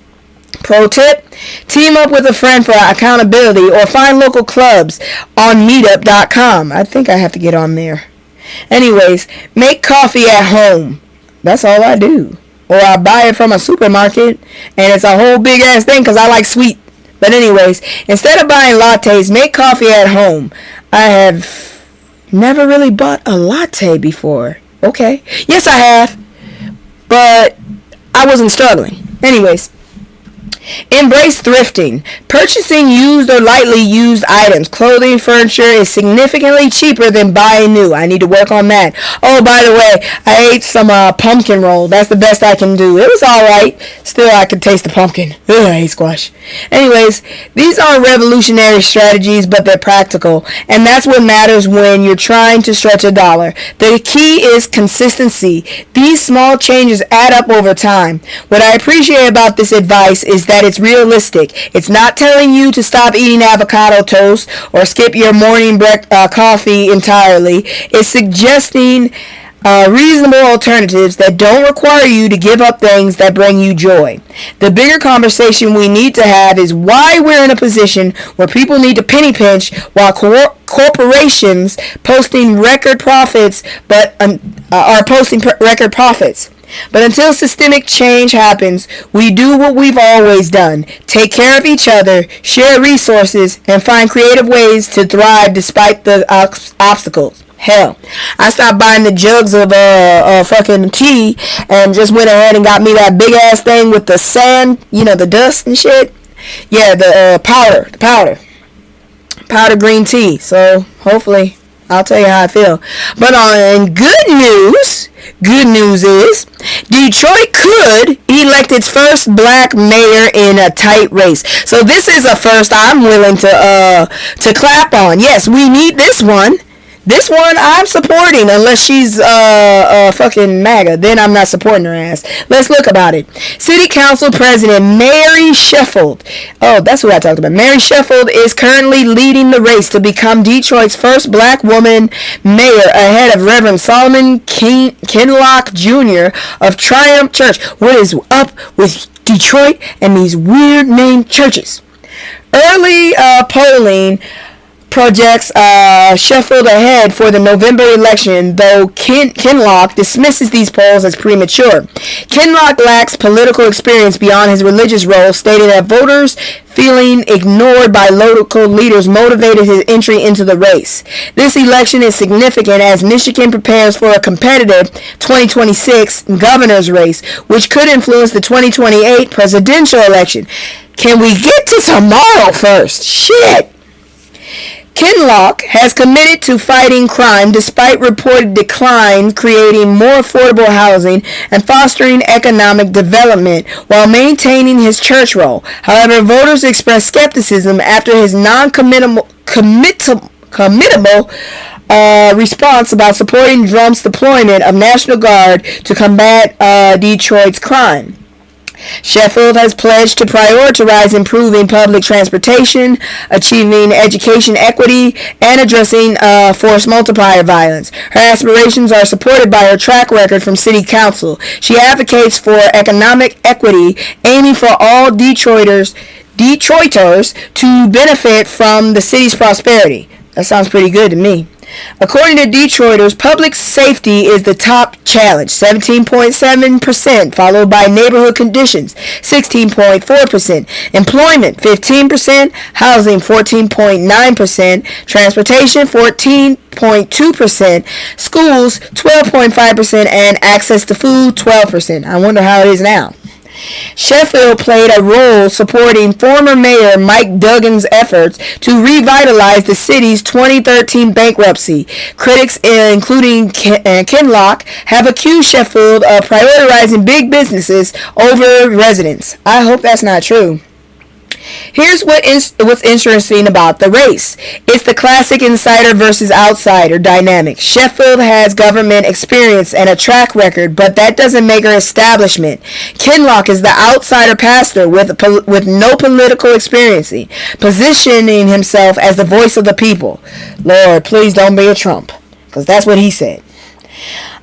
Pro tip, team up with a friend for accountability or find local clubs on meetup.com. I think I have to get on there. Anyways, make coffee at home. That's all I do. Or I buy it from a supermarket, and it's a whole big ass thing because I like sweet. But anyways, instead of buying lattes, make coffee at home. I have never really bought a latte before. Okay. Yes, I have. But I wasn't struggling. Anyways. Embrace thrifting. Purchasing used or lightly used items, clothing, furniture is significantly cheaper than buying new. I need to work on that. Oh, by the way, I ate some pumpkin roll. That's the best I can do. It was alright. Still, I could taste the pumpkin. Ugh, I hate squash. Anyways, these aren't revolutionary strategies, but they're practical. And that's what matters when you're trying to stretch a dollar. The key is consistency. These small changes add up over time. What I appreciate about this advice is that it's realistic. It's not telling you to stop eating avocado toast or skip your morning coffee entirely. It's suggesting reasonable alternatives that don't require you to give up things that bring you joy. The bigger conversation we need to have is why we're in a position where people need to penny pinch while corporations posting record profits, are posting record profits. But until systemic change happens, we do what we've always done. Take care of each other, share resources, and find creative ways to thrive despite the obstacles. Hell, I stopped buying the jugs of fucking tea and just went ahead and got me that big ass thing with the sand, the dust and shit. Yeah, the powder green tea. So hopefully I'll tell you how I feel. But on good news is Detroit could elect its first black mayor in a tight race. So this is a first I'm willing to clap on. Yes, we need this one. This one I'm supporting, unless she's fucking MAGA. Then I'm not supporting her ass. Let's look about it. City Council President Mary Sheffield. Oh, that's what I talked about. Mary Sheffield is currently leading the race to become Detroit's first black woman mayor, ahead of Reverend Solomon Kinlock Jr. of Triumph Church. What is up with Detroit and these weird named churches? Early polling projects Sheffield ahead for the November election, though Kinlock dismisses these polls as premature. Kinlock lacks political experience beyond his religious role, stating that voters feeling ignored by local leaders motivated his entry into the race. This election is significant as Michigan prepares for a competitive 2026 governor's race, which could influence the 2028 presidential election. Can we get to tomorrow first? Shit! Kinlock has committed to fighting crime despite reported decline, creating more affordable housing and fostering economic development while maintaining his church role. However, voters expressed skepticism after his non-committable response about supporting Trump's deployment of National Guard to combat Detroit's crime. Sheffield has pledged to prioritize improving public transportation, achieving education equity, and addressing force multiplier violence. Her aspirations are supported by her track record from city council. She advocates for economic equity, aiming for all Detroiters to benefit from the city's prosperity. That sounds pretty good to me. According to Detroiters, public safety is the top challenge, 17.7%, followed by neighborhood conditions, 16.4%, employment, 15%, housing, 14.9%, transportation, 14.2%, schools, 12.5%, and access to food, 12%. I wonder how it is now. Sheffield played a role supporting former Mayor Mike Duggan's efforts to revitalize the city's 2013 bankruptcy. Critics, including Kinloch, have accused Sheffield of prioritizing big businesses over residents. I hope that's not true. Here's what's interesting about the race. It's the classic insider versus outsider dynamic. Sheffield has government experience and a track record, but that doesn't make her establishment. Kinloch is the outsider pastor with no political experience, positioning himself as the voice of the people. Lord, please don't be a Trump, because that's what he said.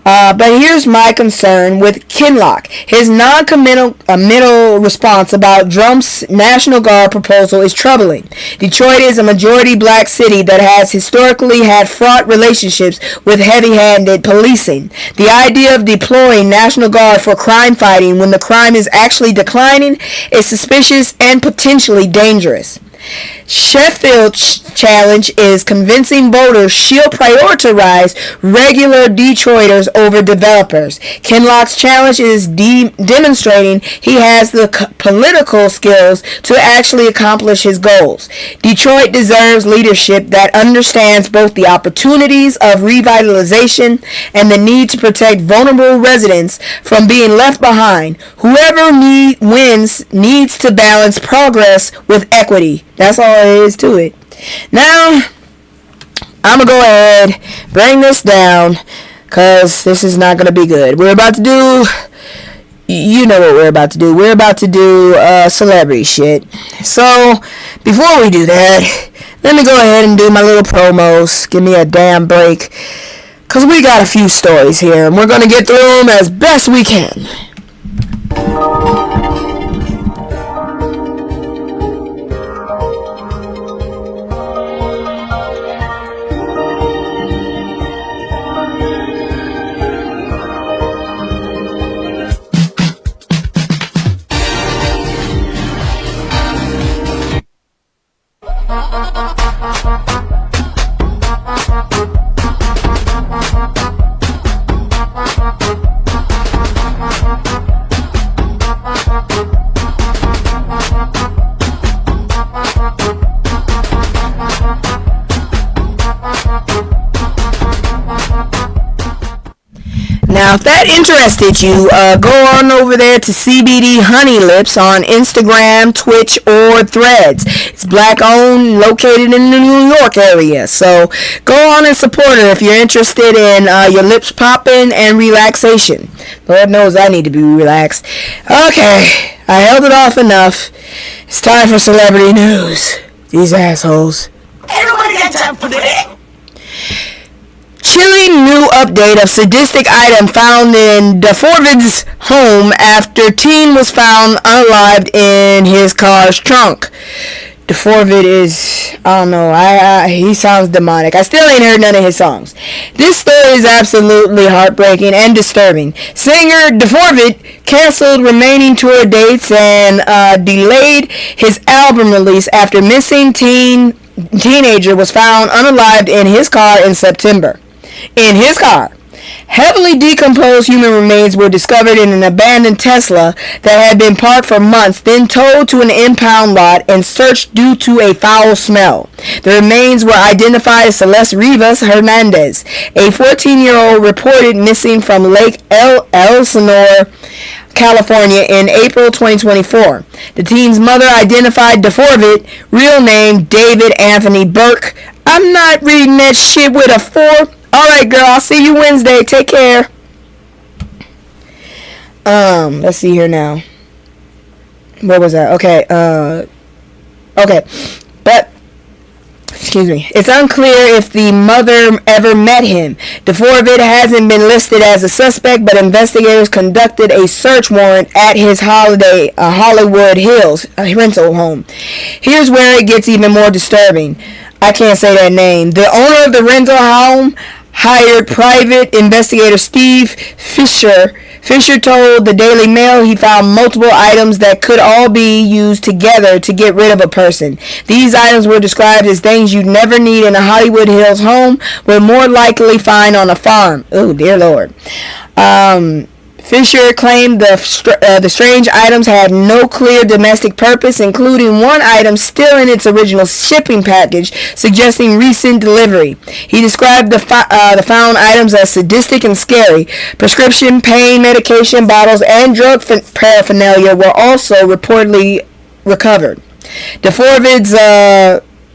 But here's my concern with Kinloch. His non-committal response about Trump's National Guard proposal is troubling. Detroit is a majority black city that has historically had fraught relationships with heavy-handed policing. The idea of deploying National Guard for crime fighting when the crime is actually declining is suspicious and potentially dangerous. Sheffield's challenge is convincing voters she'll prioritize regular Detroiters over developers. Kinloch's challenge is demonstrating he has the political skills to actually accomplish his goals. Detroit deserves leadership that understands both the opportunities of revitalization and the need to protect vulnerable residents from being left behind. Whoever wins needs to balance progress with equity. That's all there is to it. Now, I'm going to go ahead, bring this down, because this is not going to be good. We're about to do, you know what we're about to do. We're about to do celebrity shit. So, before we do that, let me go ahead and do my little promos. Give me a damn break, because we got a few stories here, and we're going to get through them as best we can. Now, if that interested you, go on over there to CBD Honey Lips on Instagram, Twitch, or Threads. It's black owned, located in the New York area. So go on and support her if you're interested in your lips popping and relaxation. Lord knows I need to be relaxed. Okay, I held it off enough. It's time for celebrity news. These assholes. Ain't nobody got time for that. Chilling new update of sadistic item found in DeForvid's home after teen was found unalived in his car's trunk. DeForvid is, I don't know, he sounds demonic. I still ain't heard none of his songs. This story is absolutely heartbreaking and disturbing. Singer DeForvid canceled remaining tour dates and delayed his album release after missing teenager was found unalived in his car in September. In his car, heavily decomposed human remains were discovered in an abandoned Tesla that had been parked for months, then towed to an impound lot and searched due to a foul smell. The remains were identified as Celeste Rivas Hernandez, a 14-year-old reported missing from Lake Elsinore, California in April 2024. The teen's mother identified DeForvid, real name David Anthony Burke, I'm not reading that shit with a 4. Alright, girl, I'll see you Wednesday. Take care. Let's see here now. What was that? Okay, okay. But, excuse me. It's unclear if the mother ever met him. DeForvit hasn't been listed as a suspect, but investigators conducted a search warrant at his Hollywood Hills rental home. Here's where it gets even more disturbing. I can't say that name. The owner of the rental home hired private investigator Steve Fisher. Fisher told the Daily Mail he found multiple items that could all be used together to get rid of a person. These items were described as things you'd never need in a Hollywood Hills home, but more likely find on a farm. Oh, dear Lord. Fisher claimed the strange items had no clear domestic purpose, including one item still in its original shipping package, suggesting recent delivery. He described the found items as sadistic and scary. Prescription pain medication bottles and drug paraphernalia were also reportedly recovered. DeForvit's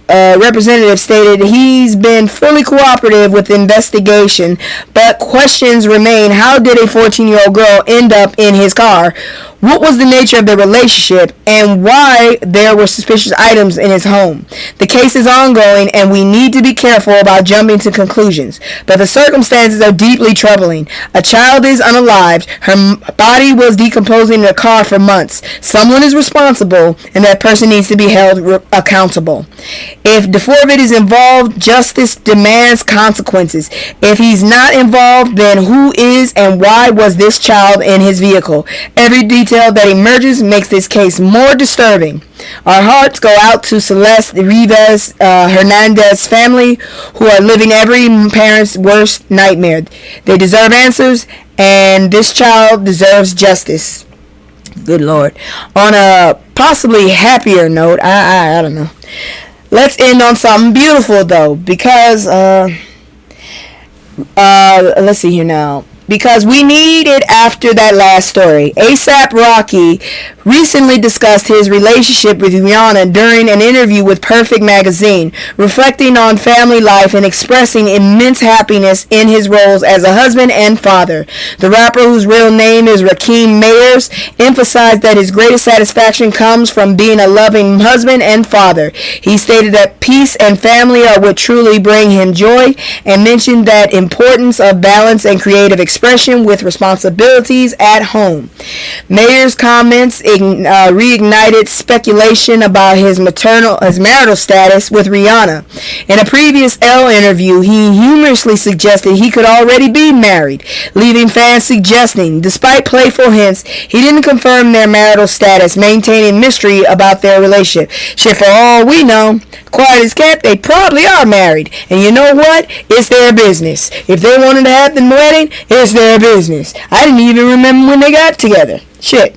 representative stated he's been fully cooperative with the investigation, but questions remain. How did a 14-year-old girl end up in his car? What was the nature of their relationship, and why there were suspicious items in his home? The case is ongoing, and we need to be careful about jumping to conclusions. But the circumstances are deeply troubling. A child is unalived. Her body was decomposing in a car for months. Someone is responsible, and that person needs to be held accountable. If DeForvit is involved, justice demands consequences. If he's not involved, then who is, and why was this child in his vehicle? Every detail that emerges makes this case more disturbing. Our hearts go out to Celeste Rivas Hernandez family, who are living every parent's worst nightmare. They deserve answers, and this child deserves justice. Good Lord. On a possibly happier note, I don't know. Let's end on something beautiful, though, because let's see here now. Because we need it after that last story. A$AP Rocky recently discussed his relationship with Rihanna during an interview with Perfect Magazine, reflecting on family life and expressing immense happiness in his roles as a husband and father. The rapper, whose real name is Rakim Mayers, emphasized that his greatest satisfaction comes from being a loving husband and father. He stated that peace and family are what truly bring him joy, and mentioned that importance of balance and creative expression with responsibilities at home. Mayer's comments reignited speculation about his marital status with Rihanna. In a previous Elle interview, he humorously suggested he could already be married, leaving fans suggesting, despite playful hints, he didn't confirm their marital status, maintaining mystery about their relationship. Shit, for all we know, quiet as kept, they probably are married. And you know what? It's their business. If they wanted to have the wedding, it's their business. I didn't even remember when they got together. Shit.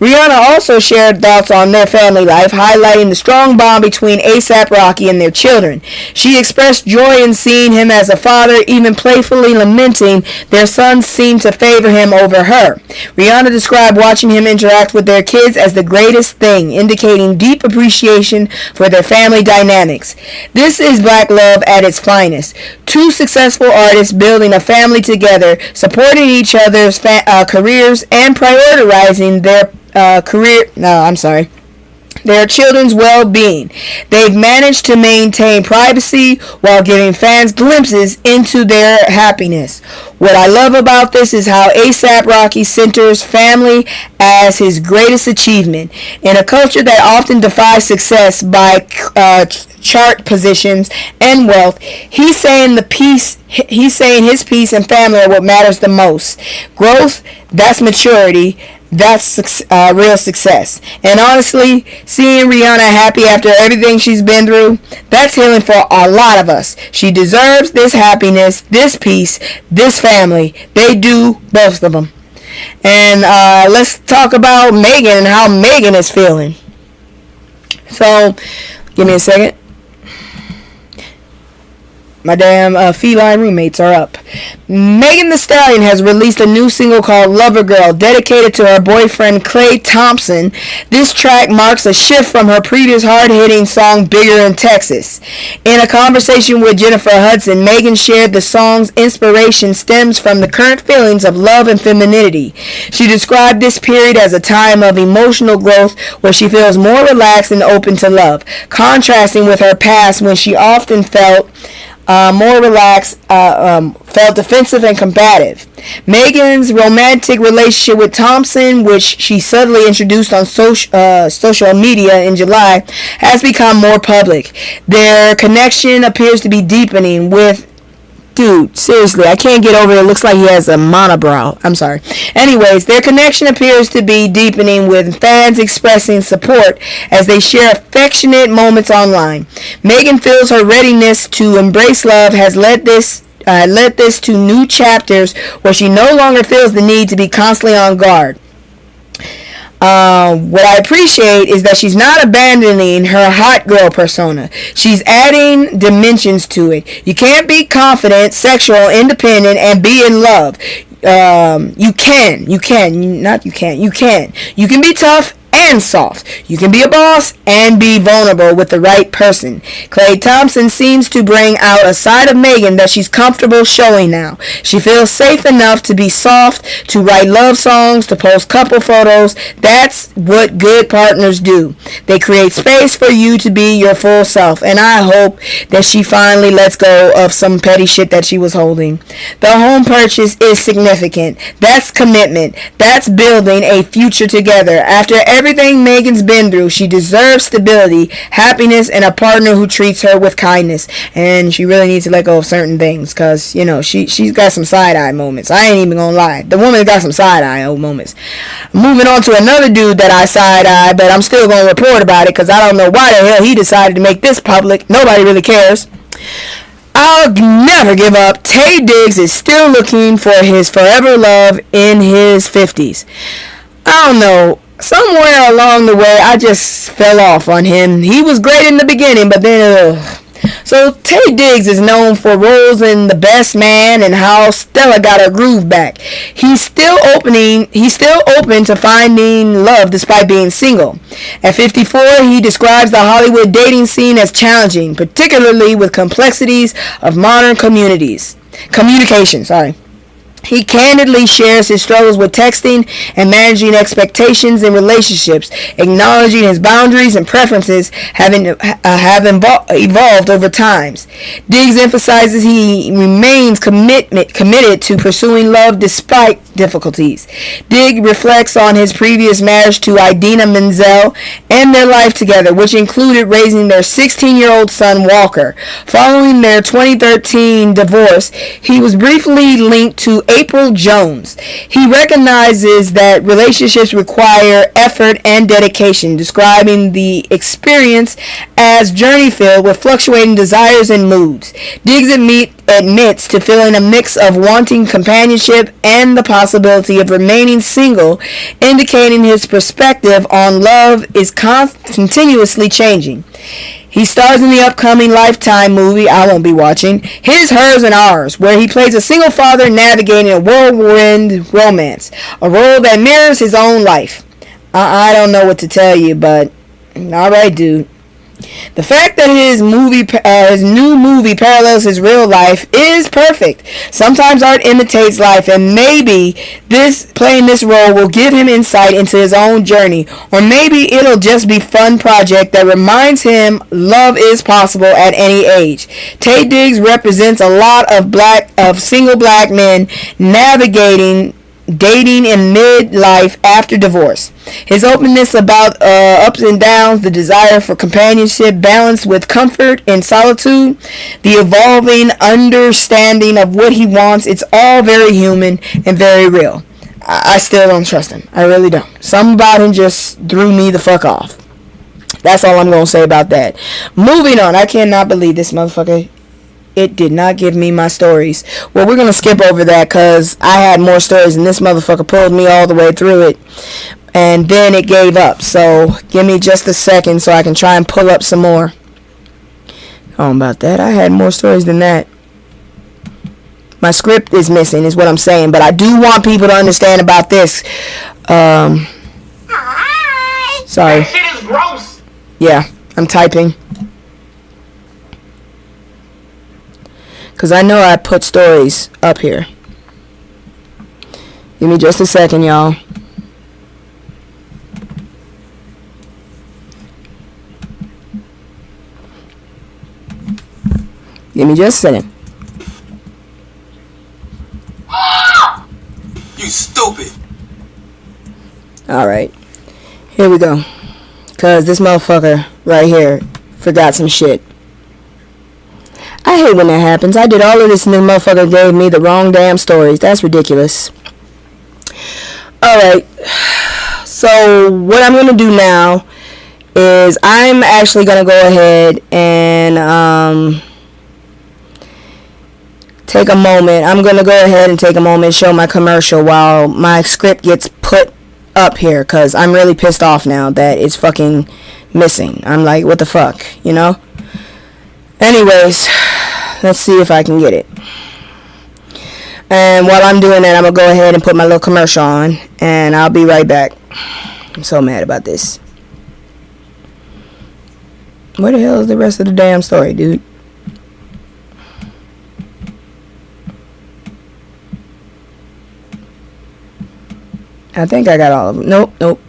Rihanna also shared thoughts on their family life, highlighting the strong bond between A$AP Rocky and their children. She expressed joy in seeing him as a father, even playfully lamenting their sons seemed to favor him over her. Rihanna described watching him interact with their kids as the greatest thing, indicating deep appreciation for their family dynamics. This is black love at its finest. Two successful artists building a family together, supporting each other's careers, and prioritizing their their children's well-being. They've managed to maintain privacy while giving fans glimpses into their happiness. What I love about this is how A$AP Rocky centers family as his greatest achievement. In a culture that often defies success by chart positions and wealth, he's saying his peace and family are what matters the most. Growth, that's maturity. That's real success. And honestly, seeing Rihanna happy after everything she's been through, that's healing for a lot of us. She deserves this happiness, this peace, this family. They do, both of them. And let's talk about Megan and how Megan is feeling. So, give me a second. My damn feline roommates are up. Megan Thee Stallion has released a new single called Lover Girl, dedicated to her boyfriend Clay Thompson. This track marks a shift from her previous hard-hitting song Bigger in Texas. In a conversation with Jennifer Hudson, Megan shared the song's inspiration stems from the current feelings of love and femininity. She described this period as a time of emotional growth where she feels more relaxed and open to love, contrasting with her past when she often felt more relaxed, felt defensive and combative. Megan's romantic relationship with Thompson, which she subtly introduced on social media in July, has become more public. Their connection appears to be deepening with... Dude, seriously, I can't get over it. It looks like he has a monobrow. I'm sorry. Anyways, their connection appears to be deepening with fans expressing support as they share affectionate moments online. Megan feels her readiness to embrace love has led this to new chapters where she no longer feels the need to be constantly on guard. What I appreciate is that she's not abandoning her hot girl persona. She's adding dimensions to it. You can't be confident, sexual, independent, and be in love. You can be tough and soft. You can be a boss and be vulnerable with the right person. Clay Thompson seems to bring out a side of Megan that she's comfortable showing now. She feels safe enough to be soft, to write love songs, to post couple photos. That's what good partners do. They create space for you to be your full self, and I hope that she finally lets go of some petty shit that she was holding. The home purchase is significant. That's commitment. That's building a future together. After everything Megan's been through, she deserves stability, happiness, and a partner who treats her with kindness. And she really needs to let go of certain things, because, you know, she's got some side-eye moments. I ain't even gonna lie. The woman's got some side-eye moments. Moving on to another dude that I side-eye, but I'm still gonna report about it, because I don't know why the hell he decided to make this public. Nobody really cares. I'll never give up. Taye Diggs is still looking for his forever love in his 50s. I don't know. Somewhere along the way, I just fell off on him. He was great in the beginning, but then... So, Taye Diggs is known for roles in The Best Man and how Stella got her groove back. He's still open to finding love despite being single. At 54, he describes the Hollywood dating scene as challenging, particularly with complexities of modern communication. He candidly shares his struggles with texting and managing expectations in relationships, acknowledging his boundaries and preferences have evolved over time. Diggs emphasizes he remains committed to pursuing love despite difficulties. Diggs reflects on his previous marriage to Idina Menzel and their life together, which included raising their 16-year-old son Walker. Following their 2013 divorce, he was briefly linked to April Jones. He recognizes that relationships require effort and dedication, describing the experience as journey-filled with fluctuating desires and moods. Diggs admits to feeling a mix of wanting companionship and the possibility of remaining single, indicating his perspective on love is continuously changing. He stars in the upcoming Lifetime movie I won't be watching, His, Hers, and Ours, where he plays a single father navigating a whirlwind romance, a role that mirrors his own life. I don't know what to tell you, but alright, dude. The fact that his new movie parallels his real life is perfect. Sometimes art imitates life, and maybe playing this role will give him insight into his own journey, or maybe it'll just be a fun project that reminds him love is possible at any age. Taye Diggs represents a lot of single black men navigating dating in midlife after divorce. His openness about ups and downs, the desire for companionship balanced with comfort and solitude, the evolving understanding of what he wants, it's all very human and very real. I still don't trust him. I really don't. Something about him just threw me the fuck off. That's all I'm going to say about that. Moving on. I cannot believe this motherfucker. It did not give me my stories. Well, we're going to skip over that because I had more stories and this motherfucker pulled me all the way through it. And then it gave up. So give me just a second so I can try and pull up some more. Oh, about that. I had more stories than that. My script is missing is what I'm saying, but I do want people to understand about this. Hi. Sorry. That shit is gross. Yeah, I'm typing. Because I know I put stories up here. Give me just a second, y'all. Give me just a second. You stupid. Alright. Here we go. Because this motherfucker right here forgot some shit. I hate when that happens. I did all of this and this motherfucker gave me the wrong damn stories. That's ridiculous. Alright. So what I'm going to do now is I'm actually going to go ahead and take a moment. I'm going to go ahead and take a moment and show my commercial while my script gets put up here, because I'm really pissed off now that it's fucking missing. I'm like, what the fuck, you know? Anyways, let's see if I can get it. And while I'm doing that, I'm going to go ahead and put my little commercial on, and I'll be right back. I'm so mad about this. Where the hell is the rest of the damn story, dude? I think I got all of them. Nope.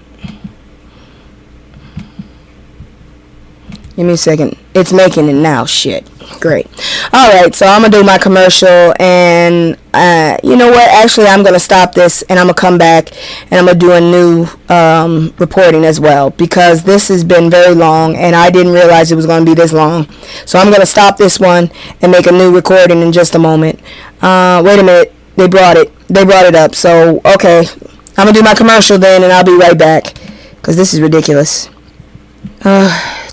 Give me a second. It's making it now. Shit. Great. Alright, so I'm going to do my commercial, and you know what? Actually, I'm going to stop this, and I'm going to come back, and I'm going to do a new reporting as well, because this has been very long, and I didn't realize it was going to be this long. So I'm going to stop this one and make a new recording in just a moment. Wait a minute. They brought it up. So, okay. I'm going to do my commercial then, and I'll be right back, because this is ridiculous.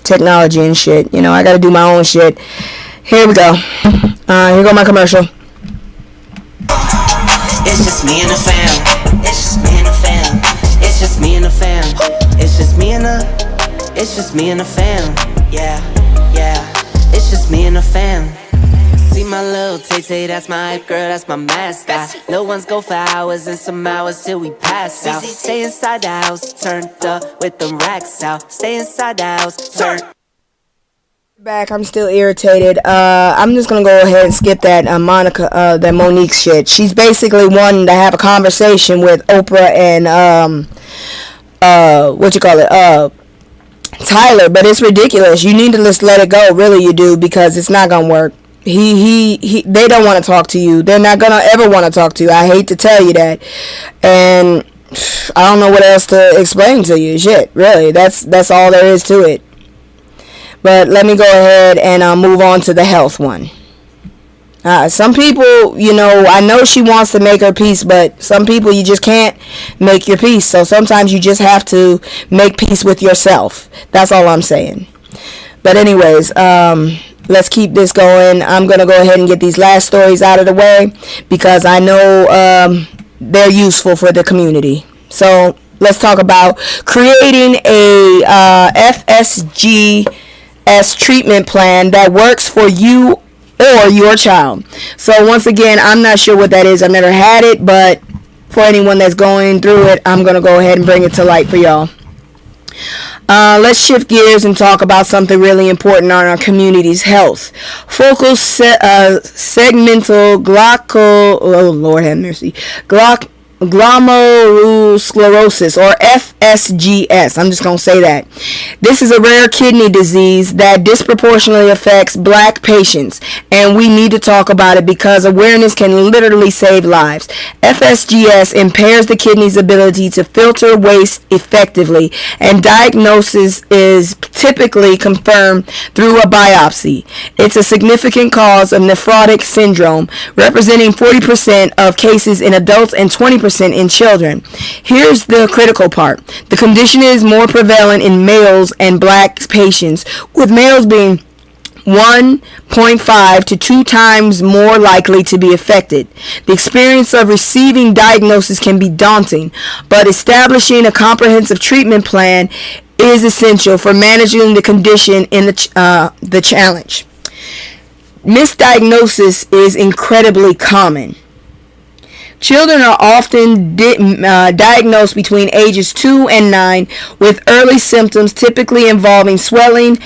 Technology and shit. You know, I got to do my own shit. Here we go. Here go my commercial. It's just me and the fam. It's just me and the fam. It's just me and the fam. It's just me and the. It's just me and the fam. Yeah. It's just me and the fam. See my little Tay-Tay, that's my hype girl, that's my mascot. Little ones go for hours and some hours till we pass out. Stay inside the house, turned up with them racks out. Stay inside the house, turned. Back, I'm still irritated. I'm just gonna go ahead and skip that that Monique shit. She's basically wanting to have a conversation with Oprah and Tyler, but it's ridiculous. You need to just let it go. Really, you do, because it's not gonna work. They don't want to talk to you. They're not gonna ever want to talk to you. I hate to tell you that, and I don't know what else to explain to you. Shit, really, that's all there is to it. But let me go ahead and move on to the health one. Some people, you know, I know she wants to make her peace, but some people you just can't make your peace. So sometimes you just have to make peace with yourself. That's all I'm saying. But anyways, let's keep this going. I'm going to go ahead and get these last stories out of the way, because I know they're useful for the community. So let's talk about creating a FSGS treatment plan that works for you or your child. So once again, I'm not sure what that is. I've never had it, but for anyone that's going through it, I'm going to go ahead and bring it to light for y'all. Let's shift gears and talk about something really important on our community's health. Focal segmental glomerulosclerosis, or FSGS. I'm just going to say that. This is a rare kidney disease that disproportionately affects black patients, and we need to talk about it because awareness can literally save lives. FSGS impairs the kidney's ability to filter waste effectively, and diagnosis is typically confirmed through a biopsy. It's a significant cause of nephrotic syndrome, representing 40% of cases in adults and 20% in children. Here's the critical part. The condition is more prevalent in males and black patients, with males being 1.5 to 2 times more likely to be affected. The experience of receiving diagnosis can be daunting, but establishing a comprehensive treatment plan is essential for managing the condition in the challenge. misdiagnosis is incredibly common. Children are often diagnosed between ages 2 and 9 with early symptoms typically involving swelling.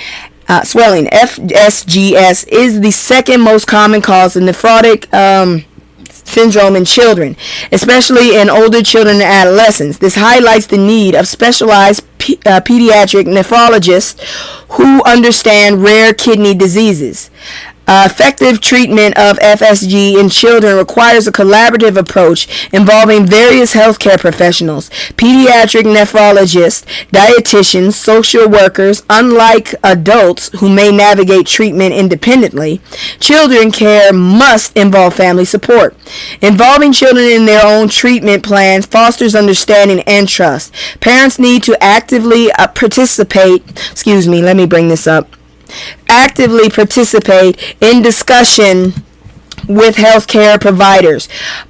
FSGS is the second most common cause of nephrotic syndrome in children, especially in older children and adolescents. This highlights the need of specialized pediatric nephrologists who understand rare kidney diseases. Effective treatment of FSG in children requires a collaborative approach involving various healthcare professionals, pediatric nephrologists, dietitians, social workers. Unlike adults who may navigate treatment independently, children care must involve family support. Involving children in their own treatment plans fosters understanding and trust. Parents need to actively actively participate in discussion with healthcare providers.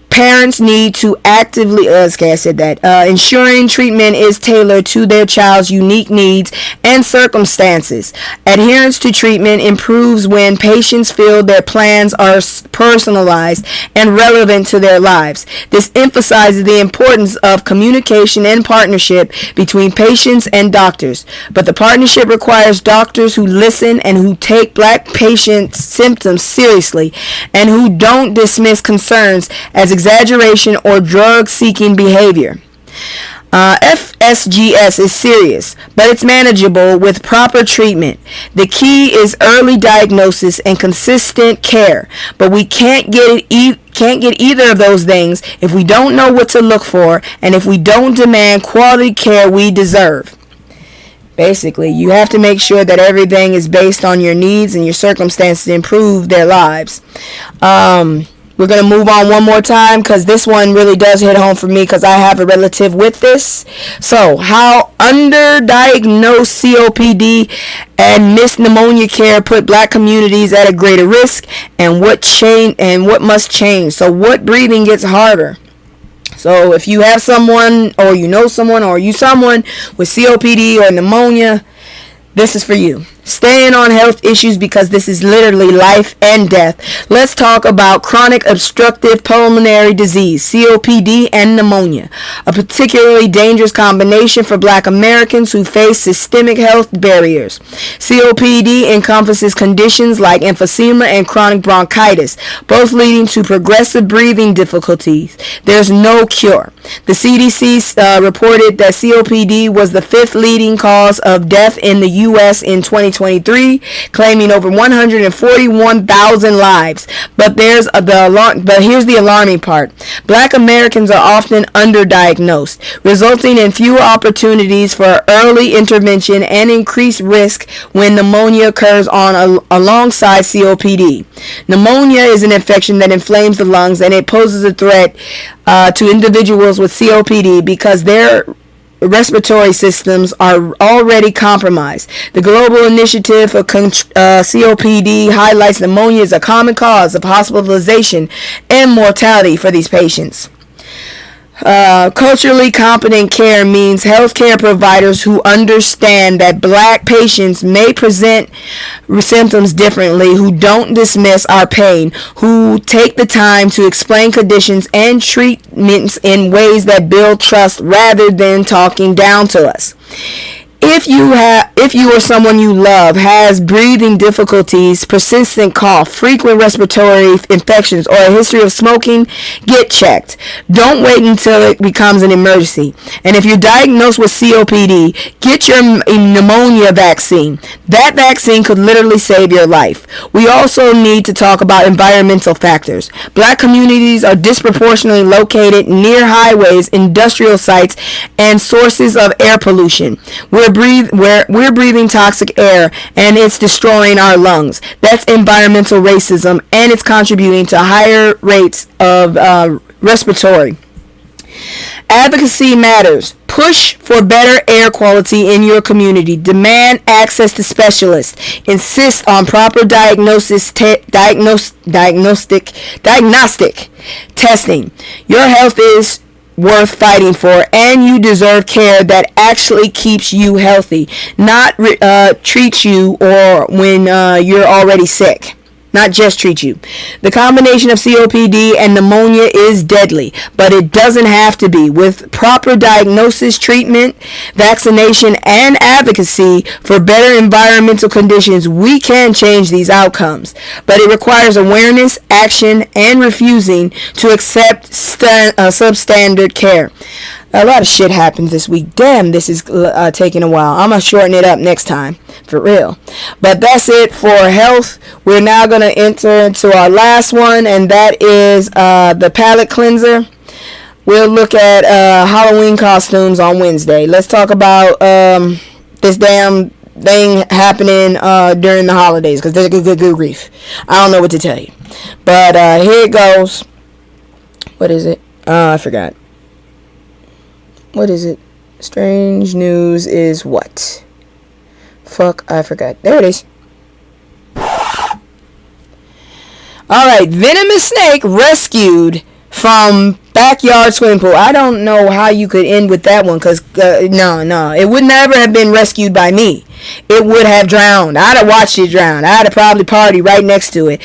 Parents need to actively, ensuring treatment is tailored to their child's unique needs and circumstances. Adherence to treatment improves when patients feel their plans are personalized and relevant to their lives. This emphasizes the importance of communication and partnership between patients and doctors. But the partnership requires doctors who listen and who take Black patients' symptoms seriously and who don't dismiss concerns as exaggeration or drug-seeking behavior. FSGS is serious, but it's manageable with proper treatment. The key is early diagnosis and consistent care, but we can't get either of those things if we don't know what to look for and if we don't demand quality care we deserve. Basically, you have to make sure that everything is based on your needs and your circumstances to improve their lives. We're going to move on one more time because this one really does hit home for me because I have a relative with this. So, how underdiagnosed COPD and missed pneumonia care put Black communities at a greater risk, and what must change. So, what breathing gets harder? So, if you have someone, or you know someone, or you someone with COPD or pneumonia, this is for you. Staying on health issues because this is literally life and death. Let's talk about chronic obstructive pulmonary disease, COPD, and pneumonia, a particularly dangerous combination for Black Americans who face systemic health barriers. COPD encompasses conditions like emphysema and chronic bronchitis, both leading to progressive breathing difficulties. There's no cure. The CDC reported that COPD was the 5th leading cause of death in the U.S. in 2023, claiming over 141,000 lives. But here's the alarming part. Black Americans are often underdiagnosed, resulting in fewer opportunities for early intervention and increased risk when pneumonia occurs alongside COPD. Pneumonia is an infection that inflames the lungs, and it poses a threat to individuals with COPD because their respiratory systems are already compromised. The global initiative for COPD highlights pneumonia as a common cause of hospitalization and mortality for these patients. Culturally competent care means healthcare providers who understand that Black patients may present symptoms differently, who don't dismiss our pain, who take the time to explain conditions and treatments in ways that build trust rather than talking down to us. If you or someone you love has breathing difficulties, persistent cough, frequent respiratory infections, or a history of smoking, get checked. Don't wait until it becomes an emergency. And if you're diagnosed with COPD, get your pneumonia vaccine. That vaccine could literally save your life. We also need to talk about environmental factors. Black communities are disproportionately located near highways, industrial sites, and sources of air pollution. We're breathing toxic air, and it's destroying our lungs. That's environmental racism, and it's contributing to higher rates of respiratory. Advocacy matters. Push for better air quality in your community. Demand access to specialists. Insist on proper diagnostic testing. Your health is worth fighting for, and you deserve care that actually keeps you healthy, not treats you or when you're already sick. not just treat you. The combination of COPD and pneumonia is deadly, but it doesn't have to be. With proper diagnosis, treatment, vaccination, and advocacy for better environmental conditions, we can change these outcomes. But it requires awareness, action, and refusing to accept substandard care. A lot of shit happens this week. Damn, this is taking a while. I'm going to shorten it up next time. For real. But that's it for health. We're now going to enter into our last one, and that is the palate cleanser. We'll look at Halloween costumes on Wednesday. Let's talk about this damn thing happening during the holidays, because there's good grief. I don't know what to tell you. But here it goes. What is it? I forgot. What is it? Strange news is what? Fuck, I forgot. There it is. Alright, venomous snake rescued from backyard swimming pool. I don't know how you could end with that one, because, no. It would never have been rescued by me. It would have drowned. I'd have watched it drown. I'd have probably partied right next to it.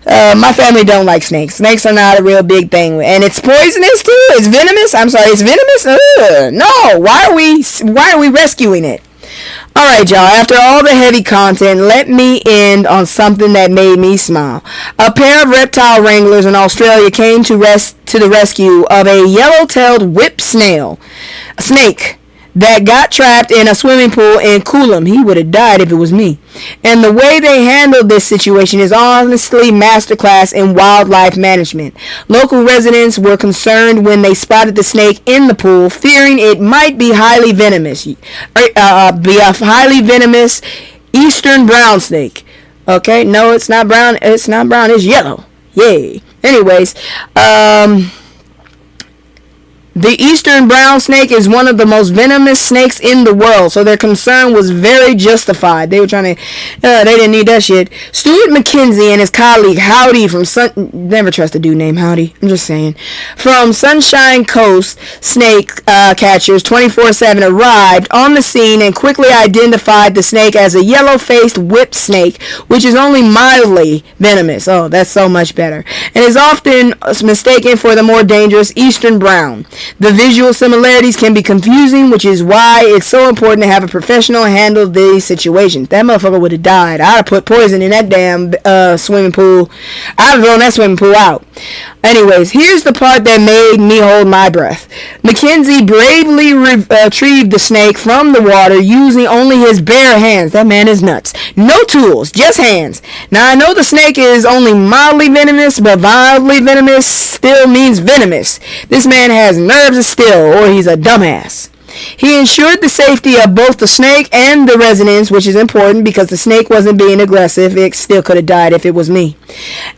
My family don't like snakes. Snakes are not a real big thing. And it's poisonous, too. It's venomous. I'm sorry, it's venomous? No. Why are we rescuing it? Alright, y'all, after all the heavy content, let me end on something that made me smile. A pair of reptile wranglers in Australia came to the rescue of a yellow-tailed whip snake that got trapped in a swimming pool in Coolum. He would have died if it was me. And the way they handled this situation is honestly masterclass in wildlife management. Local residents were concerned when they spotted the snake in the pool, fearing it might be highly venomous. Be a highly venomous eastern brown snake. Okay, no, it's not brown. It's not brown. It's yellow. Yay. Anyways, the eastern brown snake is one of the most venomous snakes in the world, so their concern was very justified. They were trying to, they didn't need that shit. Stuart McKenzie and his colleague Howdy from never trust a dude named Howdy, I'm just saying, from Sunshine Coast snake catchers 24/7 arrived on the scene and quickly identified the snake as a yellow-faced whip snake, which is only mildly venomous. Oh, that's so much better. And is often mistaken for the more dangerous eastern brown. The visual similarities can be confusing, which is why it's so important to have a professional handle these situations. That motherfucker would have died. I'd have put poison in that damn swimming pool. I'd have thrown that swimming pool out. Anyways, here's the part that made me hold my breath. Mackenzie bravely retrieved the snake from the water using only his bare hands. That man is nuts. No tools, just hands. Now, I know the snake is only mildly venomous, but mildly venomous still means venomous. This man has nerves of steel, or he's a dumbass. He ensured the safety of both the snake and the residents, which is important because the snake wasn't being aggressive. It still could have died if it was me.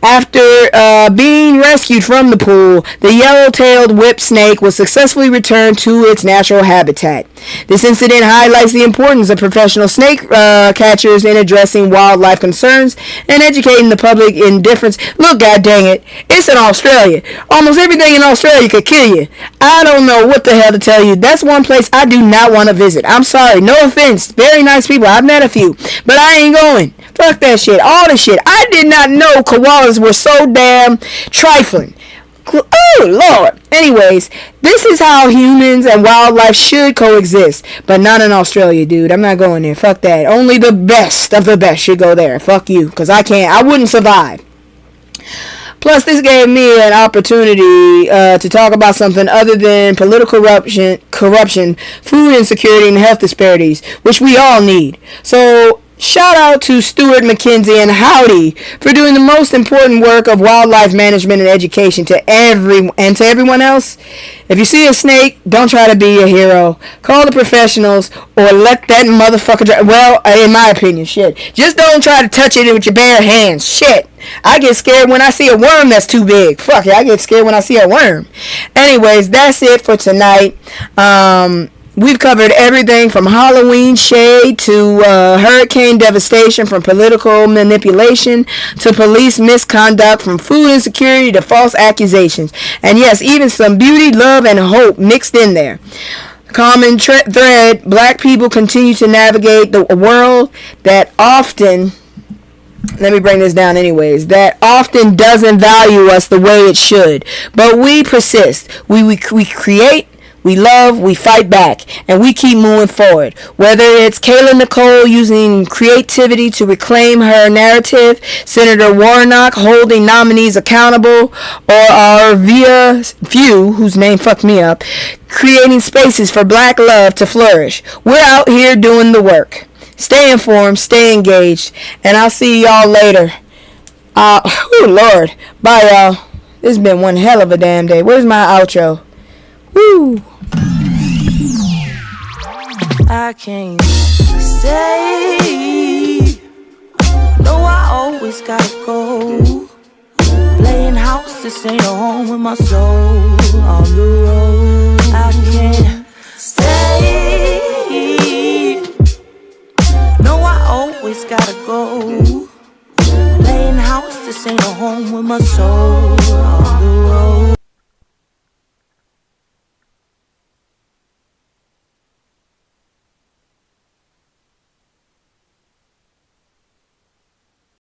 After being rescued from the pool, the yellow-tailed whip snake was successfully returned to its natural habitat. This incident highlights the importance of professional snake catchers in addressing wildlife concerns and educating the public in difference. Look, god dang it, it's in Australia. Almost everything in Australia could kill you. I don't know what the hell to tell you. That's one place I do not want to visit. I'm sorry, no offense. Very nice people. I've met a few, but I ain't going. Fuck that shit. All this shit. I did not know koalas were so damn trifling. Oh, Lord. Anyways, this is how humans and wildlife should coexist, but not in Australia, dude. I'm not going there. Fuck that. Only the best of the best should go there. Fuck you, because I wouldn't survive. Plus, this gave me an opportunity to talk about something other than political corruption, food insecurity, and health disparities, which we all need. So, shout out to Stuart McKenzie and Howdy for doing the most important work of wildlife management and education to everyone else. If you see a snake, don't try to be a hero. Call the professionals or let that motherfucker well, in my opinion, shit. Just don't try to touch it with your bare hands. Shit. I get scared when I see a worm that's too big. Fuck it, I get scared when I see a worm. Anyways, that's it for tonight. We've covered everything from Halloween shade to hurricane devastation, from political manipulation to police misconduct, from food insecurity to false accusations. And yes, even some beauty, love, and hope mixed in there. Common thread, black people continue to navigate the world that often let me bring this down anyways, that often doesn't value us the way it should. But we persist. We create, we love, we fight back, and we keep moving forward. Whether it's Kayla Nicole using creativity to reclaim her narrative, Senator Warnock holding nominees accountable, or our Via Few, whose name fucked me up, creating spaces for black love to flourish. We're out here doing the work. Stay informed, stay engaged, and I'll see y'all later. Oh Lord. Bye, y'all. This has been one hell of a damn day. Where's my outro? Woo! I can't stay. No, I always gotta go. Playing house, this ain't a home with my soul. On the road, I can't stay. No, I always gotta go. Playing house, this ain't a home with my soul. On the road.